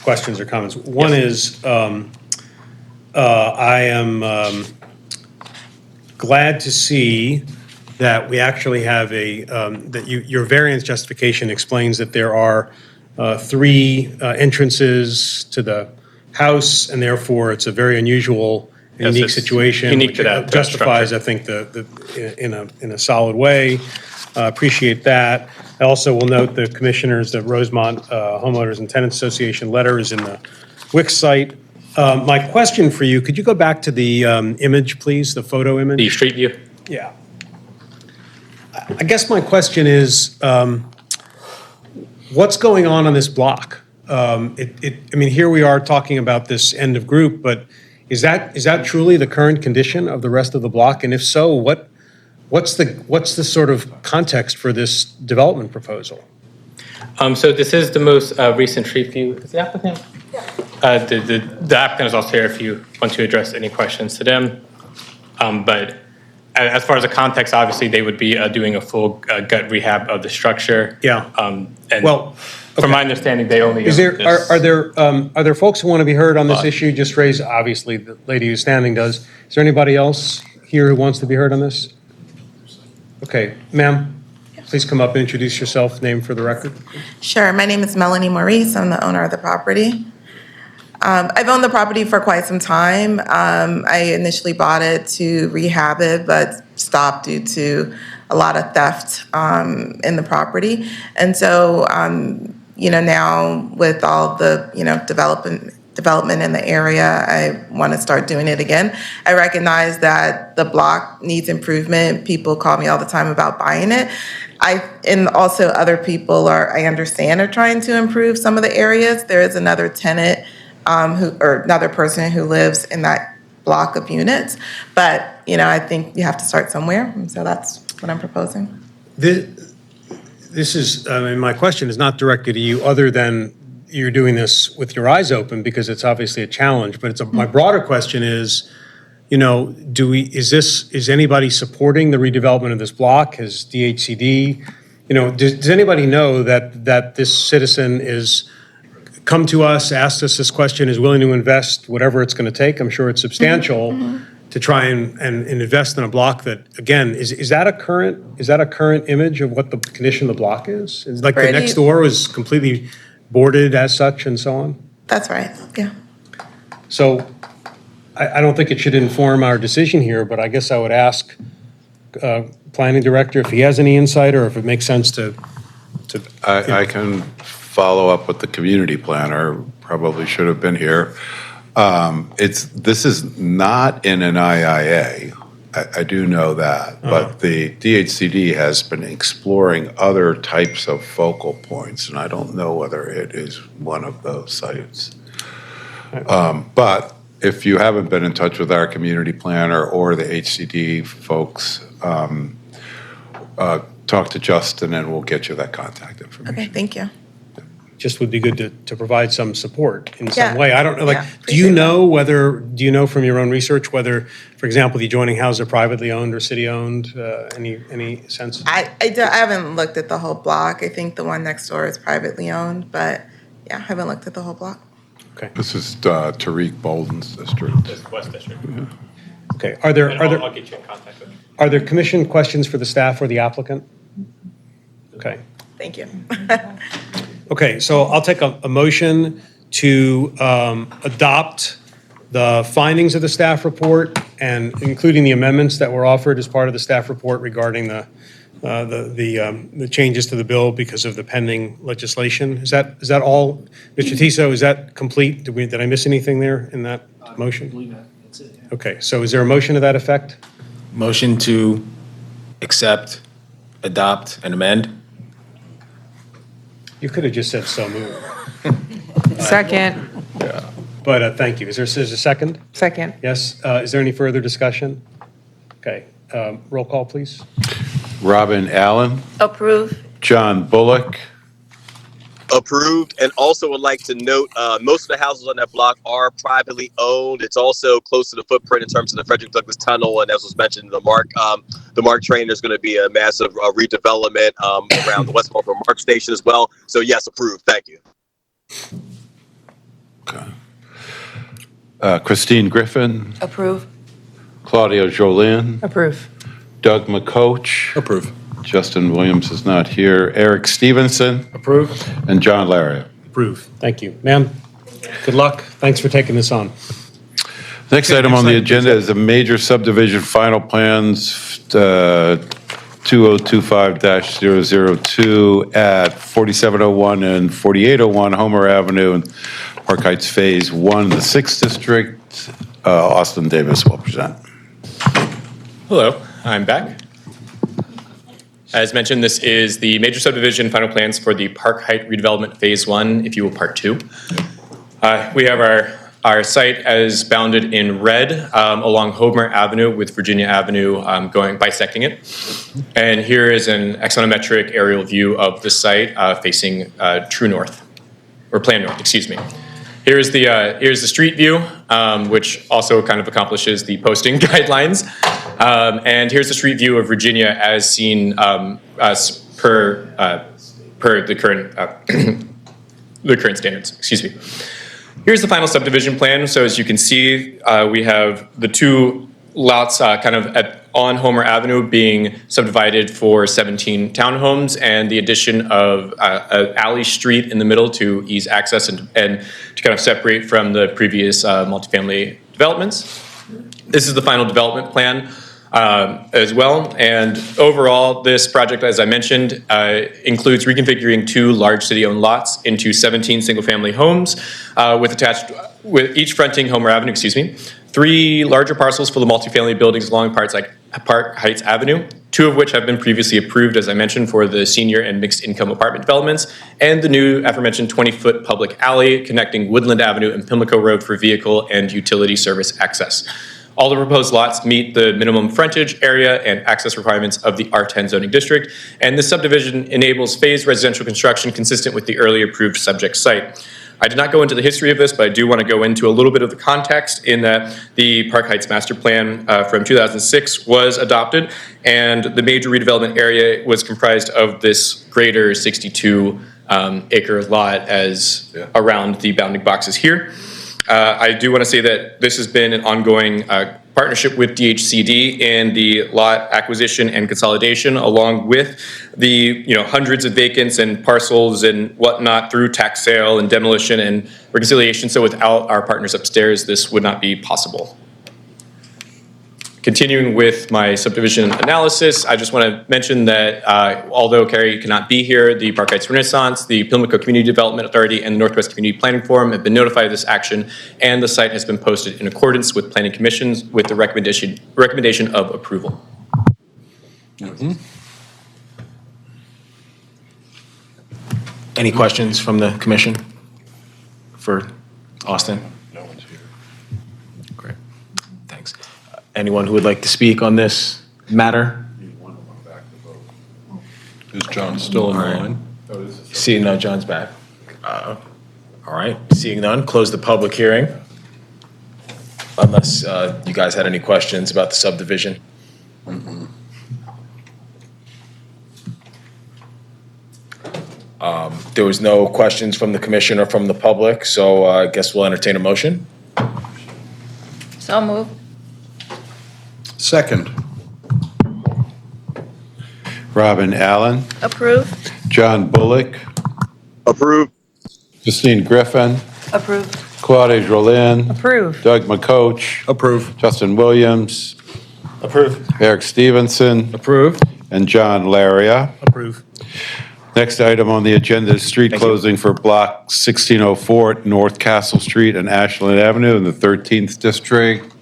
questions or comments. One is, I am glad to see that we actually have your variance justification explains that there are 3 entrances to the house, and therefore it's a very unusual, unique it's situation. unique to which that justifies, structure. I think, in a solid way. Appreciate that. I also will note the commissioners, the Rosemont Homeowners and Tenants Association letter is in the Wix site. My question for you, could you go back to the image, please, the photo image? The street view? Yeah. I guess my question is, what's going on this block? I mean, here we are talking about this end of group, but is that truly the current condition of the rest of the block? And if so, what's the sort of context for this development proposal? So this is the most recent street view. Is the applicant? Yeah. The applicant is also here if you want to address any questions to them. But as far as the context, obviously, they would be doing a full gut rehab of the structure. Yeah. And Well, from my understanding, they only Is there, own this. are there folks who want to be heard on this issue? Just raise, obviously, the lady who's standing does. Is there anybody else here who wants to be heard on this? Okay, ma'am, please come up and introduce yourself, name for the record. Sure. My name is Melanie Maurice. I'm the owner of the property. I've owned the property for quite some time. I initially bought it to rehab it, but stopped due to a lot of theft in the property. And so, now with all the, development in the area, I want to start doing it again. I recognize that the block needs improvement. People call me all the time about buying it. And also other people I understand, are trying to improve some of the areas. There is another tenant or another person who lives in that block of units. But, I think you have to start somewhere. And so that's what I'm proposing. This is, my question is not directed to you, other than you're doing this with your eyes open because it's obviously a challenge. But my broader question is, is anybody supporting the redevelopment of this block? Has DHCD, does anybody know that this citizen is come to us, asked us this question, is willing to invest whatever it's going to take? I'm sure it's substantial to try and invest in a block that, again, is that a current image of what the condition of the block is? Is like the next door was completely boarded as such and so on? That's right, yeah. So I don't think it should inform our decision here, but I guess I would ask planning director if he has any insight or if it makes sense to. I can follow up with the community planner, probably should have been here. This is not in an IIA. I do know that, but the DHCD has been exploring other types of focal points, and I don't know whether it is one of those sites. But if you haven't been in touch with our community planner or the HCD folks, talk to Justin and we'll get you that contact information. Okay, thank you. Just would be good to provide some support in Yeah. some way. I don't know, do you know from your own research whether, for example, the adjoining houses are privately owned or city-owned? Any sense? I haven't looked at the whole block. I think the one next door is privately owned, but yeah, I haven't looked at the whole block. Okay. This is Tariq Bolden's district. West District. Okay, are there, I'll get you in contact with him. are there commission questions for the staff or the applicant? Okay. Thank you. Okay, so I'll take a motion to adopt the findings of the staff report and including the amendments that were offered as part of the staff report regarding the changes to the bill because of the pending legislation. Is that all? Mr. Tiso, is that complete? Did I miss anything there in that motion? I believe that's it. Yeah. Okay, so is there a motion to that effect? Motion to accept, adopt, and amend. You could have just said so moved. Second. But thank you. Is there a second? Second. Yes. Is there any further discussion? Okay. Roll call, please. Robin Allen, Approve. John Bullock, Approved. And also would like to note, most of the houses on that block are privately owned. It's also close to the footprint in terms of the Frederick Douglass Tunnel. And as was mentioned, the Mark train, there's going to be a massive redevelopment around the West Baltimore Mark Station as well. So yes, approved. Thank you. Christine Griffin, Approve. Claudio Jolin, Approve. Doug McCoach. Approve. Justin Williams is not here. Eric Stevenson. Approve. And John Lariat. Approve. Thank you. Ma'am, good luck. Thanks for taking this on. Next item on the agenda is the major subdivision final plans 2025-002 at 4701 and 4801 Homer Avenue and Park Heights Phase 1, the 6th District. Austin Davis will present. Hello, I'm back. As mentioned, this is the major subdivision final plans for the Park Height redevelopment Phase 1, if you will, Part 2. We have our site as bounded in red along Homer Avenue with Virginia Avenue bisecting it. And here is an axonometric aerial view of the site facing true north, or plan north, excuse me. Here's the street view, which also kind of accomplishes the posting guidelines. And here's the street view of Virginia as seen as per the current the current standards. Excuse me. Here's the final subdivision plan. So as you can see, we have the two lots kind of at on Homer Avenue being subdivided for 17 townhomes and the addition of an alley street in the middle to ease access and to kind of separate from the previous multifamily developments. This is the final development plan as well. And overall, this project, as I mentioned, includes reconfiguring 2 large city-owned lots into 17 single-family homes with each fronting Homer Avenue, 3 larger parcels for the multifamily buildings along Park Heights Avenue, 2 of which have been previously approved, as I mentioned, for the senior and mixed-income apartment developments, and the new aforementioned 20-foot public alley connecting Woodland Avenue and Pimlico Road for vehicle and utility service access. All the proposed lots meet the minimum frontage area and access requirements of the R10 zoning district, and this subdivision enables phased residential construction consistent with the earlier approved subject site. I did not go into the history of this, but I do want to go into a little bit of the context in that the Park Heights Master Plan from 2006 was adopted, and the major redevelopment area was comprised of this greater 62 acre lot as around the bounding boxes here. I do want to say that this has been an ongoing partnership with DHCD in the lot acquisition and consolidation, along with the hundreds of vacants and parcels and whatnot through tax sale and demolition and reconciliation. So without our partners upstairs, this would not be possible. Continuing with my subdivision analysis, I just want to mention that although Carrie cannot be here, the Park Heights Renaissance, the Pimlico Community Development Authority, and the Northwest Community Planning Forum have been notified of this action, and the site has been posted in accordance with planning commissions with the recommendation of approval. Any questions from the commission for Austin? No one's here. Great, thanks. Anyone who would like to speak on this matter? Is John still in All right. line? Seeing none, John's back. All right, seeing none, close the public hearing. Unless you guys had any questions about the subdivision. There was no questions from the commission or from the public, so I guess we'll entertain a motion. So move. Second. Robin Allen, Approve. John Bullock, Approved. Justine Griffin, Approved. Claudia Jolin, Approve. Doug McCoach, Approve. Justin Williams, Approved. Eric Stevenson, Approved. and John Laria. Approved. Next item on the agenda is street closing for Block 1604 North Castle Street and Ashland Avenue in the 13th District.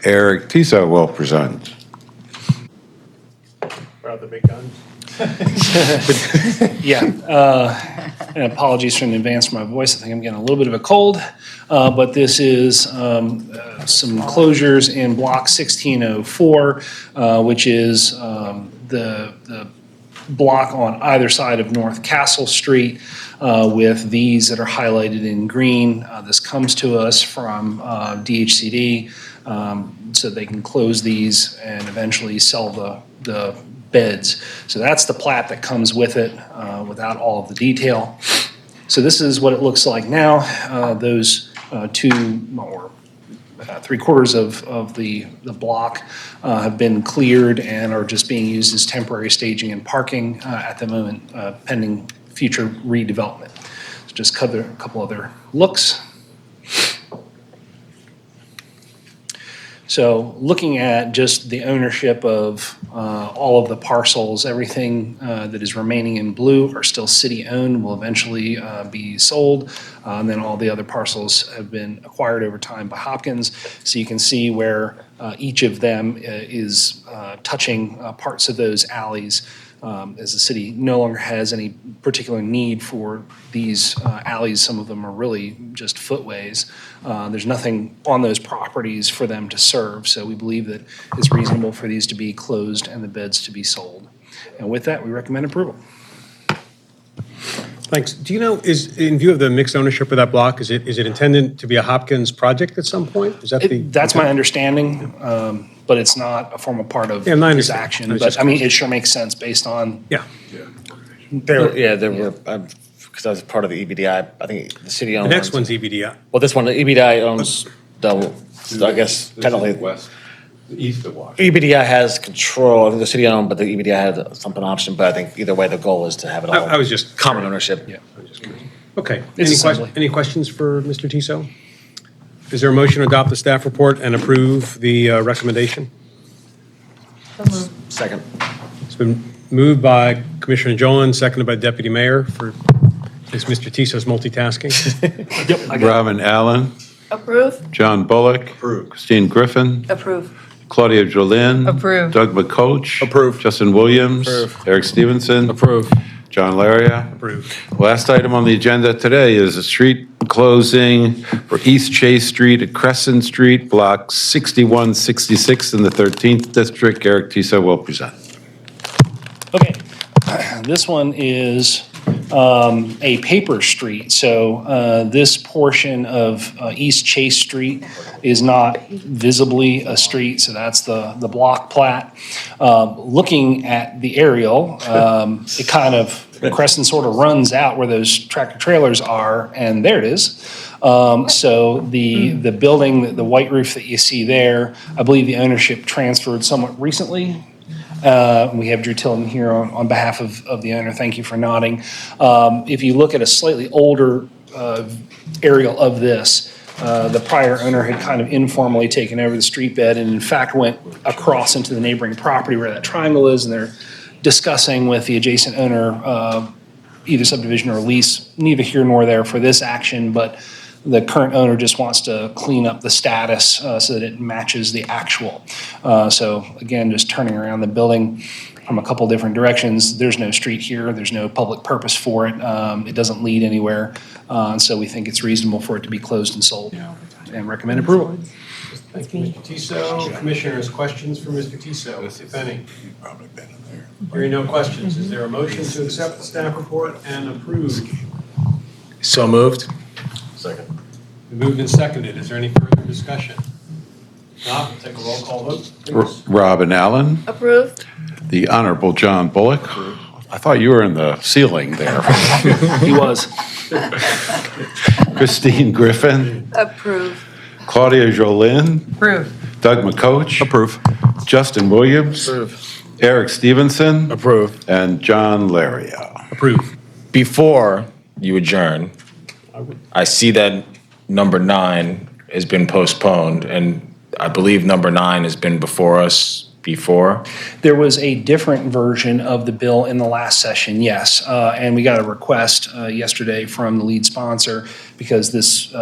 Eric Tiso will present. Proud the big guns. And apologies in advance for my voice. I think I'm getting a little bit of a cold. But this is some closures in Block 1604, which is the block on either side of North Castle Street with these that are highlighted in green. This comes to us from DHCD so they can close these and eventually sell the beds. So that's the plat that comes with it without all of the detail. So this is what it looks like now. Those 3/4 of the block have been cleared and are just being used as temporary staging and parking at the moment, pending future redevelopment. So just cover a couple other looks. So looking at just the ownership of all of the parcels, everything that is remaining in blue are still city-owned, will eventually be sold. And then all the other parcels have been acquired over time by Hopkins. So you can see where each of them is touching parts of those alleys. As the city no longer has any particular need for these alleys. Some of them are really just footways. There's nothing on those properties for them to serve, so we believe that it's reasonable for these to be closed and the beds to be sold. And with that, we recommend approval. Thanks. Do you know, is, in view of the mixed ownership of that block, is it intended to be a Hopkins project at some point? Is that the? That's my understanding, but it's not a formal part of Yeah, I this understand. action. I was But just- I mean, it sure makes sense based on. Yeah. There were, because I was part of the EBDI, I think the city The owns. next one's EBDI. Well, this one, the EBDI owns the, I guess technically. East of Washington. EBDI has control, I think the city owned, but the EBDI had something option, but I think either way, the goal is to have it all. I was just common ownership. Yeah. Okay. It's assembly. Any questions for Mr. Tiso? Is there a motion to adopt the staff report and approve the recommendation? Second. It's been moved by Commissioner Jolin, seconded by Deputy Mayor for, is Mr. Tiso's multitasking? Robin Allen, Approve? John Bullock. Approve. Christine Griffin, Approve. Claudia Jolin. Approve. Doug McCoach. Approve. Justin Williams. Approve. Eric Stevenson. Approve. John Laria. Approved. Last item on the agenda today is a street closing for East Chase Street at Crescent Street, Block 6166 in the 13th District. Eric Tiso will present. Okay, this one is a paper street. So this portion of East Chase Street is not visibly a street, so that's the block plat. Looking at the aerial, it kind of, the crescent sort of runs out where those tractor trailers are, and there it is. So the building, the white roof that you see there, I believe the ownership transferred somewhat recently. We have Drew Tilton here on behalf of the owner. Thank you for nodding. If you look at a slightly older aerial of this, the prior owner had kind of informally taken over the street bed and in fact went across into the neighboring property where that triangle is, and they're discussing with the adjacent owner either subdivision or lease, neither here nor there for this action, but the current owner just wants to clean up the status so that it matches the actual. So again, just turning around the building from a couple different directions. There's no street here. There's no public purpose for it. It doesn't lead anywhere. And so we think it's reasonable for it to be closed and sold and recommend approval. Thank you, Mr. Tiso. Commissioners, questions for Mr. Tiso, if any? Hearing no questions, is there a motion to accept the staff report and approve? So moved. Second. Moved and seconded. Is there any further discussion? If not, we'll take a roll call vote. please. Robin Allen, Approved? the Honorable John Bullock. I thought you were in the ceiling there. He was. Christine Griffin, Approved. Claudia Jolin, Approve. Doug McCoach. Approve. Justin Williams. Eric Stevenson. Approve. And John Laria. Approve. Before you adjourn, I see that number 9 has been postponed, and I believe number 9 has been before us before. There was a different version of the bill in the last session, yes. And we got a request yesterday from the lead sponsor because this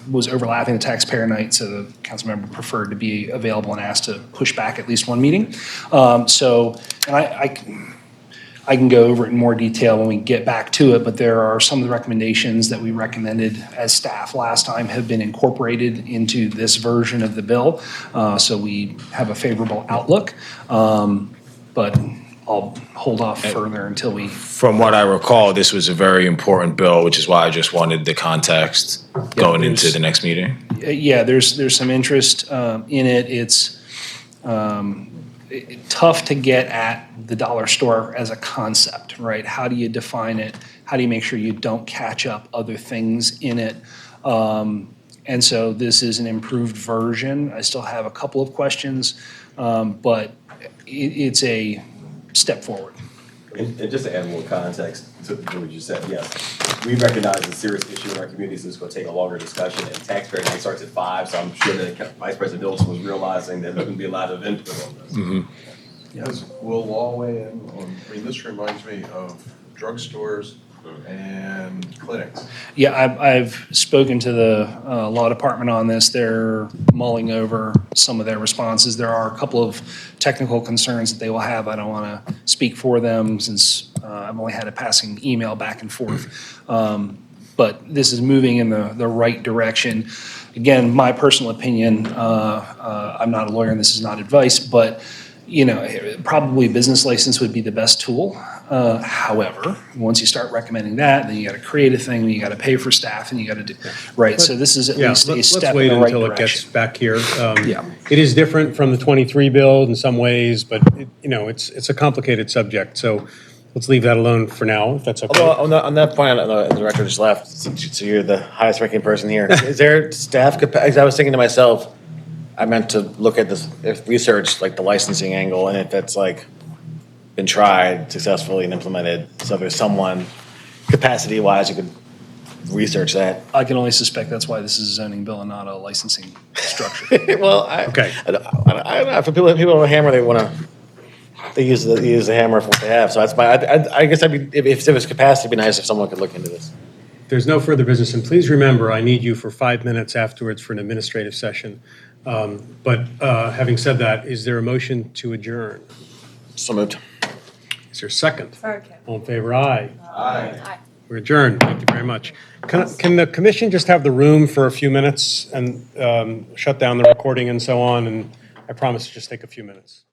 was overlapping the taxpayer night, so the council member preferred to be available and asked to push back at least one meeting. And I can go over it in more detail when we get back to it, but there are some of the recommendations that we recommended as staff last time have been incorporated into this version of the bill. So we have a favorable outlook, but I'll hold off further until we. From what I recall, this was a very important bill, which is why I just wanted the context going into the next meeting. Yeah, there's some interest in it. It's tough to get at the dollar store as a concept, right? How do you define it? How do you make sure you don't catch up other things in it? And so this is an improved version. I still have a couple of questions, but it's a step forward. And just to add more context to what you said, yes, we recognize the serious issue in our community, so it's going to take a longer discussion, and taxpayer night starts at 5, so I'm sure that Vice President Middleton was realizing that there's going to be a lot of input on this. Mm-hmm. Will Law weigh in on, I mean, this reminds me of drugstores and clinics. Yeah, I've spoken to the law department on this. They're mulling over some of their responses. There are a couple of technical concerns that they will have. I don't want to speak for them since I've only had a passing email back and forth. But this is moving in the right direction. Again, my personal opinion, I'm not a lawyer and this is not advice, but probably business license would be the best tool. However, once you start recommending that, then you got to create a thing, then you got to pay for staff, and you got to do, right? So this is at least a step in the right direction. Let's wait until it gets back here. It is different from the 23 bill in some ways, but it's a complicated subject. So let's leave that alone for now, if that's okay. Although on that point, the record just left, so you're the highest ranking person here. Is there staff capacity? I was thinking to myself, I meant to look at this, research like the licensing angle and if it's like been tried successfully and implemented. So there's someone capacity wise who could research that. I can only suspect that's why this is a zoning bill and not a licensing structure. Well, Okay. I don't know. For people with a hammer, they use the hammer for what they have. So that's I guess if there was capacity, it'd be nice if someone could look into this. There's no further business, and please remember, I need you for 5 minutes afterwards for an administrative session. But having said that, is there a motion to adjourn? So moved. Is there a second? All in favor, aye. Aye. We're adjourned. Thank you very much. Can the commission just have the room for a few minutes and shut down the recording and so on? And I promise to just take a few minutes.